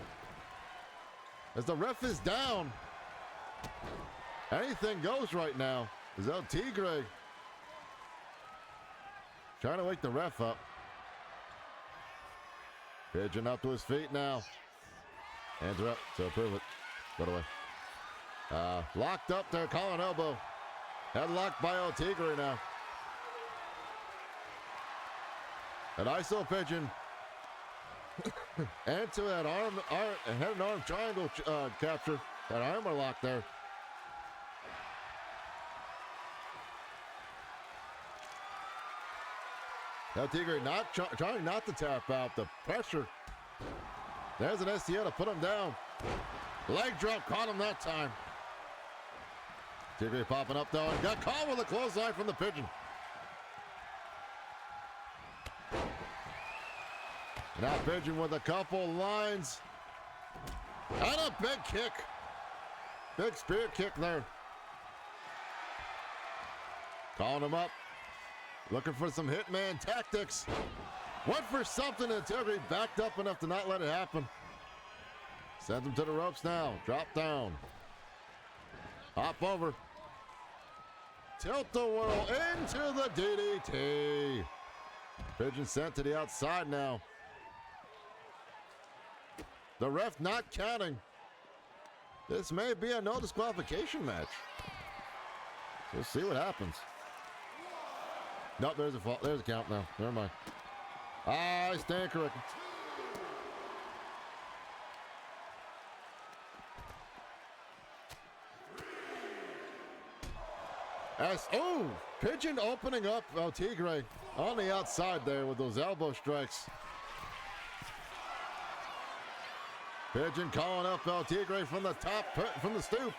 As the ref is down. Anything goes right now. Is El Tigre trying to wake the ref up. Pigeon up to his feet now. Hands are up, so prove it. Go away. Locked up there, collar and elbow. Headlocked by El Tigre now. An ISO Pigeon into that head and arm triangle capture. That armor lock there. El Tigre trying not to tap out. The pressure. There's an STL to put him down. Leg drop caught him that time. Tigre popping up though and got caught with a clothesline from the Pigeon. Now Pigeon with a couple lines. And a big kick. Big spear kick there. Calling him up. Looking for some hitman tactics. Went for something and Tigre backed up enough to not let it happen. Sends him to the ropes now. Drop down. Hop over. Tilt the whirl into the DDT. Pigeon sent to the outside now. The ref not counting. This may be a no disqualification match. We'll see what happens. Nope, there's a fault. There's a count now. Never mind. I stand corrected. Pigeon opening up El Tigre on the outside there with those elbow strikes. Pigeon calling up El Tigre from the top, from the stoop.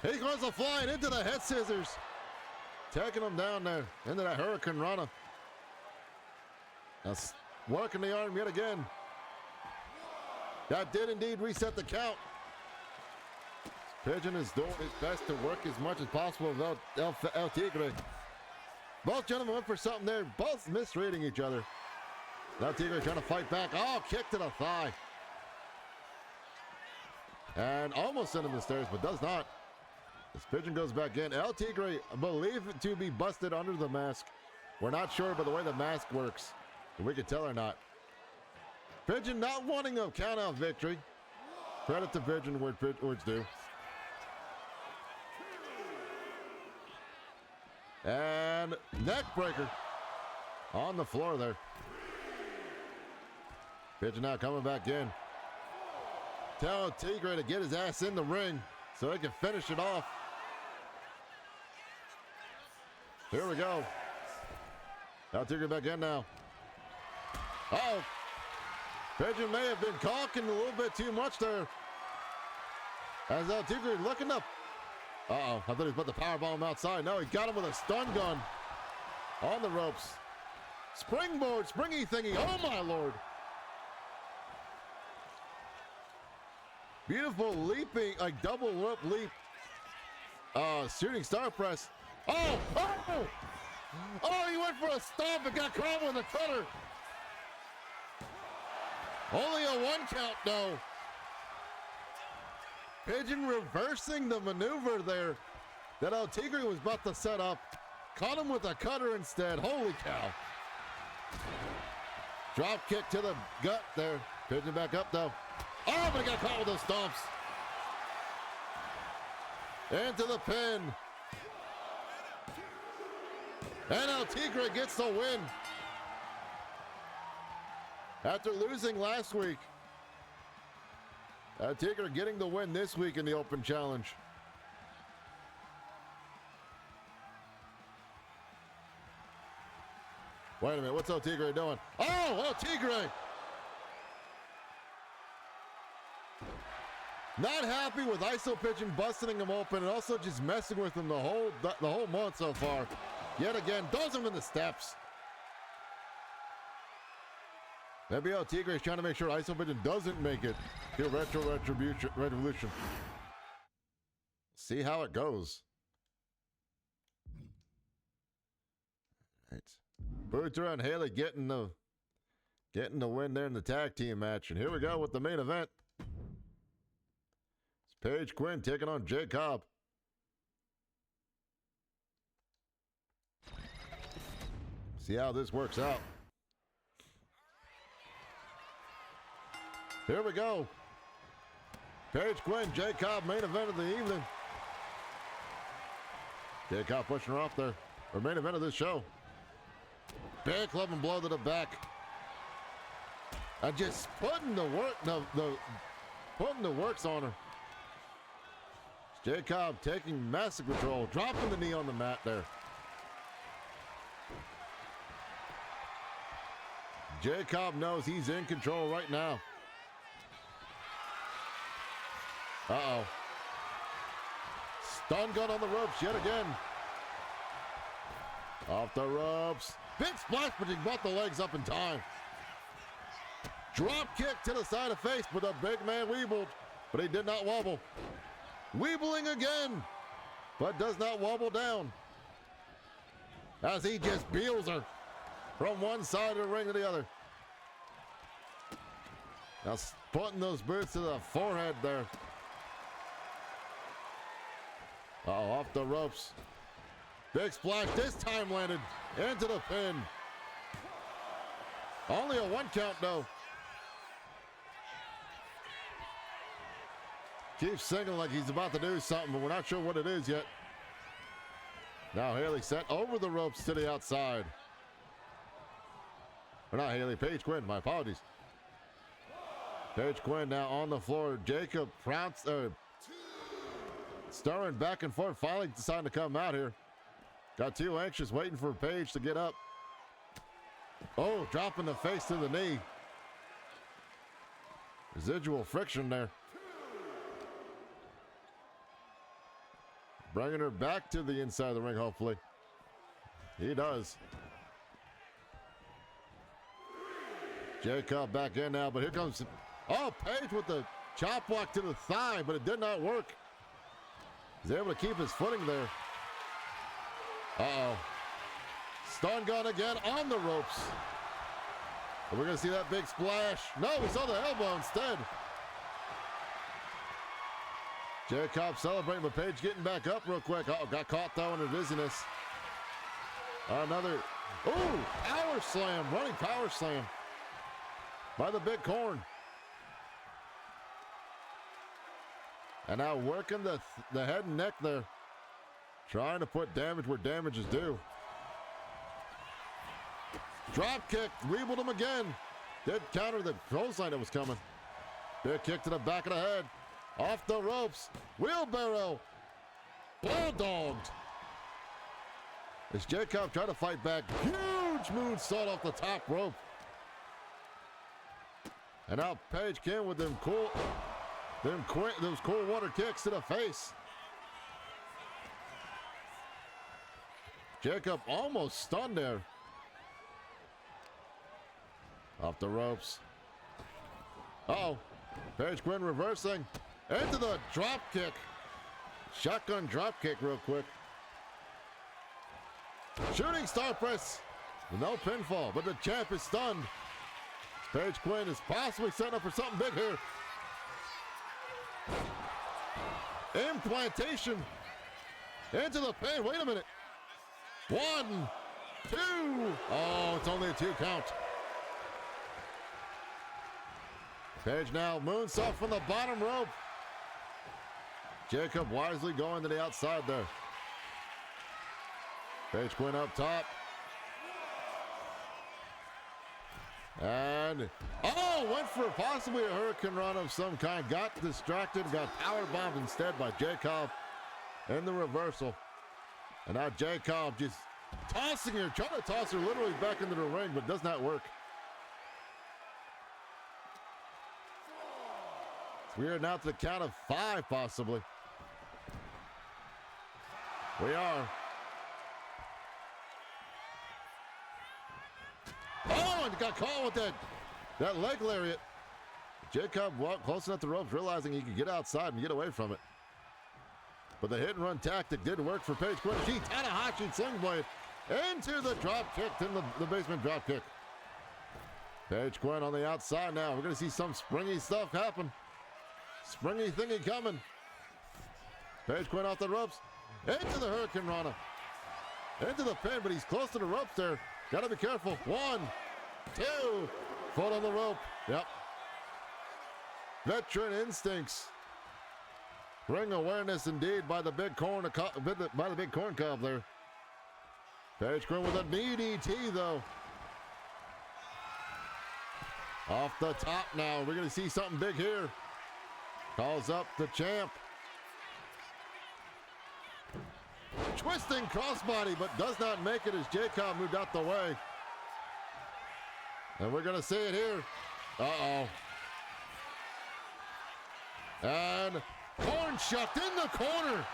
He goes flying into the head scissors. Taking him down there into that Hurricane Rana. That's working the arm yet again. That did indeed reset the count. Pigeon is doing his best to work as much as possible with El Tigre. Both gentlemen went for something there, both misreading each other. El Tigre trying to fight back. Oh, kick to the thigh. And almost sent him to the stairs, but does not. This Pigeon goes back in. El Tigre believed to be busted under the mask. We're not sure by the way the mask works, if we can tell or not. Pigeon not wanting a count-out victory. Credit to Pigeon where it's due. And neck breaker on the floor there. Pigeon now coming back in. Tell Tigre to get his ass in the ring so he can finish it off. Here we go. Now Tigre back in now. Uh-oh. Pigeon may have been caulking a little bit too much there. As El Tigre looking up. Uh-oh, I thought he was about to powerbomb him outside. No, he got him with a stun gun on the ropes. Springboard, springy thingy. Oh, my Lord. Beautiful leaping, like double rope leap. Shooting star press. Oh, oh! Oh, he went for a stomp and got caught with a cutter. Only a 1 count, though. Pigeon reversing the maneuver there that El Tigre was about to set up. Caught him with a cutter instead. Holy cow. Drop kick to the gut there. Pigeon back up, though. Oh, but he got caught with those stomps. Into the pin. And El Tigre gets the win. After losing last week. El Tigre getting the win this week in the Open Challenge. Wait a minute, what's El Tigre doing? Oh, El Tigre! Not happy with ISO Pigeon busting him open and also just messing with him the whole month so far. Yet again, throws him in the steps. Maybe El Tigre is trying to make sure ISO Pigeon doesn't make it to Revolution. See how it goes. Right. Booter and Haley getting the win there in the tag team match. And here we go with the main event. It's Paige Quinn taking on Jay Cobb. See how this works out. Here we go. Paige Quinn, Jay Cobb, main event of the evening. Jay Cobb pushing her off there. Or main event of this show. Big club and blow to the back. And just putting the putting the works on her. Jay Cobb taking massive control, dropping the knee on the mat there. Jay Cobb knows he's in control right now. Uh-oh. Stun gun on the ropes yet again. Off the ropes. Big splash, but he brought the legs up in time. Drop kick to the side of face, but the big man weebled, but he did not wobble. Weebling again, but does not wobble down. As he just peels her from one side of the ring to the other. Now putting those boots to the forehead there. Uh-oh, off the ropes. Big splash, this time landed into the pin. Only a 1 count though. Keeps singing like he's about to do something, but we're not sure what it is yet. Now Haley sent over the ropes to the outside. Or not Haley, Paige Quinn, my apologies. Paige Quinn now on the floor. Jacob Prounce, stirring back and forth, finally deciding to come out here. Got too anxious waiting for Paige to get up. Oh, dropping the face to the knee. Residual friction there. Bringing her back to the inside of the ring, hopefully. He does. Jacob back in now, but here comes... Oh, Page with the chop block to the thigh, but it did not work. He's able to keep his footing there. Uh-oh. Stun gun again on the ropes. Are we going to see that big splash? No, we saw the elbow instead. Jacob celebrating, but Page getting back up real quick. Uh-oh, got caught though in her dizziness. Another, ooh, power slam, running power slam by the big corn. And now working the head and neck there. Trying to put damage where damage is due. Drop kick, weebled him again. Did counter the clothesline that was coming. Big kick to the back of the head. Off the ropes. Wheelbarrow. Bulldogged. As Jacob trying to fight back. Huge moonsault off the top rope. And now Page came with those cool water kicks to the face. Jacob almost stunned there. Off the ropes. Uh-oh. Page Quinn reversing. Into the drop kick. Shotgun drop kick real quick. Shooting star press. No pinfall, but the champ is stunned. Page Quinn is possibly setting up for something big here. Implantation. Into the pin. Wait a minute. 1, 2. Oh, it's only a 2 count. Page now moonsault from the bottom rope. Jacob wisely going to the outside there. Page Quinn up top. And, oh, went for possibly a hurricane run of some kind. Got distracted, got power bombed instead by Jacob in the reversal. And now Jacob just tossing her, trying to toss her literally back into the ring, but does not work. We are now to the count of 5, possibly. We are. Oh, and got caught with that leg lariat. Jacob walked close enough to the ropes, realizing he could get outside and get away from it. But the hit and run tactic did work for Page Quinn. She Tanahashi sling blade into the drop kick, in the basement drop kick. Page Quinn on the outside now. We're going to see some springy stuff happen. Springy thingy coming. Page Quinn off the ropes. Into the Hurricane Rana. Into the pin, but he's close to the ropes there. Got to be careful. 1, 2. Foot on the rope. Yep. Veteran instincts. Ring awareness indeed by the big corn cob there. Page Quinn with a knee DT though. Off the top now. We're going to see something big here. Calls up the champ. Twisting crossbody, but does not make it as Jacob moved out the way. And we're going to see it here. Uh-oh. And corn shucked in the corner.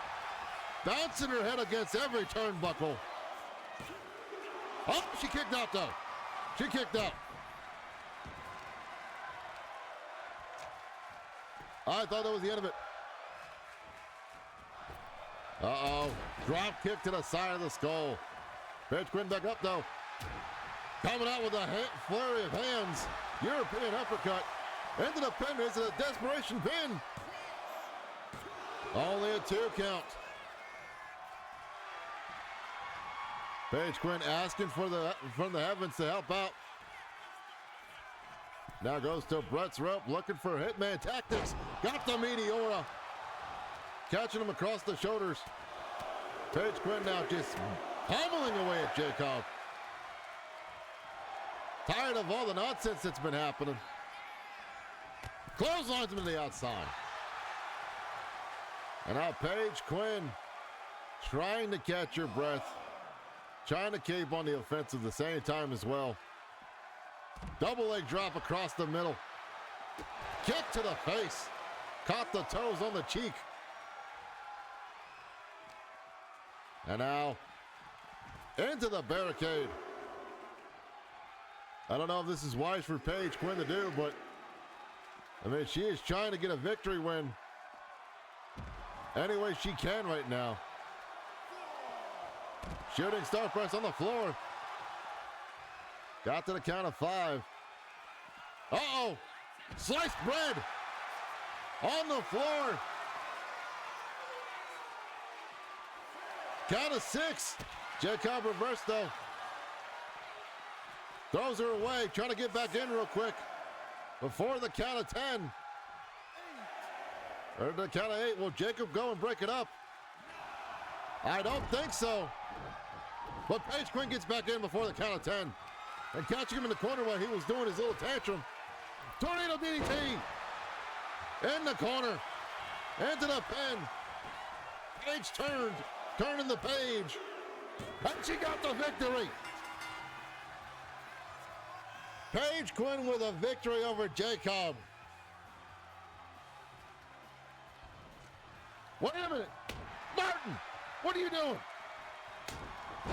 Bouncing her head against every turnbuckle. Oh, she kicked out though. She kicked out. I thought that was the end of it. Uh-oh. Drop kick to the side of the skull. Page Quinn back up though. Coming out with a flurry of hands. European uppercut. Into the pin. It's a desperation pin. Only a 2 count. Page Quinn asking from the heavens to help out. Now goes to Brett's rope, looking for Hitman tactics. Got the Meteora. Catching him across the shoulders. Page Quinn now just pummeling away at Jacob. Tired of all the nonsense that's been happening. Clotheslines him to the outside. And now Page Quinn trying to catch her breath. Trying to keep on the offensive at the same time as well. Double leg drop across the middle. Kick to the face. Caught the toes on the cheek. And now into the barricade. I don't know if this is wise for Paige Quinn to do, but I mean, she is trying to get a victory win any way she can right now. Shooting star press on the floor. Got to the count of 5. Uh-oh. Sliced bread on the floor. Count of 6. Jacob reversed though. Throws her away, trying to get back in real quick before the count of 10. Or the count of 8. Will Jacob go and break it up? I don't think so. But Paige Quinn gets back in before the count of 10. And catching him in the corner while he was doing his little tantrum. Tornado DDT. In the corner. Into the pin. Paige turned. Turning the page. And she got the victory. Paige Quinn with a victory over Jacob. Wait a minute. Martin, what are you doing?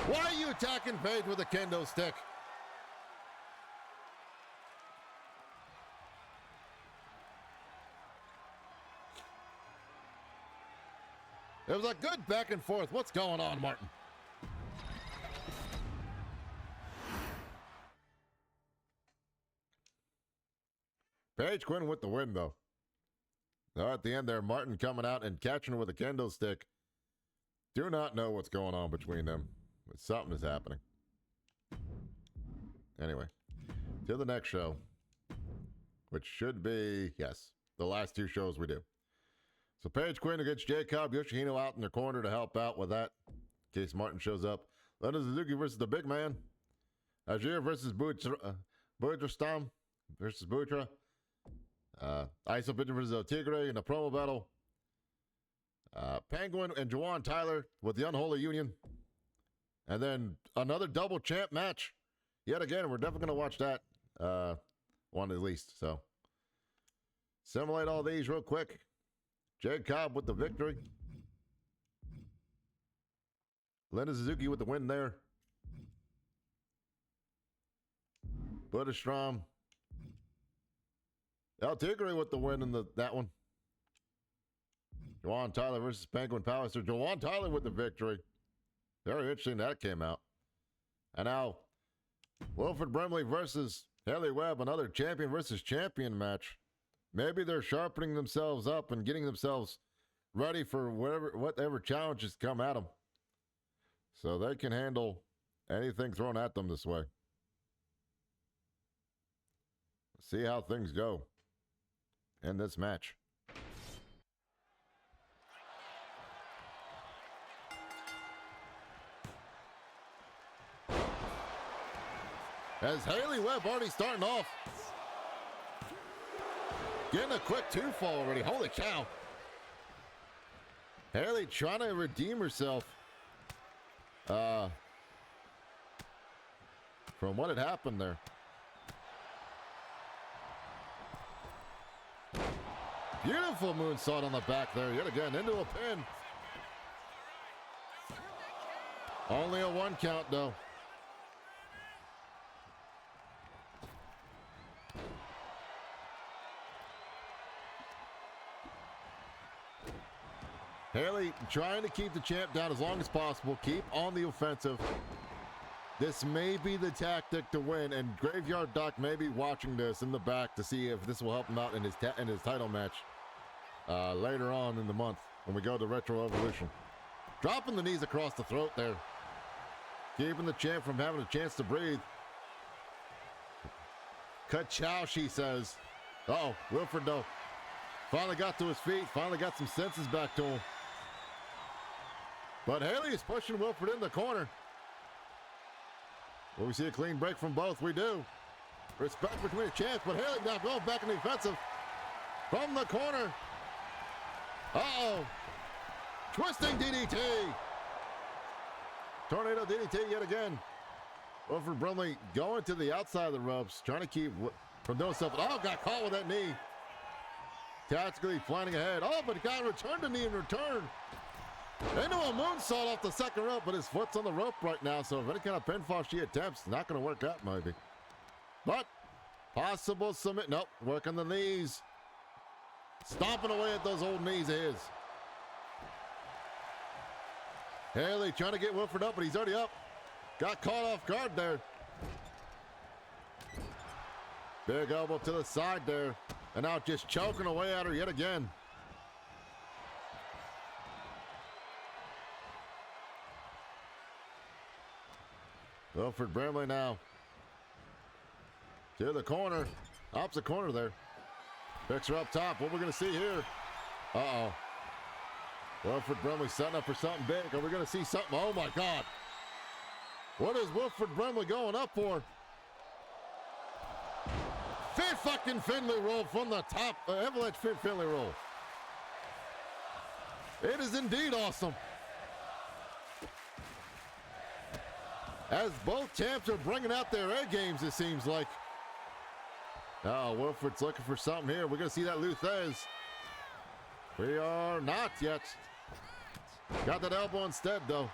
Why are you attacking Paige with a kendo stick? It was a good back and forth. What's going on, Martin? Paige Quinn with the win, though. Now at the end there, Martin coming out and catching her with a kendo stick. Do not know what's going on between them, but something is happening. Anyway, to the next show, which should be, yes, the last 2 shows we do. So Paige Quinn against Jacob, Yoshihino out in the corner to help out with that, in case Martin shows up. Lena Suzuki versus the big man. Ajir versus Buitrastam versus Buitra. Iso Pitcher versus El Tigre in a promo battle. Penguin and Juwan Tyler with the Unholy Union. And then another double champ match. Yet again, we're definitely going to watch that one at least. So, simulate all these real quick. Jacob with the victory. Lena Suzuki with the win there. Buddhastrom. El Tigre with the win in that one. Juwan Tyler versus Penguin Pallister. Juwan Tyler with the victory. Very interesting that came out. And now, Wilfred Brimley versus Haley Webb, another champion versus champion match. Maybe they're sharpening themselves up and getting themselves ready for whatever challenges come at them. So they can handle anything thrown at them this way. See how things go in this match. As Haley Webb already starting off. Getting a quick 2 fall already. Holy cow. Haley trying to redeem herself from what had happened there. Beautiful moonsault on the back there. Yet again into a pin. Only a 1 count though. Haley trying to keep the champ down as long as possible. Keep on the offensive. This may be the tactic to win, and Graveyard Doc may be watching this in the back to see if this will help him out in his title match later on in the month when we go to Retro Evolution. Dropping the knees across the throat there. Keeping the champ from having a chance to breathe. Ka-chow, she says. Uh-oh, Wilfred though. Finally got to his feet. Finally got some senses back to him. But Haley is pushing Wilfred in the corner. Will we see a clean break from both? We do. Respect between the champs, but Haley now going back in the offensive. From the corner. Uh-oh. Twisting DDT. Tornado DDT yet again. Wilfred Brimley going to the outside of the ropes, trying to keep from doing something. Oh, got caught with that knee. Tactically planning ahead. Oh, but he got returned to knee in return. Into a moonsault off the second rope, but his foot's on the rope right now, so if any kind of pinfall she attempts, not going to work out, maybe. But possible submit. Nope, working the knees. Stomping away at those old knees of his. Haley trying to get Wilford up, but he's already up. Got caught off guard there. Big elbow to the side there. And now just choking away at her yet again. Wilford Brimley now. To the corner. Opposite corner there. Picks her up top. What we're going to see here? Uh-oh. Wilford Brimley setting up for something big. Are we going to see something? Oh, my God. What is Wilford Brimley going up for? Fit fucking Finley roll from the top. Avalanche Fit Finley roll. It is indeed awesome. As both champs are bringing out their A games, it seems like. Oh, Wilford's looking for something here. We're going to see that Luthez. We are not yet. Got that elbow instead, though.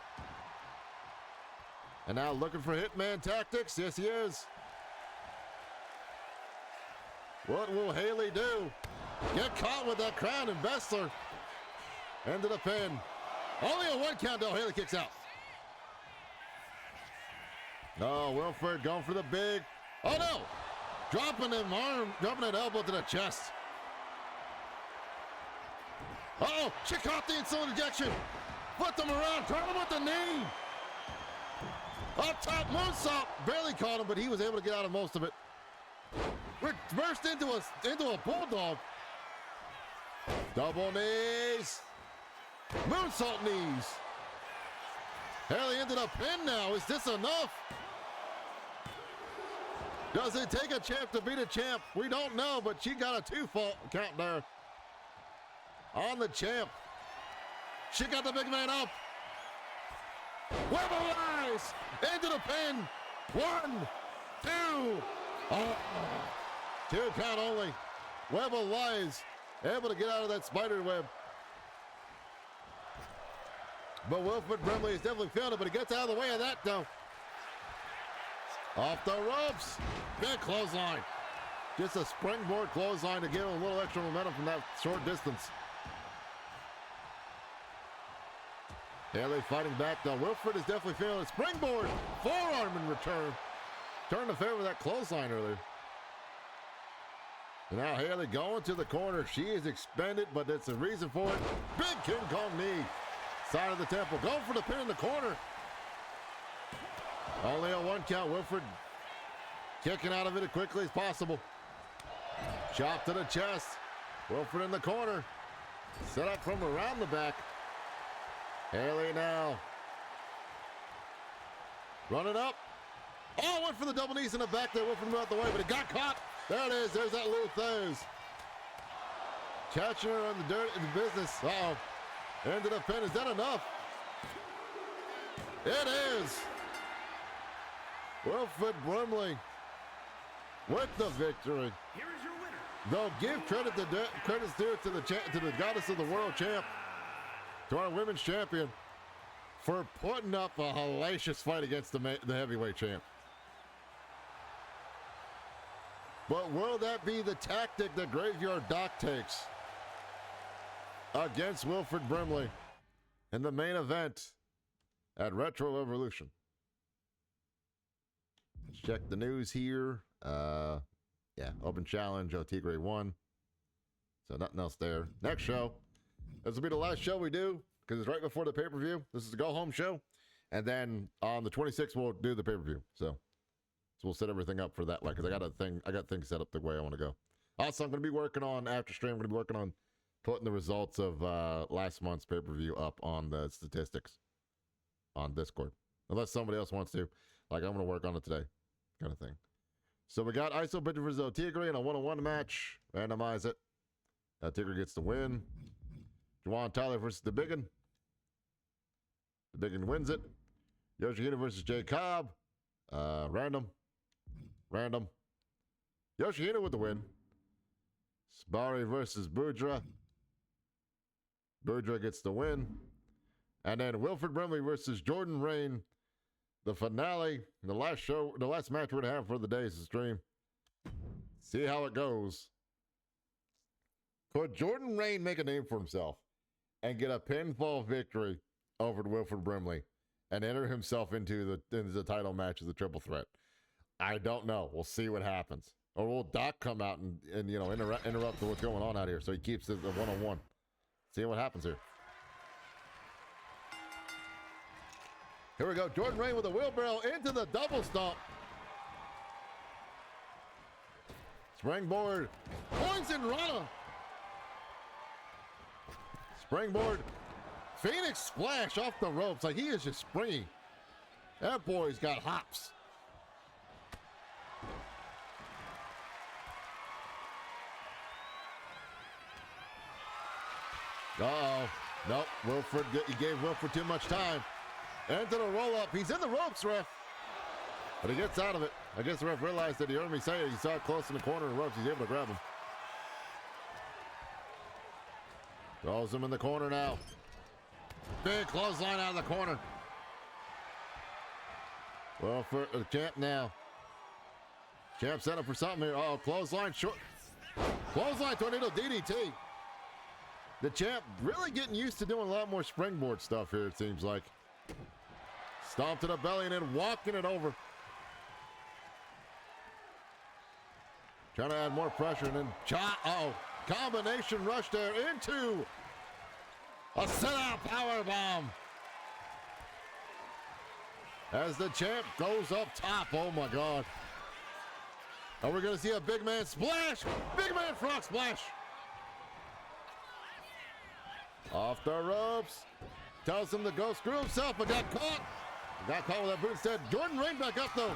And now looking for Hitman tactics. Yes, he is. What will Haley do? Get caught with that crown and Bessler. Into the pin. Only a 1 count, though. Haley kicks out. Oh, Wilford going for the big. Oh, no. Dropping him arm, dropping that elbow to the chest. Uh-oh, she caught the insulin injection. Flipped him around, caught him with the knee. Up top, moonsault. Barely caught him, but he was able to get out of most of it. Burst into a bulldog. Double knees. Moonsault knees. Haley ended up pinned now. Is this enough? Does it take a champ to beat a champ? We don't know, but she got a 2 count there. On the champ. She got the big man up. Web of Lies into the pin. 1, 2. Oh. 2 count only. Web of Lies able to get out of that spider web. But Wilford Brimley is definitely feeling it, but he gets out of the way of that, though. Off the ropes. Big clothesline. Just a springboard clothesline to give him a little extra momentum from that short distance. Haley fighting back, though. Wilford is definitely feeling it. Springboard. Forearm in return. Turned to favor that clothesline earlier. And now Haley going to the corner. She is expended, but that's the reason for it. Big King Kong knee. Side of the temple. Going for the pin in the corner. Only a 1 count. Wilford kicking out of it as quickly as possible. Chop to the chest. Wilford in the corner. Set up from around the back. Haley now. Running up. Oh, went for the double knees in the back there. Wilford moved out the way, but it got caught. There it is. There's that Luthez. Catching her on the dirt in the business. Uh-oh. Into the pin. Is that enough? It is. Wilford Brimley with the victory. Here is your winner. Though give credit's due to the goddess of the world champ, to our women's champion, for putting up a hellacious fight against the heavyweight champ. But will that be the tactic that Graveyard Doc takes against Wilford Brimley in the main event at Retro Evolution? Let's check the news here. Yeah, open challenge. Tigre won. So nothing else there. Next show. This will be the last show we do because it's right before the pay-per-view. This is the go-home show. And then on the 26th, we'll do the pay-per-view. So we'll set everything up for that way because I got things set up the way I want to go. Also, I'm going to be working on, after stream, I'm going to be working on putting the results of last month's pay-per-view up on the statistics on Discord. Unless somebody else wants to. Like, I'm going to work on it today. Kind of thing. So we got ISO Bridger versus Tigre in a 1-on-1 match. Randomize it. Tigre gets the win. Juwan Tyler versus the Biggin. The Biggin wins it. Yoshihito versus Jay Cobb. Random. Yoshihito with the win. Sbari versus Boudra. Boudra gets the win. And then Wilfred Brimley versus Jordan Rain. The finale, the last match we're going to have for the day's stream. See how it goes. Could Jordan Rain make a name for himself and get a pinfall victory over Wilfred Brimley and enter himself into the title match as a triple threat? I don't know. We'll see what happens. Or will Doc come out and interrupt what's going on out here so he keeps it a one-on-one? See what happens here. Here we go. Jordan Rain with a wheelbarrow into the double stomp. Springboard. Points in Rana. Springboard. Phoenix splash off the ropes. Like he is just springy. That boy's got hops. Uh-oh. Nope. Wilfred, he gave Wilfred too much time. Into the roll-up. He's in the ropes, ref. But he gets out of it. I guess the ref realized that he heard me say it. He saw it close in the corner of the ropes. He's able to grab him. Throws him in the corner now. Big clothesline out of the corner. Well, for the champ now. Champ set up for something here. Uh-oh, clothesline short. Clothesline tornado DDT. The champ really getting used to doing a lot more springboard stuff here, it seems like. Stomp to the belly and then walking it over. Trying to add more pressure and then uh-oh. Combination rush there into a sit-out powerbomb. As the champ goes up top. Oh my God. Are we going to see a big man splash? Big man frog splash. Off the ropes. Tells him to go screw himself, but got caught. Got caught with that boot instead. Jordan Rain back up though.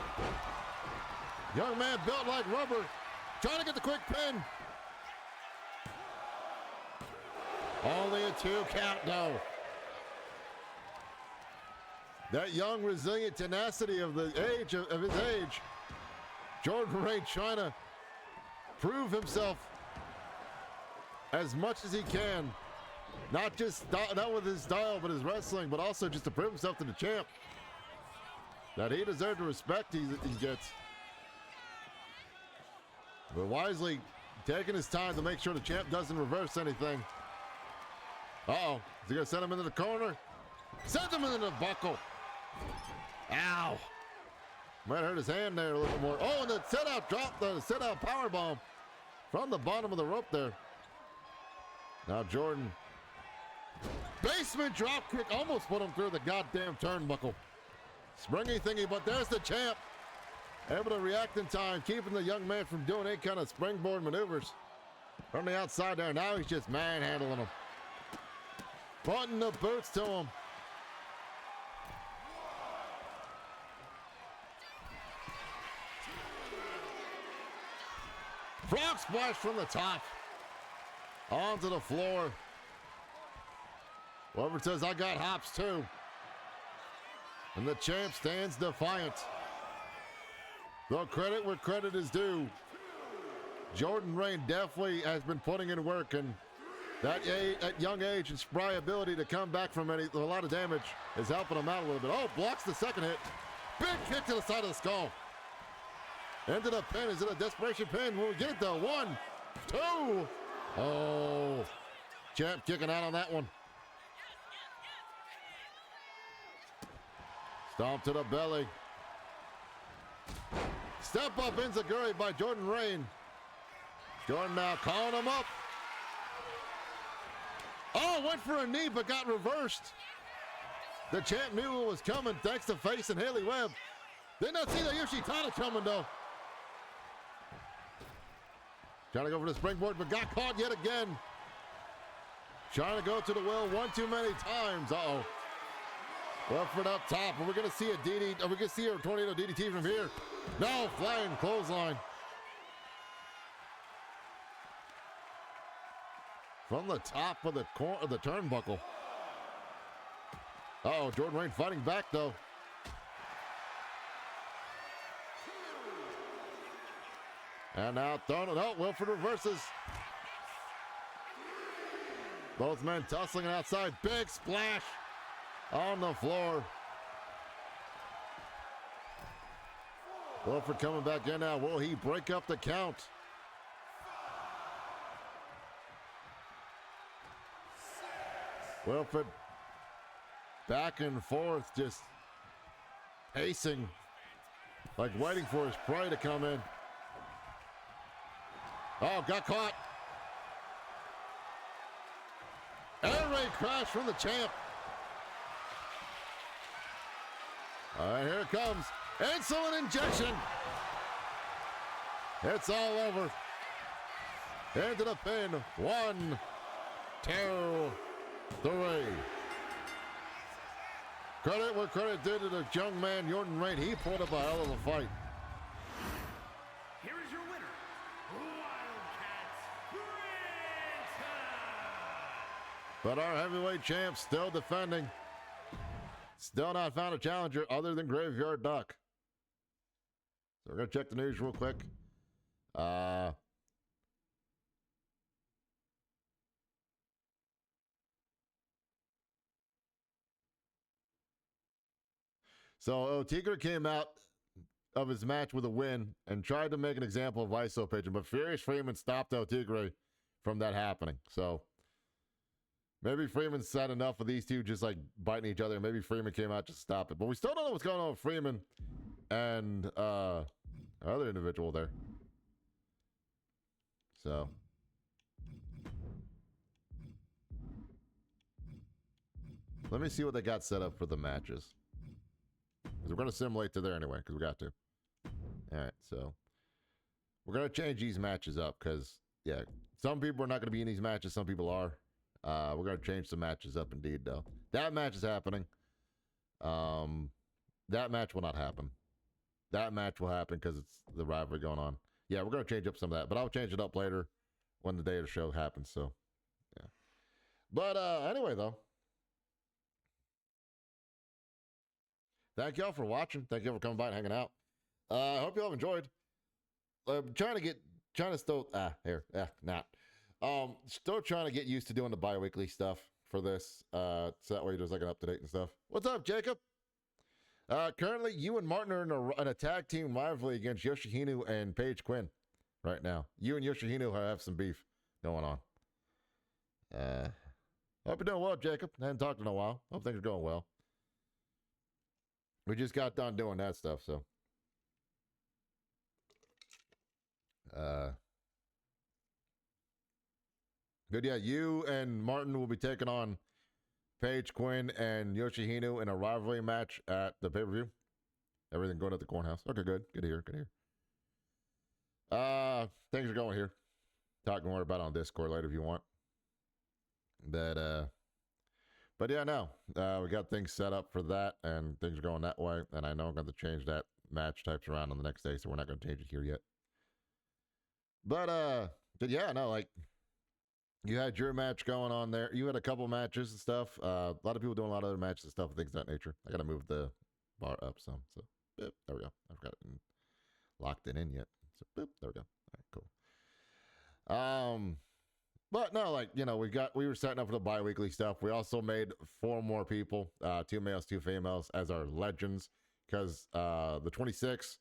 Young man built like rubber. Trying to get the quick pin. Only a 2 count though. That young, resilient tenacity of the age of his age. Jordan Rain trying to prove himself as much as he can. Not with his style, but his wrestling, but also just to prove himself to the champ. That he deserved the respect he gets. But wisely taking his time to make sure the champ doesn't reverse anything. Uh-oh. Is he going to send him into the corner? Sends him into the buckle. Ow. Might hurt his hand there a little more. Oh, and the sit-out drop, the sit-out powerbomb from the bottom of the rope there. Now Jordan. Basement drop kick almost put him through the goddamn turnbuckle. Springy thingy, but there's the champ. Able to react in time, keeping the young man from doing any kind of springboard maneuvers. From the outside there, now he's just manhandling him. Putting the boots to him. Frog splash from the top. Onto the floor. Wilfred says, I got hops too. And the champ stands defiant. Though credit where credit is due. Jordan Rain definitely has been putting in work, and that young age and spry ability to come back from a lot of damage is helping him out a little bit. Oh, blocks the second hit. Big kick to the side of the skull. Into the pin. Is it a desperation pin? Will we get it though? 1, 2. Oh, champ kicking out on that one. Stomp to the belly. Step up enziguri by Jordan Rain. Jordan now calling him up. Oh, went for a knee but got reversed. The champ knew it was coming thanks to Face and Haley Webb. Did not see the Yoshitana coming though. Trying to go for the springboard but got caught yet again. Trying to go to the well one too many times. Uh-oh. Wilfred up top. Are we going to see a DDT? Are we going to see a tornado DDT from here? No, flying clothesline. From the top of the turnbuckle. Uh-oh, Jordan Rain fighting back though. And now throwing it out. Wilfred reverses. Both men tussling outside. Big splash on the floor. Wilford coming back in now. Will he break up the count? Wilford back and forth, just pacing, like waiting for his prey to come in. Oh, got caught. Air raid crash from the champ. All right, here it comes. Insulin injection. It's all over. Into the pin. 1, 2, 3. Credit where credit due to the young man, Jordan Reign. He put up a hell of a fight. Here is your winner, Wildcats Brinton. But our heavyweight champ still defending. Still not found a challenger other than Graveyard Duck. So we're going to check the news real quick. So Tigre came out of his match with a win and tried to make an example of ISO pitching, but Furious Freeman stopped Tigre from that happening. So maybe Freeman said enough of these two just like biting each other. Maybe Freeman came out to stop it. But we still don't know what's going on with Freeman and our other individual there. So let me see what they got set up for the matches. Because we're going to simulate to there anyway, because we got to. All right, so we're going to change these matches up because, yeah, some people are not going to be in these matches. Some people are. We're going to change some matches up indeed, though. That match is happening. That match will not happen. That match will happen because it's the rivalry going on. Yeah, we're going to change up some of that, but I'll change it up later when the day of the show happens, so, yeah. But anyway, though. Thank y'all for watching. Thank y'all for coming by and hanging out. I hope y'all have enjoyed. Still trying to get used to doing the bi-weekly stuff for this. So that way there's like an up-to-date and stuff. What's up, Jacob? Currently, you and Martin are in a tag team rivalry against Yoshihinu and Paige Quinn right now. You and Yoshihinu have some beef going on. Hope you're doing well, Jacob. I haven't talked in a while. Hope things are going well. We just got done doing that stuff, so. Good, yeah. You and Martin will be taking on Paige Quinn and Yoshihinu in a rivalry match at the pay-per-view. Everything going at the Cornhouse. Okay, good. Good to hear. Good to hear. Things are going here. Talk more about it on Discord later if you want. But yeah, no. We got things set up for that, and things are going that way. And I know I'm going to change that match types around on the next day, so we're not going to change it here yet. But yeah, no, like, you had your match going on there. You had a couple matches and stuff. A lot of people doing a lot of other matches and stuff and things of that nature. I got to move the bar up some. So, boop, there we go. I've got it locked it in yet. So, boop, there we go. All right, cool. But no, like, you know, we were setting up for the bi-weekly stuff. We also made 4 more people, 2 males, 2 females, as our legends, because the 26th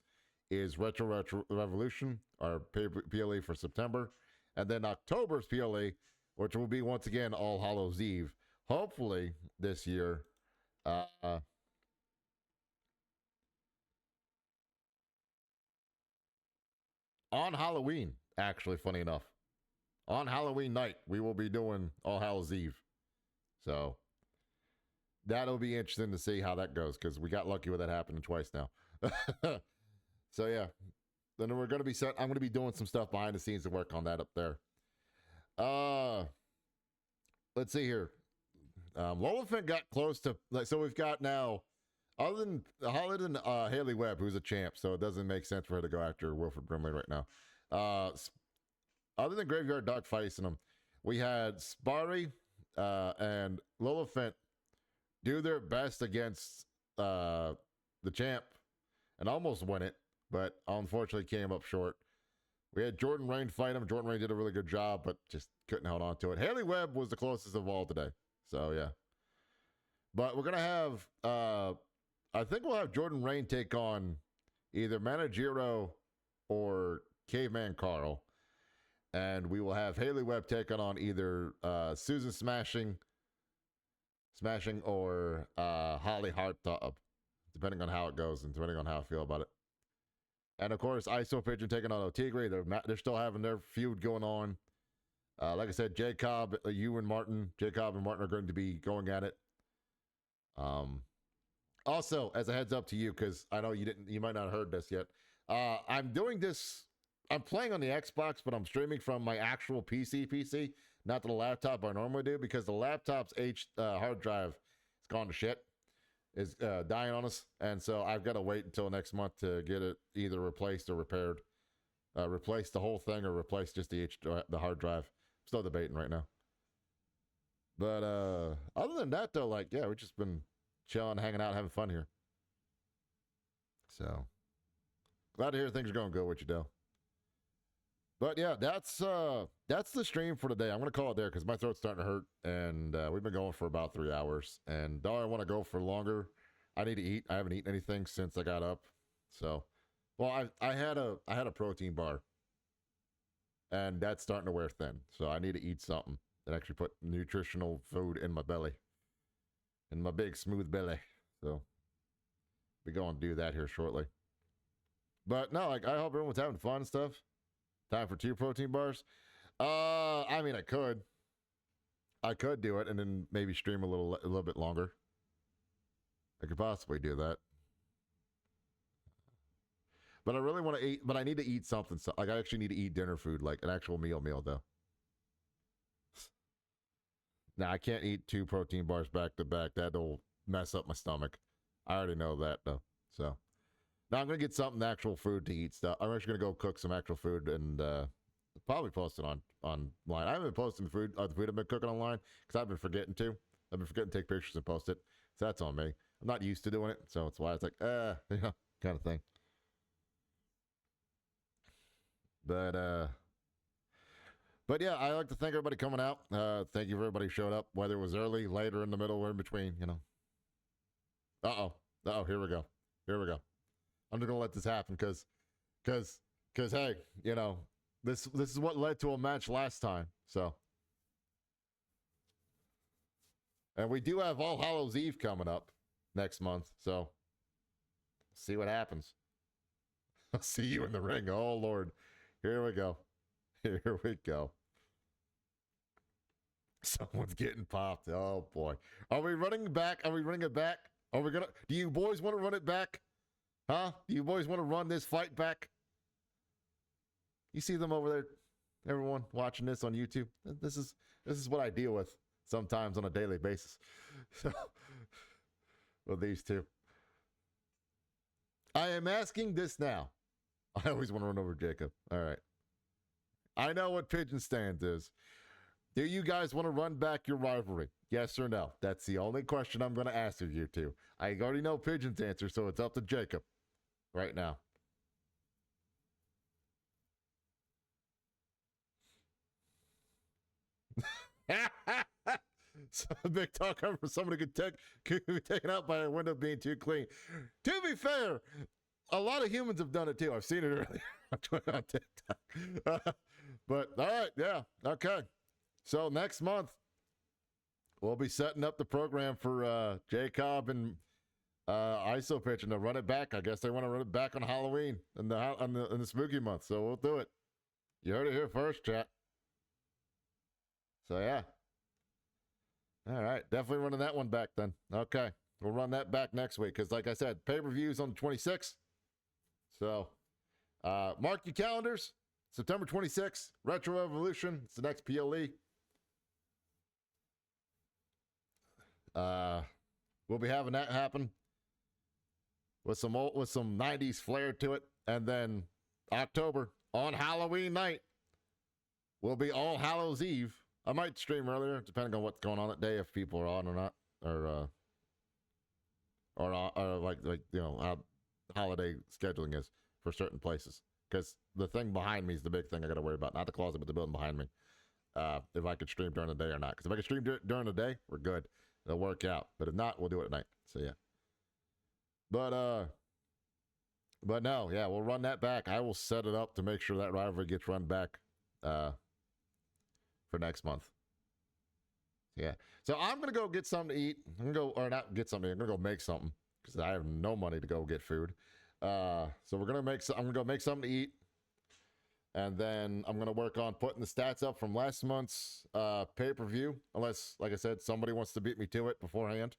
is Retro Revolution, our PLE for September, and then October's PLE, which will be once again All Hallows Eve. Hopefully this year, on Halloween, actually, funny enough. On Halloween night, we will be doing All Hallows Eve. So, that'll be interesting to see how that goes, because we got lucky with that happening twice now. So, yeah. Then we're going to be I'm going to be doing some stuff behind the scenes to work on that up there. Let's see here. Lolafin got close to, like, so we've got now, other than Haley Webb, who's a champ, so it doesn't make sense for her to go after Wilford Brimley right now. Other than Graveyard Duck facing him, we had Sparry and Lola Fent do their best against the champ and almost win it, but unfortunately came up short. We had Jordan Rain fight him. Jordan Rain did a really good job, but just couldn't hold on to it. Haley Webb was the closest of all today. So, yeah. But we're going to have, I think we'll have Jordan Rain take on either Manajiro or Caveman Carl. And we will have Haley Webb taking on either Susan Smashing or Holly Hardtop, depending on how it goes and depending on how I feel about it. And of course, ISO Pigeon taking on Otigre. They're still having their feud going on. Like I said, Jacob, you and Martin, Jacob and Martin are going to be going at it. Also, as a heads up to you, because I know you might not have heard this yet. I'm doing this. I'm playing on the Xbox, but I'm streaming from my actual PC, not the laptop I normally do, because the laptop's hard drive has gone to shit, is dying on us, and so I've got to wait until next month to get it either replaced or repaired, replace the whole thing or replace just the hard drive. I'm still debating right now. But other than that, though, like, yeah, we've just been chilling, hanging out, having fun here. So glad to hear things are going good with you, Dale. But yeah, that's the stream for today. I'm gonna call it there because my throat's starting to hurt, and we've been going for about 3 hours. And though I want to go for longer, I need to eat. I haven't eaten anything since I got up. So, well, I had a protein bar, and that's starting to wear thin. So I need to eat something that actually put nutritional food in my belly, in my big smooth belly. So we go and do that here shortly. But no, like, I hope everyone's having fun and stuff. Time for 2 protein bars. I mean, I could do it and then maybe stream a little bit longer. I could possibly do that. But I really want to eat, but I need to eat something. So, like, I actually need to eat dinner food, like an actual meal though. Now, I can't eat 2 protein bars back to back. That'll mess up my stomach. I already know that though. So now I'm going to get something actual food to eat stuff. I'm actually going to go cook some actual food and probably post it online. I haven't been posting the food I've been cooking online because I've been forgetting to. I've been forgetting to take pictures and post it. So that's on me. I'm not used to doing it. So it's why it's like, kind of thing. But yeah, I like to thank everybody coming out. Thank you for everybody who showed up, whether it was early, later, in the middle, or in between, you know. Here we go. I'm just gonna let this happen because hey, you know, this is what led to a match last time. So, and we do have All Hallows Eve coming up next month. So, see what happens. I'll see you in the ring. Oh Lord, here we go. Here we go. Someone's getting popped. Oh boy, are we running back? Are we running it back? Are we gonna? Do you boys want to run it back? Huh? Do you boys want to run this fight back? You see them over there, everyone watching this on YouTube. This is what I deal with sometimes on a daily basis. So, with these two, I am asking this now. I always want to run over Jacob. All right. I know what Pigeon Stands is. Do you guys want to run back your rivalry? Yes or no? That's the only question I'm going to ask of you two. I already know Pigeon's answer, so it's up to Jacob right now. So big talk over somebody could be taken out by a window being too clean. To be fair, a lot of humans have done it too. I've seen it earlier on TikTok. But all right, yeah, okay. So next month we'll be setting up the program for Jacob and ISO pitching to run it back. I guess they want to run it back on Halloween in the spooky month. So we'll do it. You heard it here first, chat. So yeah. All right, definitely running that one back then. Okay, we'll run that back next week because, like I said, pay-per-views on the 26th. So mark your calendars. September 26th, Retro Evolution. It's the next PLE. We'll be having that happen with some 90s flair to it, and then October on Halloween night will be All Hallows Eve. I might stream earlier, depending on what's going on that day, if people are on or not, or like you know how holiday scheduling is for certain places. because the thing behind me is the big thing I got to worry about. Not the closet, but the building behind me. If I could stream during the day or not. Because if I can stream during the day, we're good. It'll work out. But if not, we'll do it at night. So yeah. But no, yeah, we'll run that back. I will set it up to make sure that rivalry gets run back for next month. Yeah. So I'm gonna go get something to eat. I'm gonna go, or not get something. I'm gonna go make something because I have no money to go get food. So we're gonna make. I'm gonna go make something to eat, and then I'm gonna work on putting the stats up from last month's pay-per-view. Unless, like I said, somebody wants to beat me to it beforehand.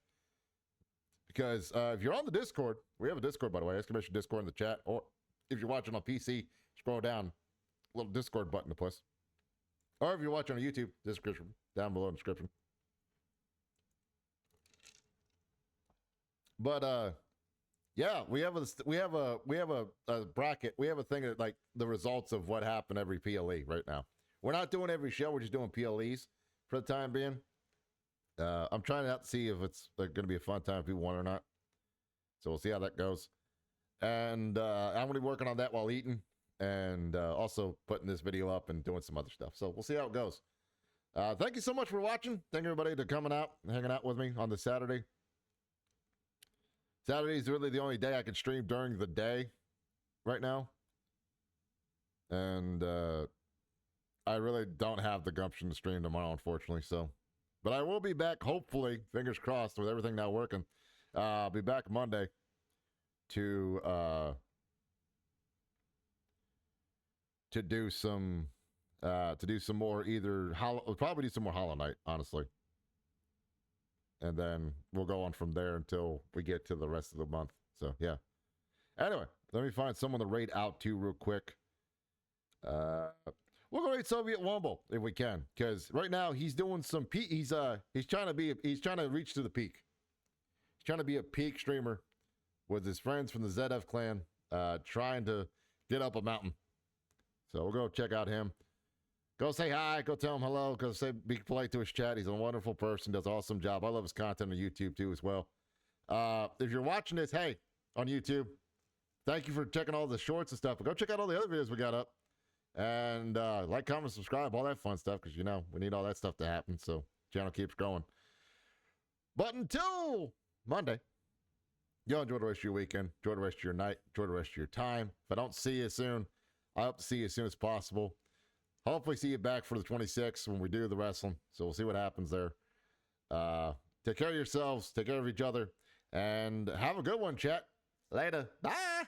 Because if you're on the Discord, we have a Discord, by the way, exclamation Discord in the chat. Or if you're watching on PC, scroll down, little Discord button to push. Or if you're watching on YouTube, description down below in the description. But yeah, we have a bracket. We have a thing that like the results of what happened every PLE right now. We're not doing every show. We're just doing PLEs for the time being. I'm trying out to see if it's going to be a fun time if people want or not. So we'll see how that goes. And I'm going to be working on that while eating and also putting this video up and doing some other stuff. So we'll see how it goes. Thank you so much for watching. Thank everybody for coming out and hanging out with me on this Saturday. Saturday is really the only day I can stream during the day right now. And I really don't have the gumption to stream tomorrow, unfortunately. So, but I will be back, hopefully, fingers crossed, with everything now working. I'll be back Monday to do some more we'll probably do some more Hollow Knight, honestly. And then we'll go on from there until we get to the rest of the month. So, yeah. Anyway, let me find someone to raid out to real quick. We'll go raid Soviet Womble if we can, because right now he's doing some he's trying to reach to the peak. He's trying to be a peak streamer with his friends from the ZF clan, trying to get up a mountain. So we'll go check out him. Go say hi. Go tell him hello. Go be polite to his chat. He's a wonderful person. Does an awesome job. I love his content on YouTube too as well. If you're watching this, hey, on YouTube, thank you for checking all the shorts and stuff. But go check out all the other videos we got up. And like, comment, subscribe, all that fun stuff. Because, you know, we need all that stuff to happen. So channel keeps growing. But until Monday, y'all enjoy the rest of your weekend. Enjoy the rest of your night. Enjoy the rest of your time. If I don't see you soon, I hope to see you as soon as possible. Hopefully see you back for the 26th when we do the wrestling. So we'll see what happens there. Take care of yourselves. Take care of each other. And have a good one, chat. Later. Bye.